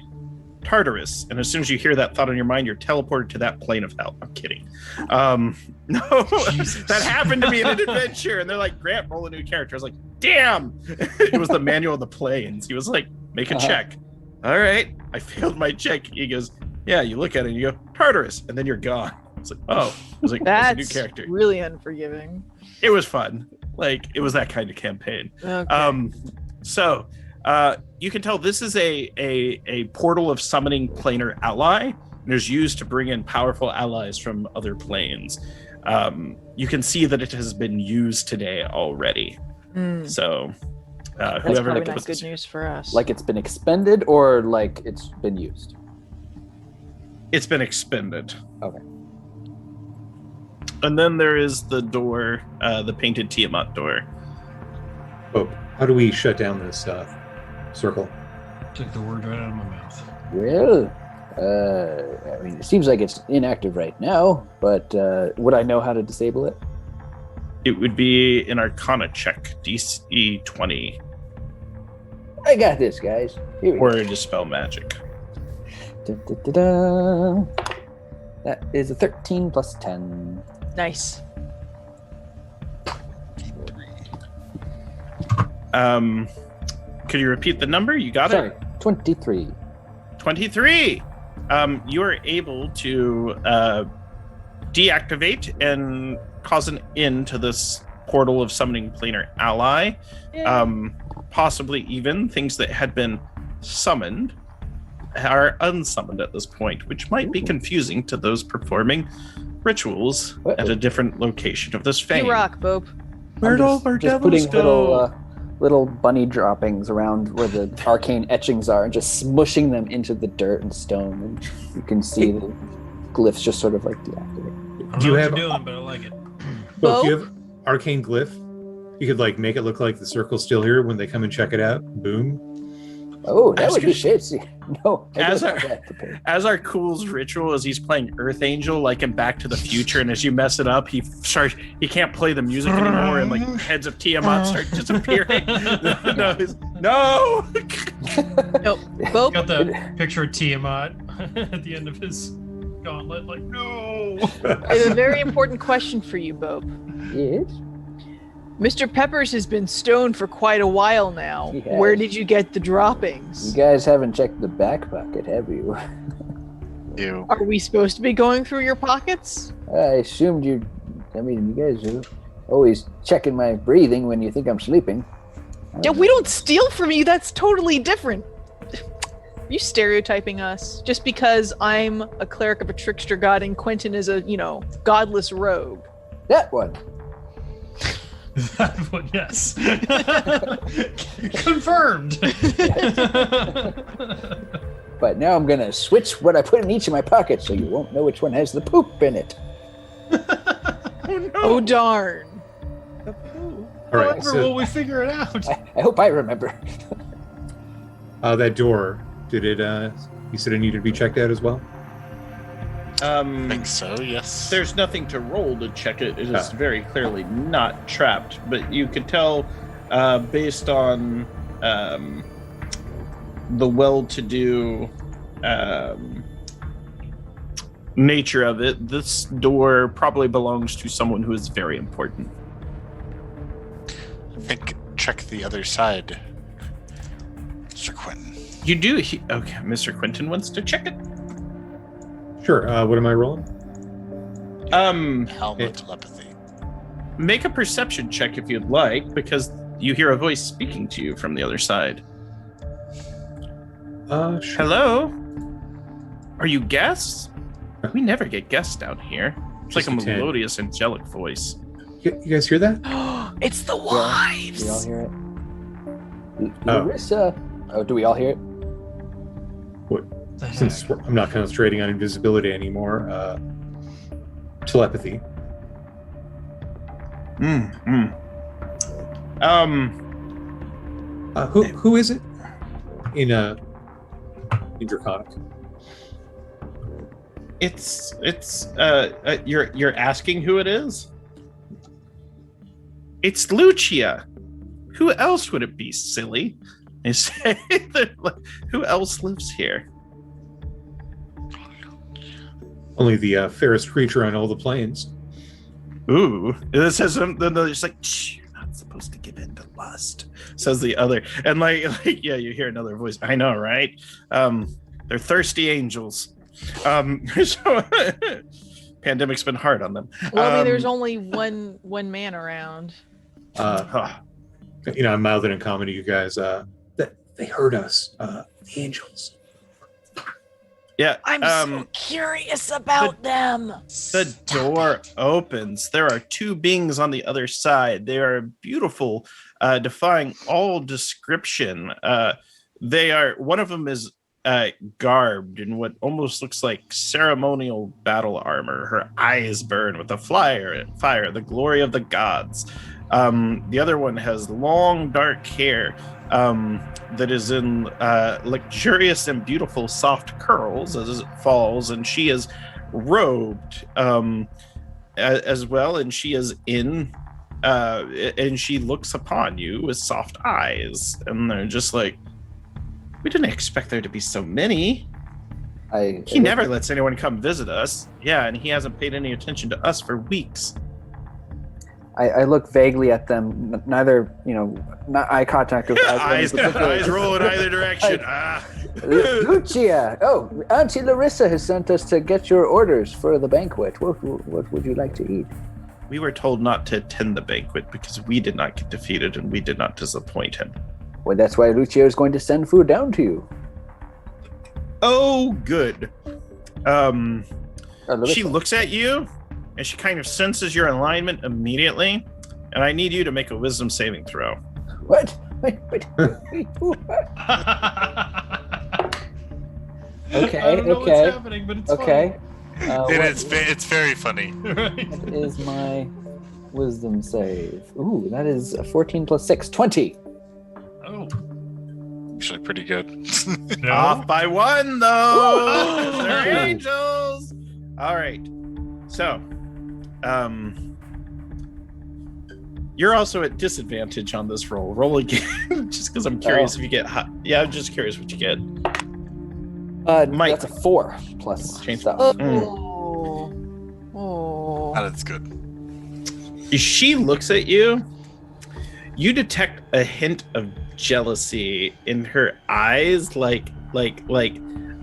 Tartarus, and as soon as you hear that thought in your mind, you're teleported to that plane of hell. I'm kidding. No, that happened to me in an adventure, and they're like, Grant, roll a new character. I was like, damn! It was the manual of the planes. He was like, make a check. All right, I failed my check. He goes, yeah, you look at it and you go, Tartarus, and then you're gone. It's like, oh. I was like, that's a new character. Really unforgiving. It was fun. Like, it was that kind of campaign. Okay. So you can tell this is a portal of summoning planar ally, and is used to bring in powerful allies from other planes. You can see that it has been used today already. So that's whoever probably not good news for us. Like it's been expended, or like it's been used? It's been expended. Okay. And then there is the door, the painted Tiamat door. Oh, how do we shut down this circle? Took the word right out of my mouth. Well, I mean, it seems like it's inactive right now, but would I know how to disable it? It would be an Arcana check, DC 20. I got this, guys. Here we Or go. dispel magic. Da-da-da-da. That is a 13 plus 10. Nice. Could you repeat the number? You got Sorry, it? 23. 23. You are able to deactivate and cause an end to this portal of summoning planar ally. Possibly even things that had been summoned are unsummoned at this point, which might be confusing to those performing rituals at a different location of this fame. You rock, Bope. Where'd all our Just devils putting go? little bunny droppings around where the arcane etchings are and just smushing them into the dirt and stone, and you can see the glyphs just sort of like deactivate. I don't Do know you what have- you're doing, but I like it. Well, do you have arcane glyph? You could like make it look like the circle's still here when they come and check it out. Boom. Oh, that would be fancy. No, I As don't our- have that prepared. As our Cool's ritual is he's playing Earth Angel like in Back to the Future, and as you mess it up, he can't play the music anymore, and like heads of Tiamat start disappearing. No. Nope. Bope. Got the picture of Tiamat at the end of his gauntlet, like, no! I have a very important question for you, Bope. Yes. Mr. Peppers has been stoned for quite a while now. He has. Where did you get the droppings? You guys haven't checked the back pocket, have you? You. Are we supposed to be going through your pockets? I assumed you. I mean, you guys are always checking my breathing when you think I'm sleeping. Yeah, we don't steal from you. That's totally different. Are you stereotyping us? Just because I'm a cleric of a trickster god and Quentin is a, godless rogue. That one. That one, yes. Confirmed. But now I'm gonna switch what I put in each of my pockets so you won't know which one has the poop in it. Oh, darn. All right, However, so will we figure it out? I hope I remember. that door, did it, you said it needed to be checked out as well? I think so, yes. There's nothing to roll to check it. It is very clearly not trapped, but you could tell based on the well-to-do nature of it, this door probably belongs to someone who is very important. I think check the other side, Mr. Quentin. You do? Okay, Mr. Quentin wants to check it. Sure, what am I rolling? Helmet telepathy. Make a perception check if you'd like, because you hear a voice speaking to you from the other side. Sure. Hello? Are you guests? We never get guests down here. It's like a Just a 10. melodious, angelic voice. You guys hear that? It's the Yeah, wives. we all hear it. Oh. Larissa. Oh, do we all hear it? Since I'm not concentrating on invisibility anymore, telepathy. Who is it? In Draconic. It's you're asking who it is? It's Lucia. Who else would it be, silly? I say that, who else lives here? Only the fairest creature on all the plains. Ooh, this says something. They're just like, shh, you're not supposed to give in to lust, says the other. And like yeah, you hear another voice. I know, right? They're thirsty angels. So pandemic's been hard on them. Well, I mean, there's only one man around. I'm mouthing in comedy, you guys. That they heard us. The angels. Yeah, I'm so curious about them. The door opens. There are two beings on the other side. They are beautiful, defying all description. They are. One of them is garbed in what almost looks like ceremonial battle armor. Her eyes burn with a fire, the glory of the gods. The other one has long dark hair that is in luxurious and beautiful soft curls as it falls, and she is robed as well, and she is in and she looks upon you with soft eyes, and they're just like, we didn't expect there to be so many. He never lets anyone come visit us. Yeah, and he hasn't paid any attention to us for weeks. I look vaguely at them. Neither, not eye contact with eyes roll in either direction. Lucia. Oh, Auntie Larissa has sent us to get your orders for the banquet. What would you like to eat? We were told not to attend the banquet because we did not get defeated and we did not disappoint him. Well, that's why Lucia is going to send food down to you. Oh, good. She Larissa. looks at you and she kind of senses your alignment immediately, and I need you to make a wisdom saving throw. What? Wait. Okay. I don't know what's happening, but it's okay. It's very funny. What is my wisdom save? Ooh, that is a 14 plus 6, 20. Oh. Actually, pretty good. No. Off by one, though. They're angels. All right. So, you're also at disadvantage on this roll. Roll again, just because I'm curious if you get hot. Yeah, I'm just curious what you get. Mike. That's a 4 plus Change. stuff. Oh. That's good. She looks at you, you detect a hint of jealousy in her eyes, like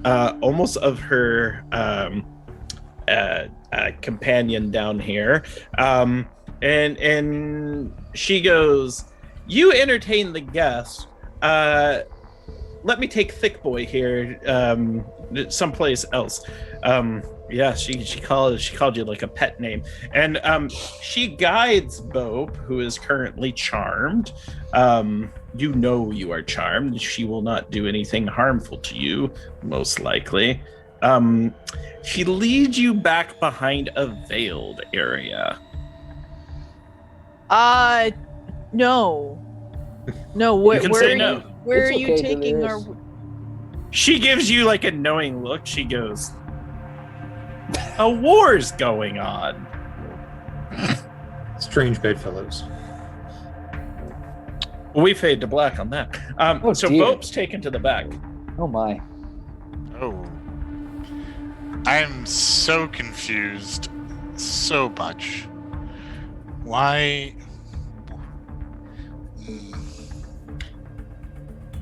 almost of her companion down here, and she goes, "You entertain the guest. Let me take Thick Boy here, someplace else." Yeah, she called you like a pet name, and she guides Bope, who is currently charmed. You know you are charmed. She will not do anything harmful to you, most likely. She leads you back behind a veiled area. No. Where, You can where say are no. You, where It's are you okay, taking Dolores. our? She gives you like a knowing look. She goes, "A war's going on." Strange bedfellows. We fade to black on that. So dear. Bope's taken to the back. Oh my. Oh. I'm so confused. So much. Why?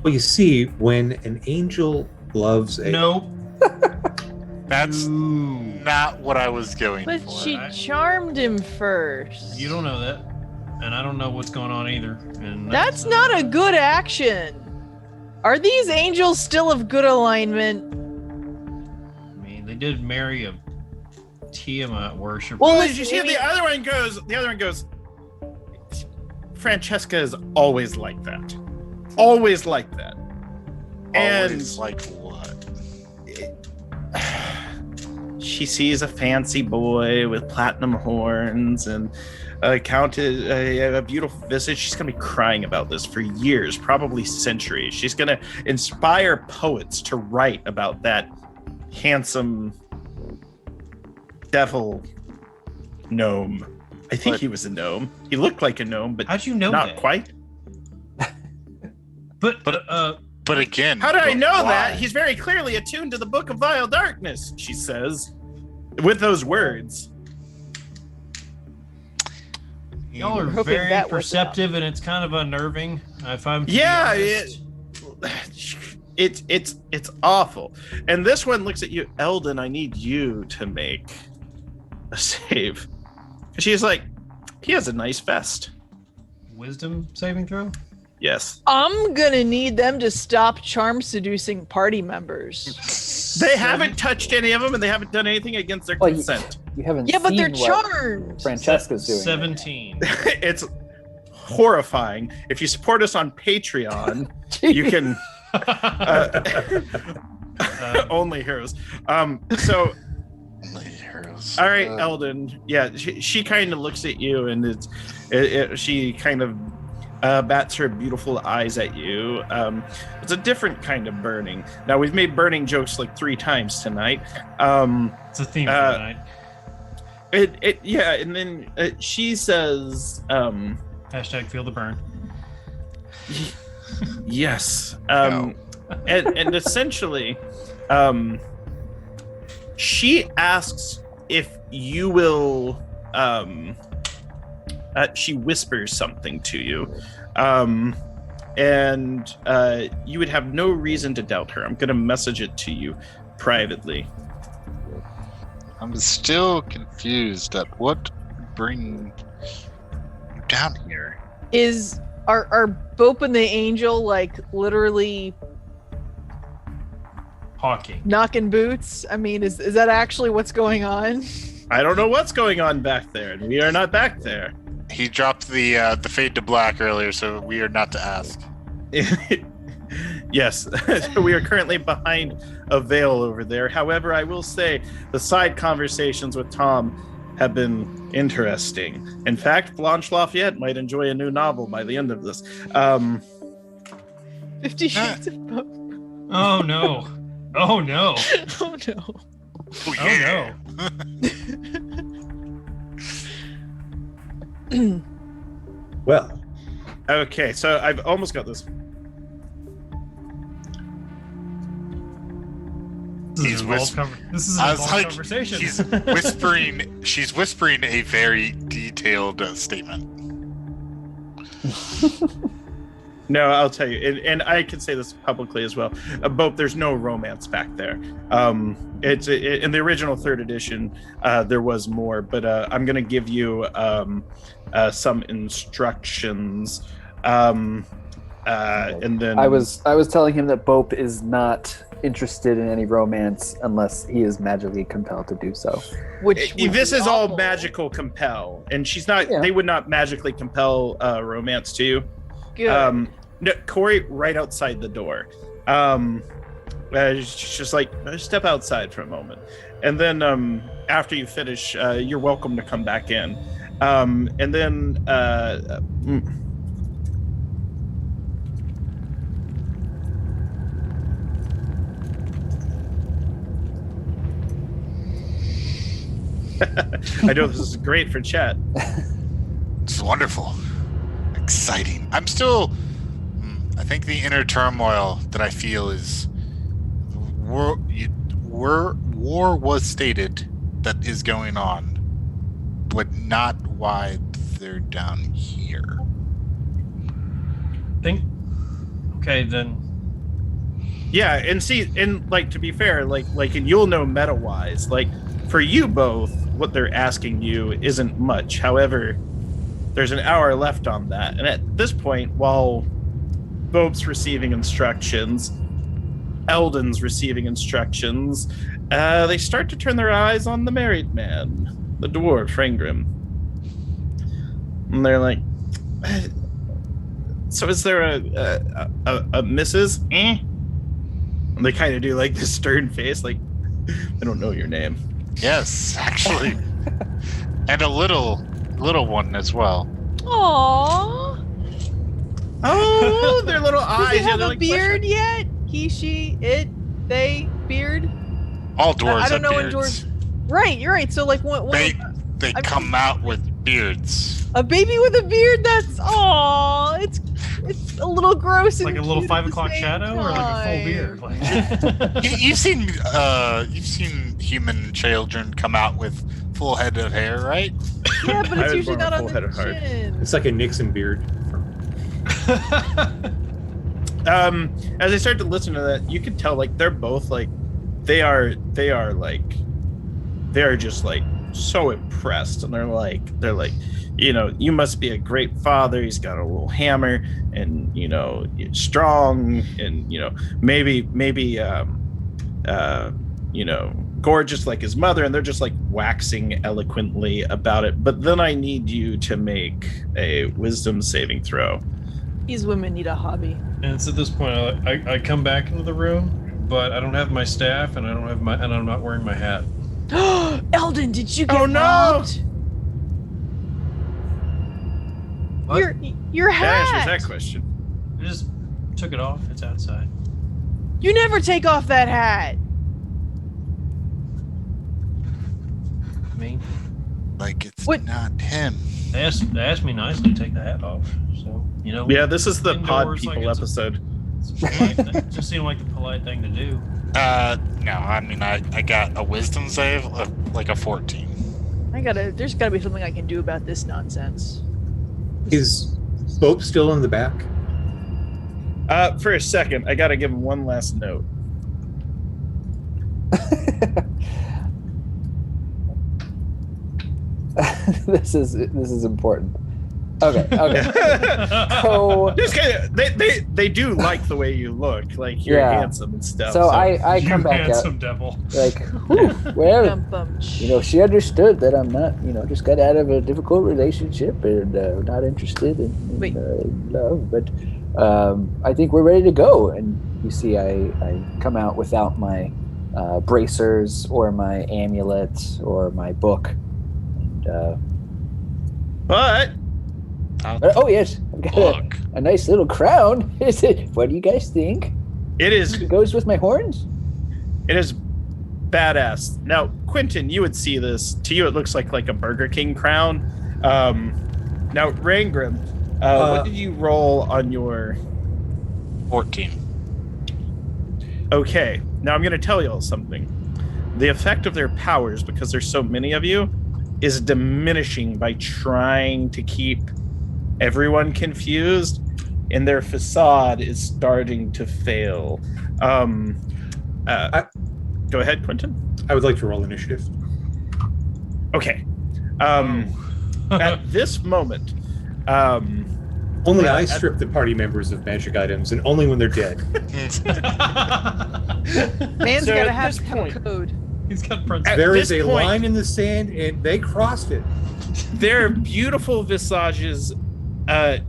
Well, you see, when an angel loves a Nope. That's not what I was going But for. she charmed him first. You don't know that, and I don't know what's going on either. And That's not a good action. Are these angels still of good alignment? I mean, they did marry a Tiamat worshiper. Well, Did you see the other one goes? The other one goes. Francesca is always like that. Always like that. Always like what? She sees a fancy boy with platinum horns and a beautiful visage. She's going to be crying about this for years, probably centuries. She's going to inspire poets to write about that handsome devil gnome. I think he was a gnome. He looked like a gnome, but How'd you know not that? quite. But again, How did I but know why? that? He's very clearly attuned to the Book of Vile Darkness, she says, with those words. Y'all are hoping very that works perceptive, and it's kind of unnerving. If I'm to be Yeah, honest. it's awful. And this one looks at you, Eldon. I need you to make a save. She's like, he has a nice vest. Wisdom saving throw. Yes, I'm gonna need them to stop charm seducing party members. they haven't touched any of them, and they haven't done anything against their Well, consent. You haven't Yeah, but seen they're what charmed. Francesca's doing. 17. It's horrifying. If you support us on Patreon, you can only heroes. So. Heroes. All right, Eldon. Yeah, she kind of looks at you, and she kind of bats her beautiful eyes at you. It's a different kind of burning. Now, we've made burning jokes like 3 times tonight. It's a theme for tonight. Yeah, and then she says, Hashtag feel the burn. yes. No. And essentially, she asks if you will. She whispers something to you, and you would have no reason to doubt her. I'm going to message it to you privately. I'm still confused at what bring you down here. Are Bope and the angel like literally Hawking. knocking boots? I mean, is that actually what's going on? I don't know what's going on back there, and we are not back there. He dropped the fade to black earlier, so we are not to ask. Yes, we are currently behind a veil over there. However, I will say the side conversations with Tom have been interesting. In fact, Blanche Lafayette might enjoy a new novel by the end of this. 50 Shades of Bope. Oh no. Oh no. Oh no. Oh, Oh no. Well, Okay, so I've almost got this. This is an I was involved like, conversation. she's whispering a very detailed statement. No, I'll tell you, and I can say this publicly as well. Both, there's no romance back there. It's in the original 3rd edition. There was more, but I'm going to give you some instructions, and then I was telling him that Bope is not interested in any romance unless he is magically compelled to do so. This is all magical compel, and she's not. Yeah. They would not magically compel romance to you. Good. No, Corey, right outside the door. She's just like, step outside for a moment, and then after you finish, you're welcome to come back in. And then I know this is great for chat. It's wonderful. Exciting. I'm still, I think the inner turmoil that I feel is war was stated that is going on, but not why they're down here. Okay, then. Yeah, and see, and like, to be fair, like, and you'll know meta-wise, like, for you both, what they're asking you isn't much. However, there's an hour left on that. And at this point, while Bope's receiving instructions, Eldon's receiving instructions, they start to turn their eyes on the married man, the dwarf, Frangrim. And they're like, so is there a Mrs.? And they kind of do like this stern face, like, I don't know your name. Yes, actually. And a little one as well. Aww. Oh, their little eyes. Does he have a like beard yet? He, she, it, they, beard? All dwarves I don't know beards. when dwarves. Right, you're right. So like when they come out with beards. A baby with a beard, that's it's a little gross. Like a little 5 o'clock shadow, or like a full beard. Like... You've seen human children come out with full head of hair, right? Yeah, but it's usually not on the chin. It's like a Nixon beard. As I start to listen to that, you can tell like they're both like they are just like so impressed, and they're like, you know, you must be a great father. He's got a little hammer, and you know, strong, and you know, maybe you know, gorgeous like his mother, and they're just like waxing eloquently about it. But then I need you to make a wisdom saving throw. These women need a hobby. And it's at this point I come back into the room, but I don't have my staff, and I'm not wearing my hat. Eldon, did you get robbed? What? Your hat. That answers that question. I just took it off. It's outside. You never take off that hat. Me? Like it's not him. They asked me nicely to take the hat off. So, you know. Yeah, this is the pod indoors, people like episode. It just seemed like the polite thing to do. No, I mean I got a wisdom save of like a 14. There's gotta be something I can do about this nonsense. Is Bope still in the back? For a second, I gotta give him one last note. This is important. Okay. So just they do like the way you look, like you're handsome and stuff. So I come back handsome out, devil. like, well, you know, she understood that I'm not, you know, just got out of a difficult relationship and not interested in love, but I think we're ready to go. And you see, I come out without my bracers or my amulet or my book, and but. Oh yes, I've got a nice little crown. What do you guys think? It goes with my horns. It is badass. Now, Quentin, you would see this. To you, it looks like a Burger King crown. Now, Rangrim, what did you roll on your 14? Okay, now I'm going to tell you all something. The effect of their powers, because there's so many of you, is diminishing by trying to keep everyone confused, and their facade is starting to fail. Go ahead, Quentin. I would like to roll initiative. Okay. At this moment, only I strip the party members of magic items, and only when they're dead. Man's So gotta at have this some point- code. He's got principles. There this is a point- line in the sand, and they crossed it. their beautiful visages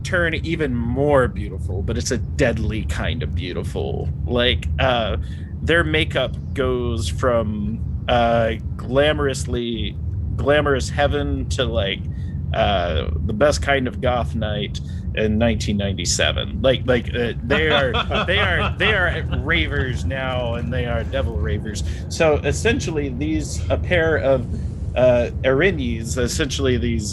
turn even more beautiful, but it's a deadly kind of beautiful. Like their makeup goes from glamorous heaven to like the best kind of goth night in 1997. They are ravers now, and they are devil ravers. So essentially, a pair of Erinyes, essentially these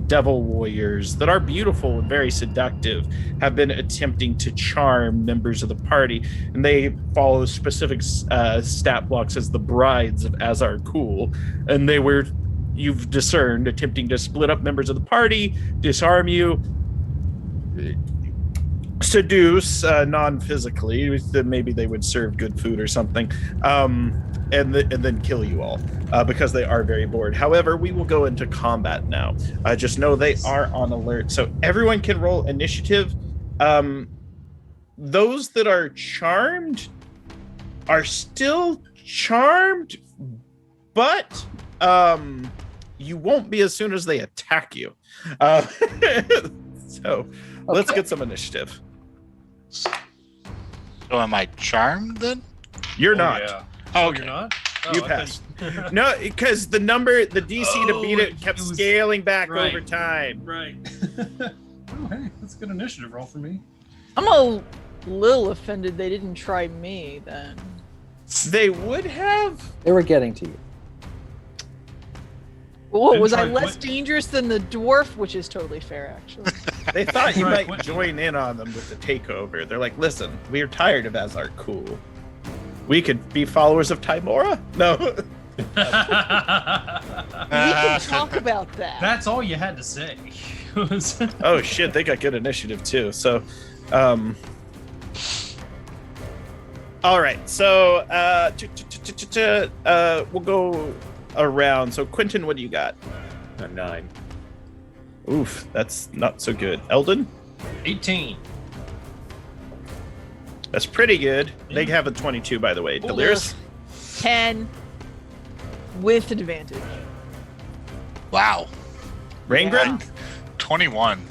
devil warriors that are beautiful and very seductive, have been attempting to charm members of the party, and they follow specific stat blocks as the brides of Azar Cool, and they were, you've discerned, attempting to split up members of the party, disarm you, seduce non-physically, maybe they would serve good food or something, and then kill you all because they are very bored. However, we will go into combat now. Just know they are on alert, so everyone can roll initiative. Those that are charmed are still charmed, but you won't be as soon as they attack you. So let's get some initiative. So am I charmed then? You're not. Yeah. Oh, You're not? You I passed. thought No, because the DC to beat it kept it was- scaling back right. over time. Right. Oh, hey, that's a good initiative roll for me. I'm a little offended they didn't try me then. They would have. They were getting to you. What, Didn't was I try less what? dangerous than the dwarf? Which is totally fair, actually. They thought you Right, might what- join in on them with the takeover. They're like, listen, we're tired of Azar Cool. We could be followers of Timora? No. We can talk about that. That's all you had to say. Was- Oh shit, they got good initiative too. So all right, so we'll go around. So Quentin, what do you got? A 9. Oof, that's not so good. Eldon? 18. That's pretty good. They have a 22, by the way. Delirious? 10 with advantage. Wow. Raingrim? 21.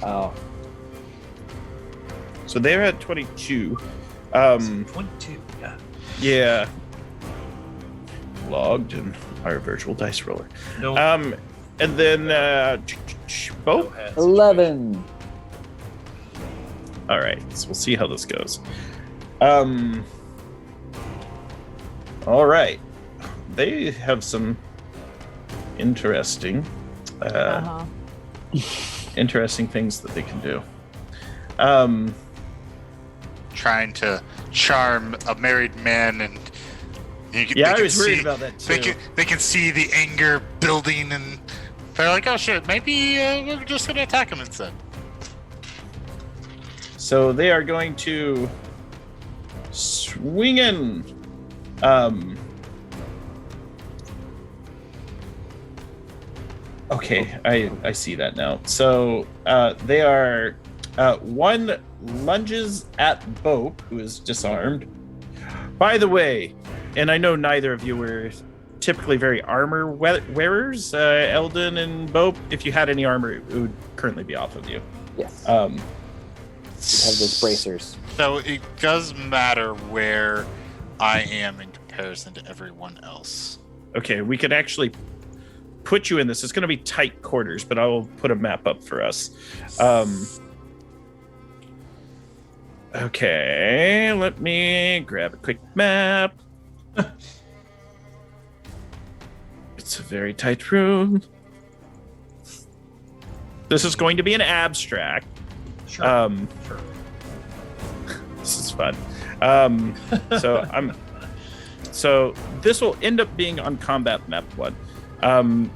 Oh, So they're at 22. 22. Yeah. Yeah. Logged in our virtual dice roller. No. And then Bo? 11. All right, so we'll see how this goes. All right, they have some interesting, interesting things that they can do. Trying to charm a married man, and I was worried about that too. They can see the anger building, and they're like, "Oh shit, maybe we're just gonna attack him instead." So they are going to swing in. Okay, I see that now. So they are one lunges at Bope, who is disarmed. By the way, and I know neither of you were typically very armor wearers, Eldon and Bope. If you had any armor, it would currently be off of you. Yes. Um, You have those bracers. So it does matter where I am in comparison to everyone else. Okay, we could actually put you in this. It's going to be tight quarters, but I will put a map up for us. Okay, let me grab a quick map. It's a very tight room. This is going to be an abstract. Sure. Sure. This is fun. So this will end up being on combat map 1.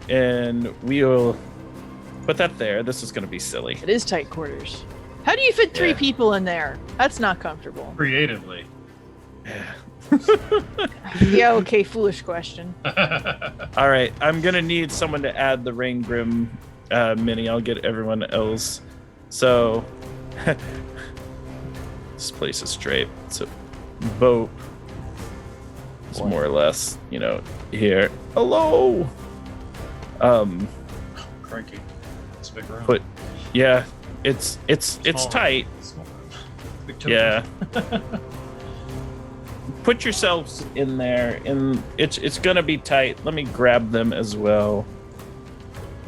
And we'll Put that there. This is going to be silly. It is tight quarters. How do you fit 3 people in there? That's not comfortable. Creatively. Yeah, okay, foolish question. All right, I'm going to need someone to add the Rain Grim mini. I'll get everyone else. So, this place is straight. So, boat is more or less, here. Hello! Cranky. It's a big room. But, yeah, it's tight. Yeah. Put yourselves in there, and it's gonna be tight. Let me grab them as well.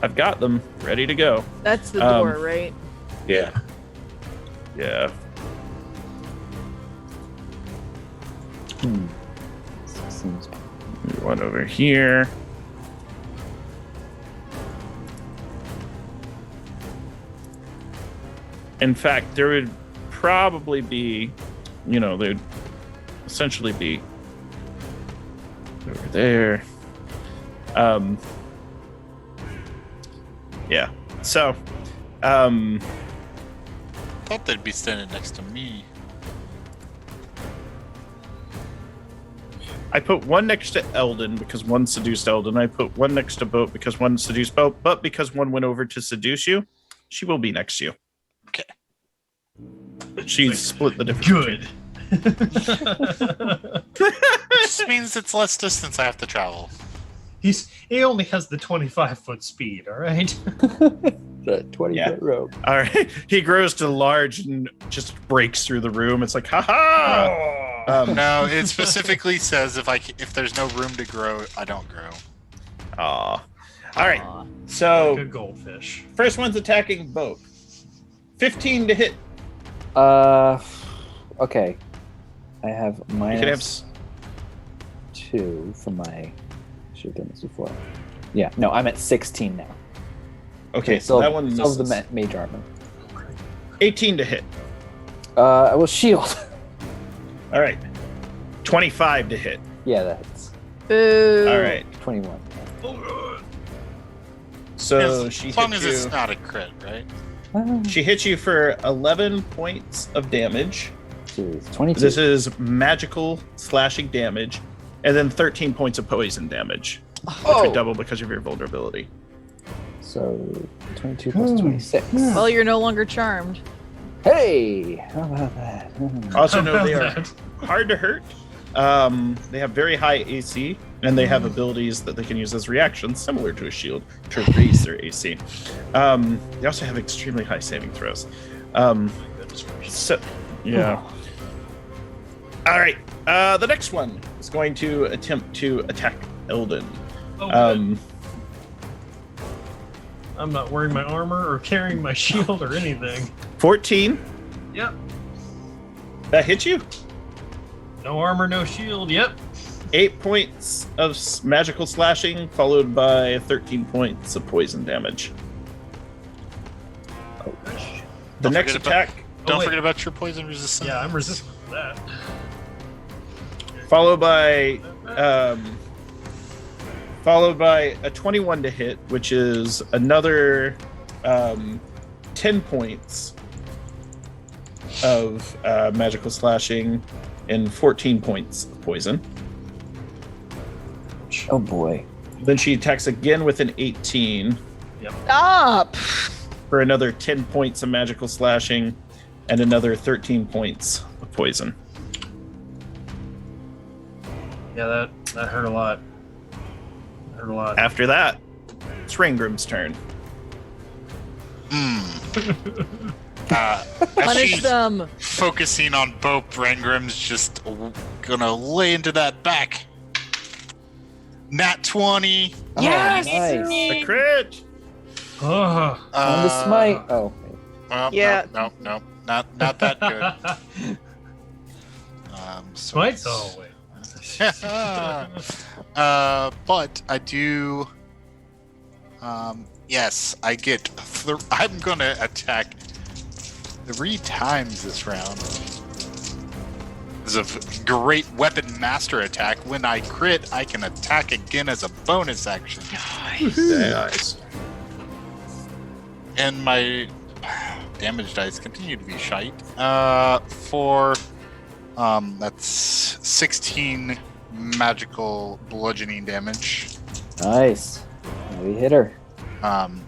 I've got them ready to go. That's the door, right? Yeah. Yeah. One over here. In fact, there would probably be, there'd essentially be over there. Yeah. So, Thought they'd be standing next to me. I put one next to Eldon because one seduced Eldon. I put one next to Boat because one seduced Boat, but because one went over to seduce you, she will be next to you. Okay. She's split the difference. Good. Just means it's less distance I have to travel. He only has the 25-foot speed, all right? The 20-foot rope. All right. He grows to large and just breaks through the room. It's like, ha-ha! No, it specifically says if there's no room to grow, I don't grow. Aw. All right. So, Like a goldfish. first one's attacking Boat. 15 to hit. Okay. I have You can have minus 2 from my. Should have done this before. Yeah, no, I'm at 16 now. Okay, so that one solve the misses. mage armor. 18 to hit. I will shield. All right. 25 to hit. Yeah, that hits. Boo. All right. 21. So as she long hit as you. it's not a crit, right? She hits you for 11 points of damage. Jeez, 22. This is magical slashing damage, and then 13 points of poison damage, which would double because of your vulnerability. So 22 plus 26. Well, you're no longer charmed. Hey! How about that? Also, know they How are about hard to hurt. They have very high AC, and they have abilities that they can use as reactions, similar to a shield, to raise their AC. They also have extremely high saving throws. So, yeah. All right. The next one is going to attempt to attack Eldon. I'm not wearing my armor or carrying my shield or anything. 14. Yep. That hits you. No armor, no shield. Yep. 8 points of magical slashing, followed by 13 points of poison damage. The Don't next forget about- attack, Don't forget about your poison resistance. Yeah, I'm resistant to that. followed by a 21 to hit, which is another 10 points of magical slashing and 14 points of poison. Oh boy. Then she attacks again with an 18 Stop! for another 10 points of magical slashing and another 13 points of poison. Yeah, that hurt a lot. Hurt a lot. After that, it's Raingrim's turn. As Punish she's them. focusing on Bope, Rangrim's just gonna lay into that back. Nat 20. Yes! Nice. A crit! Ugh. On the smite. Oh. Well, Yeah. No, not that good. Smite? Oh, wait. But I do. Yes, I get. I'm gonna attack 3 times this round. This is a great weapon master attack. When I crit, I can attack again as a bonus action. Nice. And my damage dice continue to be shite. For that's 16 magical bludgeoning damage. Nice. Heavy hitter.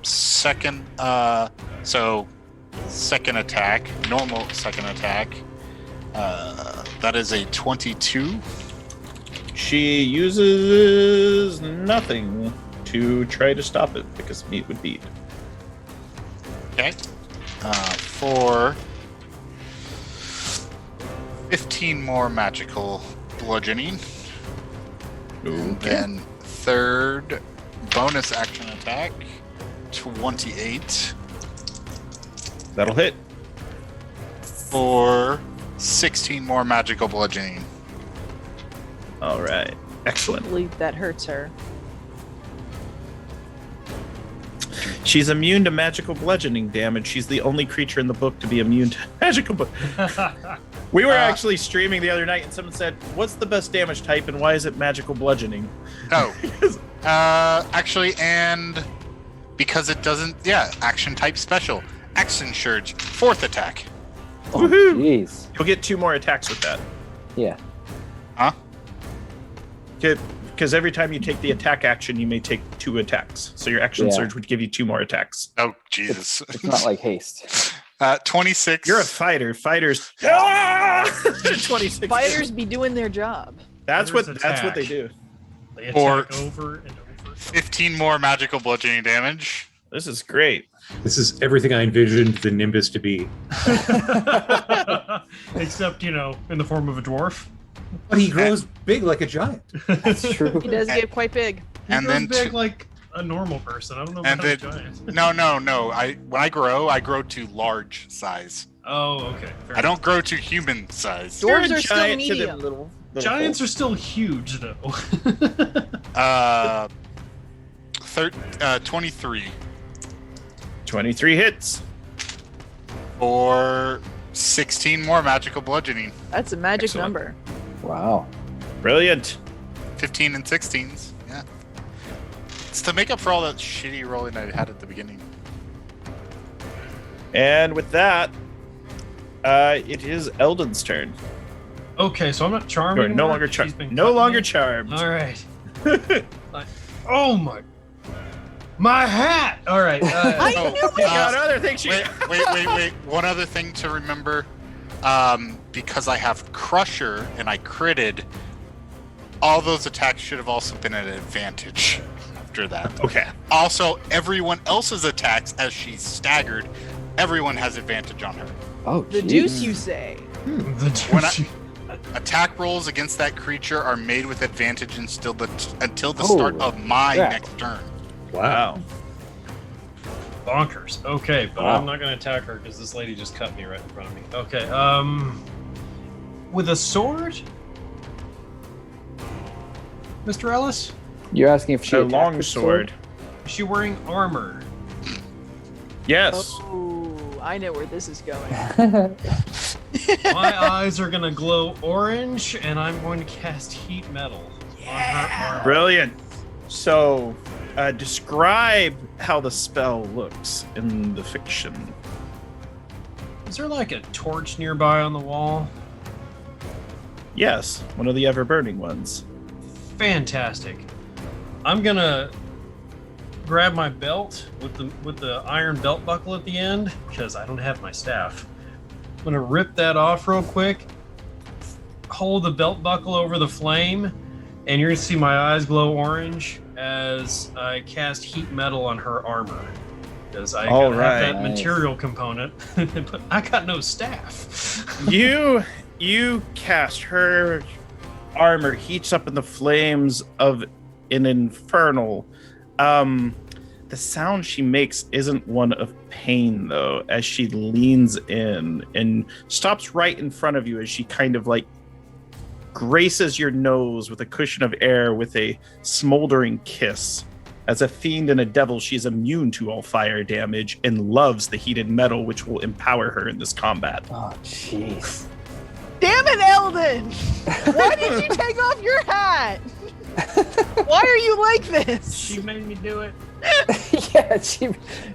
Second attack, normal second attack. That is a 22. She uses nothing to try to stop it because meat would beat. Okay. For 15 more magical bludgeoning. And then third bonus action attack, 28. That'll hit. For 16 more magical bludgeoning. All right. Excellent. Believe that hurts her. She's immune to magical bludgeoning damage. She's the only creature in the book to be immune to magical We were actually streaming the other night and someone said, what's the best damage type and why is it magical bludgeoning? No. Actually, and because it doesn't, action type special. Action surge, 4th attack. Oh, jeez. You'll get 2 more attacks with that. Yeah. Huh? Because every time you take the attack action, you may take 2 attacks. So your action surge would give you 2 more attacks. Oh, Jesus. It's not like haste. 26. You're a fighter. Fighters. 26. Fighters be doing their job. That's what they do. They attack over and over. 15 more magical bludgeoning damage. This is great. This is everything I envisioned the Nimbus to be. Except, in the form of a dwarf. But he grows big like a giant. That's true. He does get quite big. And He then grows big like a normal person. I don't know about a giant. No. When I grow to large size. Oh, okay. Fair I don't grow to human size. Dwarves are still giant to medium. them little Giants are still huge, though. 23. 23 hits. For 16 more magical bludgeoning. That's a magic Excellent. number. Wow. Brilliant. 15 and 16s. Yeah. It's to make up for all that shitty rolling I had at the beginning. And with that, it is Eldon's turn. Okay, so I'm not charmed You're anymore? no longer She's charmed. been No cutting longer me? charmed. All right. Oh my hat! All right. I knew it. got other things. Wait. One other thing to remember. Because I have Crusher and I critted, all those attacks should have also been at an advantage after that. Okay. Also, everyone else's attacks, as she's staggered, everyone has advantage on her. Oh, The jeez. deuce, you say? When attack rolls against that creature are made with advantage until the start of my crap. next turn. Wow. Bonkers. Okay, but Wow. I'm not going to attack her because this lady just cut me right in front of me. Okay. With a sword, Mr. Ellis, You're asking if she A attacked long with sword. is she wearing armor? Yes. Oh, I know where this is going. My eyes are going to glow orange, and I'm going to cast heat metal on her armor. Brilliant. So, describe how the spell looks in the fiction. Is there like a torch nearby on the wall? Yes, one of the ever-burning ones. Fantastic. I'm gonna grab my belt with the iron belt buckle at the end because I don't have my staff. I'm gonna rip that off real quick. Hold the belt buckle over the flame, and you're gonna see my eyes glow orange as I cast heat metal on her armor. Because I All gotta right. have that Nice. material component, but I got no staff. You cast her armor heats up in the flames of an infernal. The sound she makes isn't one of pain though, as she leans in and stops right in front of you as she kind of like graces your nose with a cushion of air with a smoldering kiss. As a fiend and a devil, she's immune to all fire damage and loves the heated metal, which will empower her in this combat. Oh, jeez. Damn it, Eldon! Why did you take off your hat? Why are you like this? She made me do it. Yeah, she.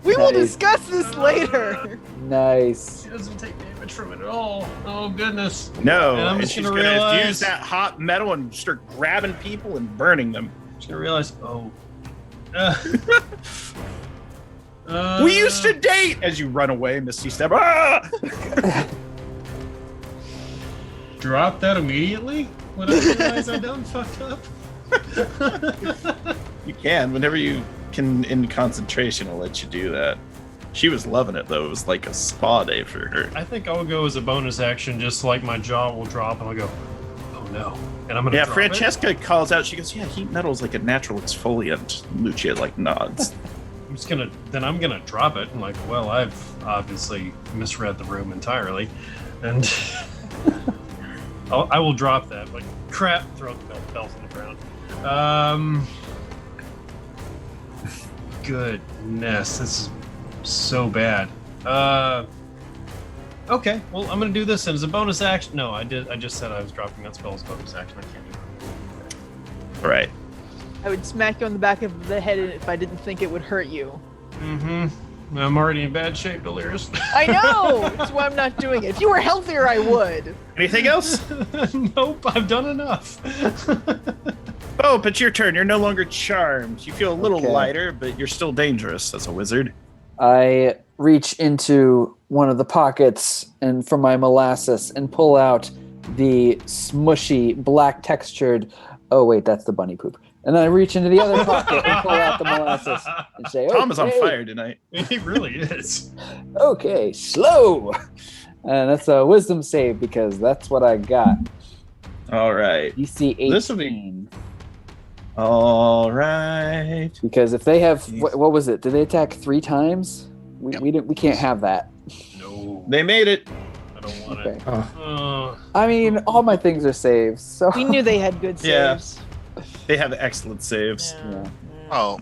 We will Nice. discuss this later. Nice. She doesn't take damage from it at all. Oh goodness. No, And I'm and just she's gonna gonna realize- use that hot metal and start grabbing people and burning them. Just gonna realize. Oh. We used to date! As you run away, Misty Step. Ah! Drop that immediately when I realize I done fucked up. You can, whenever you can, in concentration, I'll let you do that. She was loving it, though. It was like a spa day for her. I think I'll go as a bonus action, just like my jaw will drop, and I'll go, oh no. And I'm gonna Yeah, drop it. Francesca calls out, she goes, yeah, heat metal is like a natural exfoliant. Lucia, like, nods. I'm gonna drop it. I'm like, well, I've obviously misread the room entirely. And I will drop that. Like, crap, throw the belt on the ground. Goodness, this is so bad. Okay, well, I'm gonna do this, and as a bonus action. No, I just said I was dropping that spell as a bonus action. I can't do it. All right. I would smack you on the back of the head if I didn't think it would hurt you. Mm-hmm. I'm already in bad shape, Delirious. I know! That's why I'm not doing it. If you were healthier, I would. Anything else? Nope, I've done enough. Oh, but your turn. You're no longer charmed. You feel a little Okay. lighter, but you're still dangerous as a wizard. I reach into one of the pockets and from my molasses and pull out the smushy, black textured. Oh wait, that's the bunny poop. And then I reach into the other pocket and pull out the molasses and say, Tom is on "Okay, fire tonight. He really is. Okay, slow." And that's a wisdom save because that's what I got. All right. DC 18. This will be- All right. Because if they have, Jeez. what was it? Did they attack 3 times? We can't have that. No, They made it. I don't want Okay. it. Oh, I mean, all my things are saves, so. We knew they had good Yeah. saves. They have excellent saves. Yeah. Oh,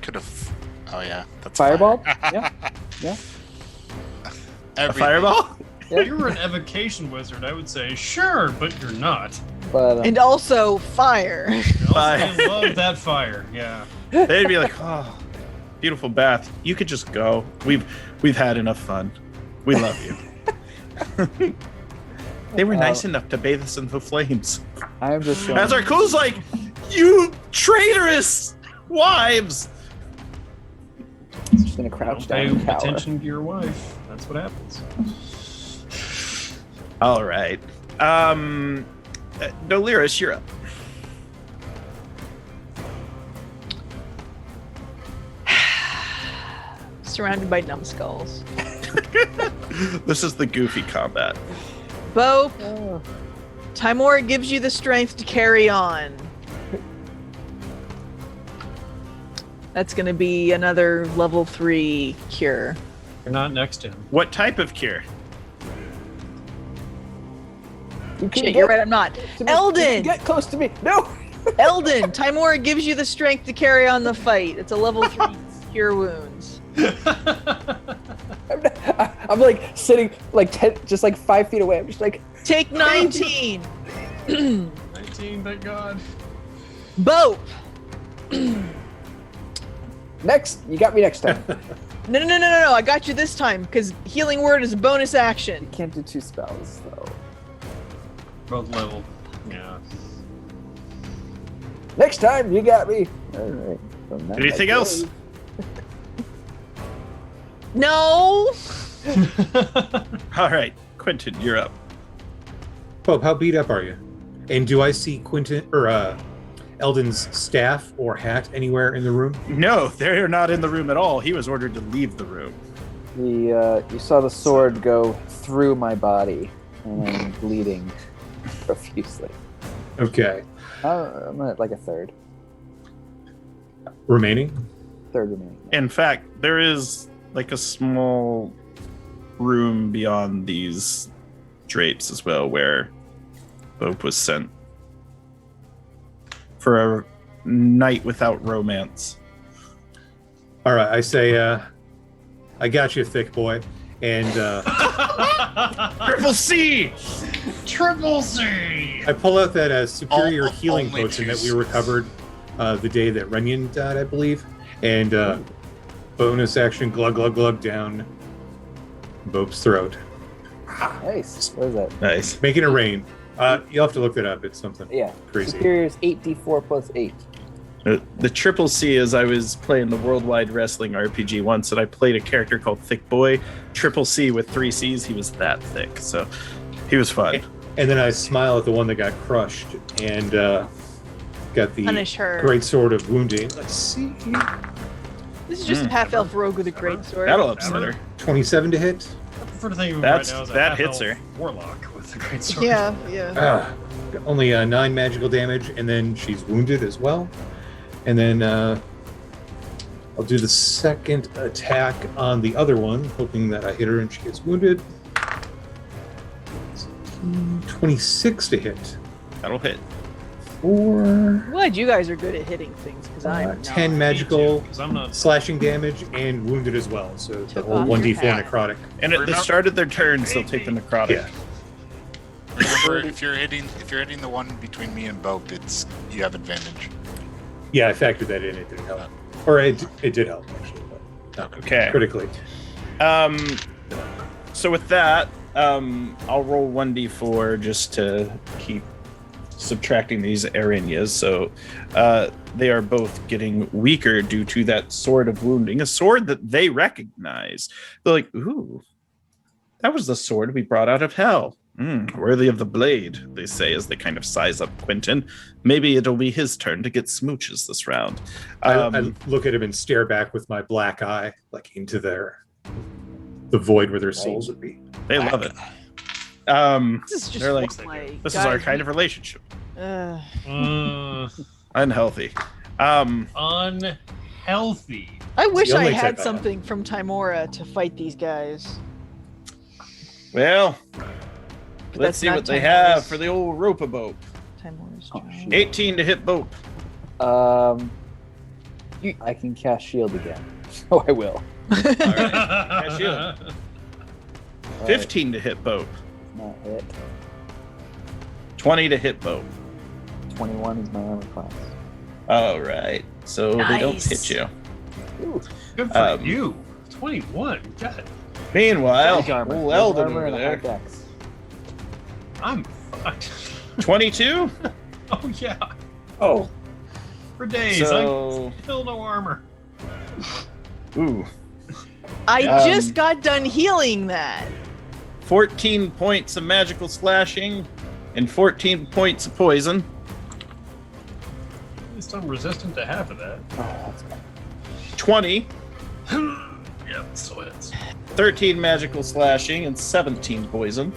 could have. Oh yeah, that's Fireball? fire. Yeah. A Everything. fireball? If you were an evocation wizard, I would say sure, but you're not. But And also fire. I love that fire. Yeah. They'd be like, oh, beautiful bath. You could just go. We've had enough fun. We love you. They were nice enough to bathe us in the flames. I'm just showing. As our crew's like, you traitorous wives. just gonna crouch down Pay and cower. attention to your wife. That's what happens. All right. Doliris, you're up. Surrounded by numbskulls. This is the goofy combat. Bo, Timor gives you the strength to carry on. That's going to be another level 3 cure. You're not next to him. What type of cure? You can Shit, you're right, I'm not. to me. Eldon! Get close to me. No. Eldon, Timor gives you the strength to carry on the fight. It's a level 3 cure wounds. I'm like sitting like 10, just like 5 feet away. I'm just like, Take 19. 19, thank God. Bo. next. You got me next time. No. I got you this time because healing word is a bonus action. Can't do 2 spells though. Both level. Yeah. Next time you got me. All right. So now Anything I else? go. No. All right, Quentin, you're up. Pope, how beat up are you? And do I see Quentin or Eldon's staff or hat anywhere in the room? No, they're not in the room at all. He was ordered to leave the room. You saw the sword go through my body and I'm bleeding profusely. Okay. I'm at like a third Remaining? remaining. In fact, there is like a small room beyond these drapes as well where Bope was sent for a night without romance. All right, I say, I got you, thick boy. And Triple C! Triple C! I pull out that superior Oh, healing only potion two that we recovered the day that Runyon died, I believe. And bonus action, glug, glug, glug down Bope's throat. Nice. What is that? Nice. Making it rain. You'll have to look that up. It's something Yeah. crazy. Superior's 8d4 plus 8. The triple C is I was playing the Worldwide Wrestling RPG once, and I played a character called Thick Boy. Triple C with 3 C's. He was that thick, so he was fun. And then I smile at the one that got crushed and got the Punish her. great sword of wounding. Let's see. This is just a half-elf rogue with a great sword. That'll upset her. 27 to hit. I prefer to think of it That's- right now as a that half-elf hits her. warlock with a great sword. Yeah. Only 9 magical damage, and then she's wounded as well. And then I'll do the second attack on the other one, hoping that I hit her and she gets wounded. 26 to hit. That'll hit. For I'm glad you guys are good at hitting things, because I'm not. 10 magical Because I'm not. slashing damage and wounded as well. So the Took whole off your 1d4 hat. necrotic. And at the start of their turns, they'll take the necrotic. Yeah. Remember, if you're hitting the one between me and Bope, you have advantage. Yeah, I factored that in. It didn't help. Or it did help, actually. But Okay. critically. So with that, I'll roll 1d4 just to keep subtracting these Arinyas. So they are both getting weaker due to that sword of wounding, a sword that they recognize. They're like, ooh, that was the sword we brought out of hell. Worthy of the blade, they say as they kind of size up Quentin. Maybe it'll be his turn to get smooches this round. I look at him and stare back with my black eye, like into the void where their souls would be. They love it. This is just They're like, like, this is our kind of relationship. Unhealthy. Unhealthy. I wish the I only had type I something from Timora to fight these guys. Well, But let's that's see not what they Timora's- have for the old rope-a-bope. Timora's Oh, turn. shit. 18 to hit Bope. I can cast shield again. So I will. Cast shield. All right, 15 to hit Bope. not hit. 20 to hit Bope. 21 is my armor class. All right. So they don't Nice. hit you. Ooh. Good for Um, you. 21. God, Meanwhile, Big armor. old Big Eldon armor over and a high there. dex. I'm fucked. 22? Oh, yeah. Oh, For days. So, I still no armor. ooh. I Um, just got done healing that. 14 points of magical slashing and 14 points of poison. At least I'm resistant to half of that. Oh, that's good. 20, Yep, so it's. 13 magical slashing, and 17 poison.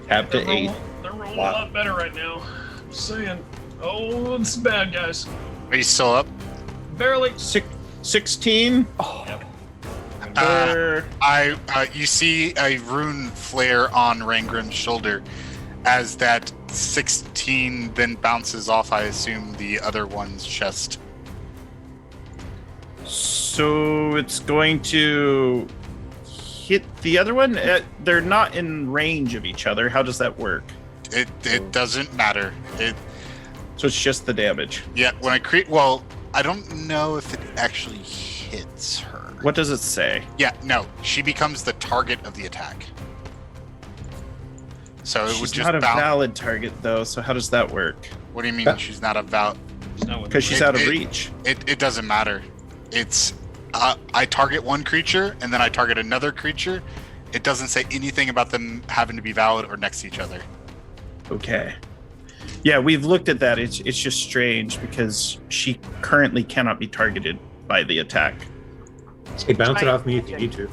Half to 8. They're rolling Wow. a lot better right now. I'm just saying. Oh, this is bad, guys. Are you still up? Barely. 16. For- You see a rune flare on Rangrim's shoulder as that 16 then bounces off, I assume, the other one's chest. So it's going to hit the other one? They're not in range of each other. How does that work? It doesn't matter. So it's just the damage. Yeah, when I create, well, I don't know if it actually hits her. What does it say? Yeah, no, she becomes the target of the attack. So it would She's just not a bounce. valid target, though, so how does that work? What do you mean she's not a valid? Because she's out of reach. It doesn't matter. It's I target one creature and then I target another creature. It doesn't say anything about them having to be valid or next to each other. Okay. Yeah, we've looked at that. It's just strange because she currently cannot be targeted by the attack. hey, bounce it off me if you need to.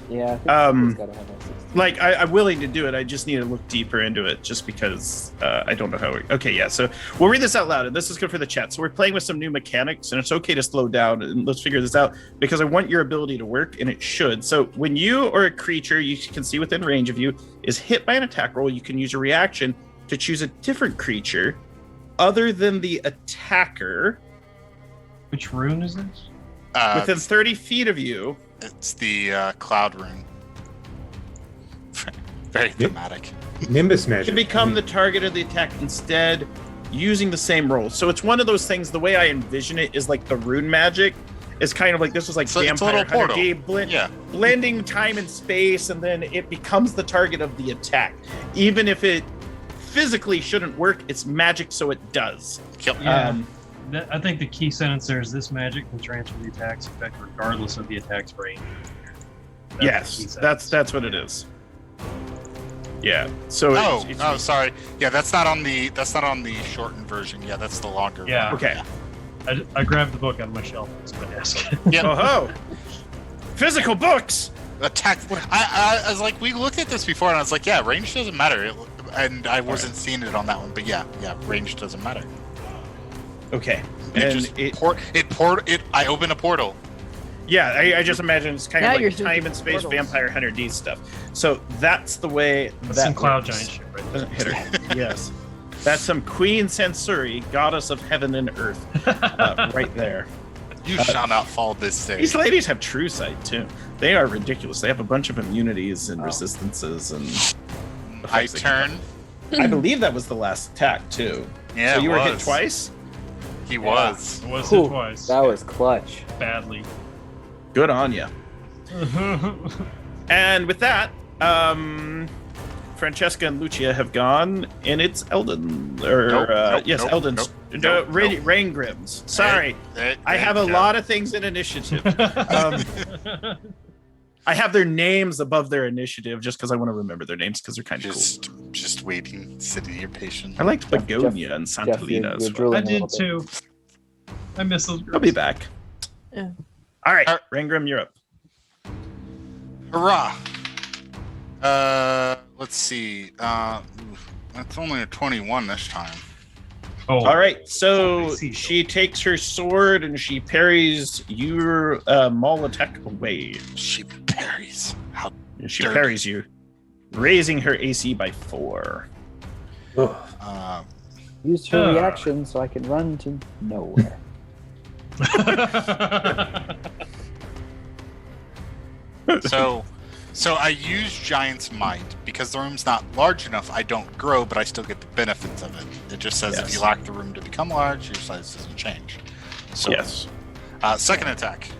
Yeah, I think Um, it's gotta have a 16. Like, I'm willing to do it. I just need to look deeper into it just because I don't know how it... Okay, yeah, so we'll read this out loud, and this is good for the chat. So we're playing with some new mechanics, and it's okay to slow down, and let's figure this out, because I want your ability to work, and it should. So when you or a creature you can see within range of you is hit by an attack roll, you can use a reaction to choose a different creature other than the attacker Which rune is this? within 30 feet of you. It's the cloud rune. Very thematic. Nimbus To magic. become the target of the attack instead using the same rolls. So it's one of those things, the way I envision it is like the rune magic is kind of like, this was like So it's a Vampire little Hunter D, portal. blending time and space, and then it becomes the target of the attack. Even if it physically shouldn't work, it's magic, so it does. Yeah. I think the key sentence there is this magic can transfer the attack's effect regardless of the attack's range. Yes, that's what it is. Yeah. So it's sorry. Yeah, that's not on the shortened version. Yeah, that's the longer. Yeah. version. Okay. I grabbed the book out of my shelf. It's my desk. Yeah. Oh, physical books. Attack. I was like, we looked at this before, and I was like, yeah, range doesn't matter. And I wasn't seeing it on that one, but yeah, range doesn't matter. Okay. I open a portal. Yeah, I just imagine it's kind Now of you're like time thinking and space portals. Vampire Hunter D stuff. So that's the way That's that some cloud works. giant shit right Doesn't hit her. Yes. That's some Queen Sensori, goddess of heaven and earth, right there. You shall not fall this day. These ladies have true sight too. They are ridiculous. They have a bunch of immunities and resistances and. I effects they can turn. do. I believe that was the last attack too. Yeah, So you it were hit was. twice. He was. It was Whew, hit twice. that was clutch. Badly. Good on you. And with that, Francesca and Lucia have gone, and it's Eldon. Eldon's. Rain Grims. Sorry. I have a lot of things in initiative. I have their names above their initiative just because I want to remember their names because they're kind of cool. Just waiting, sitting here patient. I liked Begonia and Jeff, Santalina as well. drooling I a did little bit. too. I miss those groups. I'll be back. Yeah. All right, Rangrim, you're up. Hurrah! Let's see. That's only a 21 this time. Oh, All right, so I see. she takes her sword and she parries your maul attack away. She parries. How She dirty. parries you, raising her AC by 4. Used her reaction so I can run to nowhere. So I use Giant's Might because the room's not large enough. I don't grow, but I still get the benefits of it. It just says if Yes. you lack the room to become large, your size doesn't change. So, Yes. Second attack.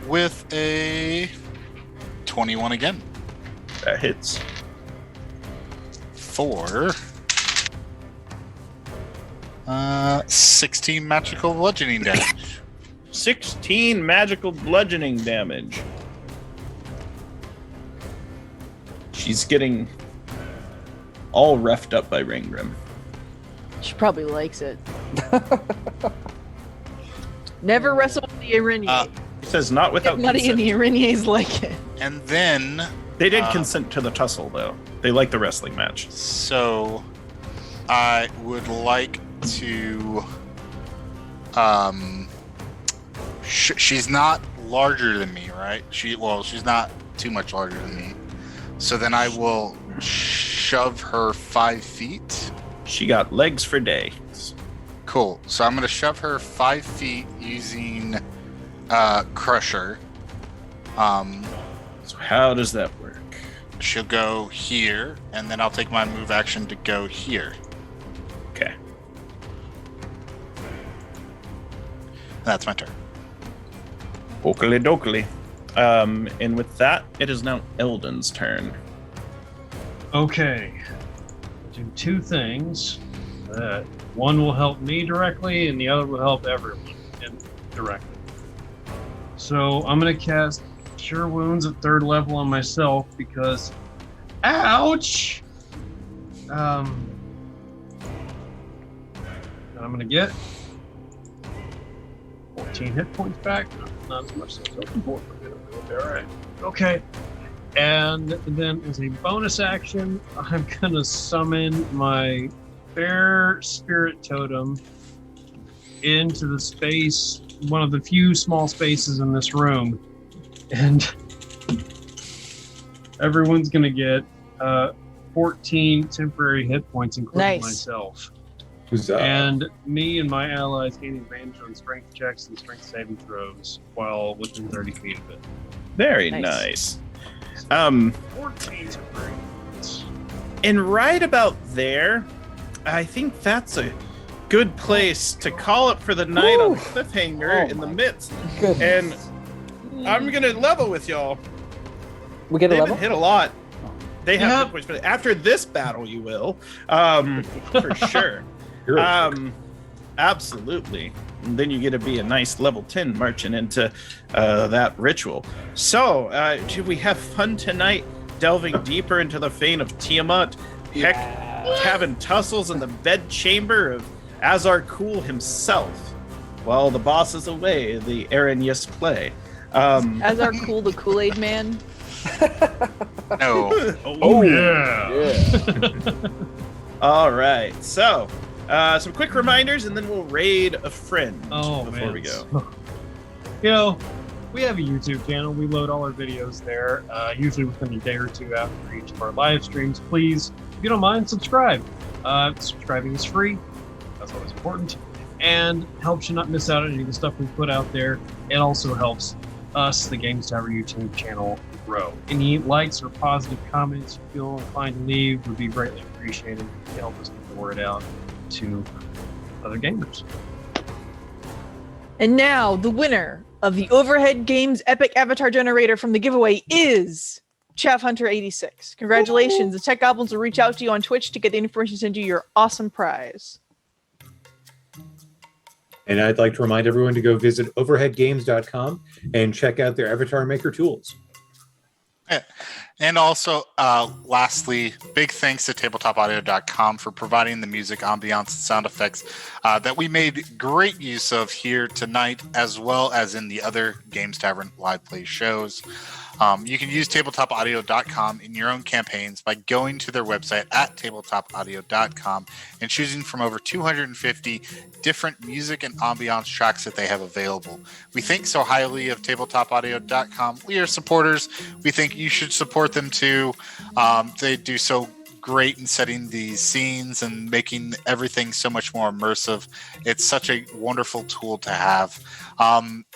With a 21 again. That hits. For 16 magical bludgeoning damage. 16 magical bludgeoning damage. She's getting all roughed up by Ringgrim. She probably likes it. Never wrestle with the Irinier. He says not without Everybody in consent. the Iriniers like it. And then, They did consent to the tussle, though. They like the wrestling match. so I would like to. She's not larger than me, right? She's not too much larger than me. So then I will shove her 5 feet. She got legs for days. Cool. So I'm gonna shove her 5 feet using Crusher. So how does that work? She'll go here, and then I'll take my move action to go here. Okay. That's my turn. Oakley dokley. And with that, it is now Eldon's turn. Okay. Do two things. One will help me directly, and the other will help everyone indirectly. So I'm going to cast Cure Wounds at 3rd level on myself because... Ouch! And I'm going to get 14 hit points back. Not as much as I was hoping for, but it'll be all right. Okay. And then as a bonus action, I'm going to summon my Bear Spirit Totem into the space, one of the few small spaces in this room. And everyone's going to get 14 temporary hit points, including Nice. myself. Huzzah. And me and my allies gain advantage on strength checks and strength saving throws while within 30 feet of it. Very Nice. nice. 14 temporary points. And right about there, I think that's a good place to call it for the night on the cliffhanger in the midst. Goodness. And I'm going to level with y'all. We get a They've level? been hit a lot. They have Yeah. hit points, but after this battle, you will. For sure. Absolutely. And then you get to be a nice level 10 marching into that ritual. So, do we have fun tonight delving deeper into the fane of Tiamat? Heck, having tussles in the bedchamber of Azar Cool himself. While the boss is away, the Aranyas play. As our cool, the Kool-Aid man. No. Yeah. All right. So, some quick reminders, and then we'll raid a friend before we go. You know, we have a YouTube channel. We load all our videos there, usually within a day or two after each of our live streams. Please, if you don't mind, subscribe. Subscribing is free. That's always important. And helps you not miss out on any of the stuff we put out there. It also helps us, the Games Tower YouTube channel, grow. Any likes or positive comments you feel inclined to leave would be greatly appreciated to help us get the word out to other gamers. And now, the winner of the Overhead Games Epic Avatar Generator from the giveaway is Chav Hunter 86. Congratulations. The Tech Goblins will reach out to you on Twitch to get the information to send you your awesome prize. And I'd like to remind everyone to go visit overheadgames.com and check out their Avatar Maker tools. And also, lastly, big thanks to tabletopaudio.com for providing the music, ambiance, and sound effects that we made great use of here tonight, as well as in the other Games Tavern live play shows. You can use tabletopaudio.com in your own campaigns by going to their website at tabletopaudio.com and choosing from over 250 different music and ambiance tracks that they have available. We think so highly of tabletopaudio.com. We are supporters. We think you should support them too. They do so great in setting these scenes and making everything so much more immersive. It's such a wonderful tool to have.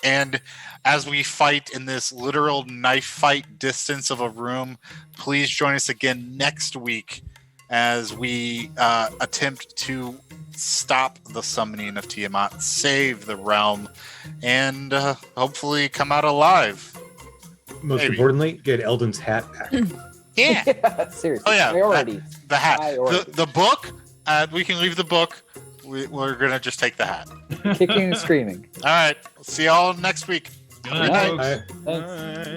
And as we fight in this literal knife fight distance of a room, please join us again next week as we attempt to stop the summoning of Tiamat, save the realm, and hopefully come out alive. Most Maybe. importantly, get Eldon's hat back. Yeah. Yeah, seriously. Oh yeah, Priority. the hat, Priority. the book. We can leave the book. We're gonna just take the hat. Kicking and screaming. All right. See y'all next week. Good night, Night. folks. Thanks. Bye.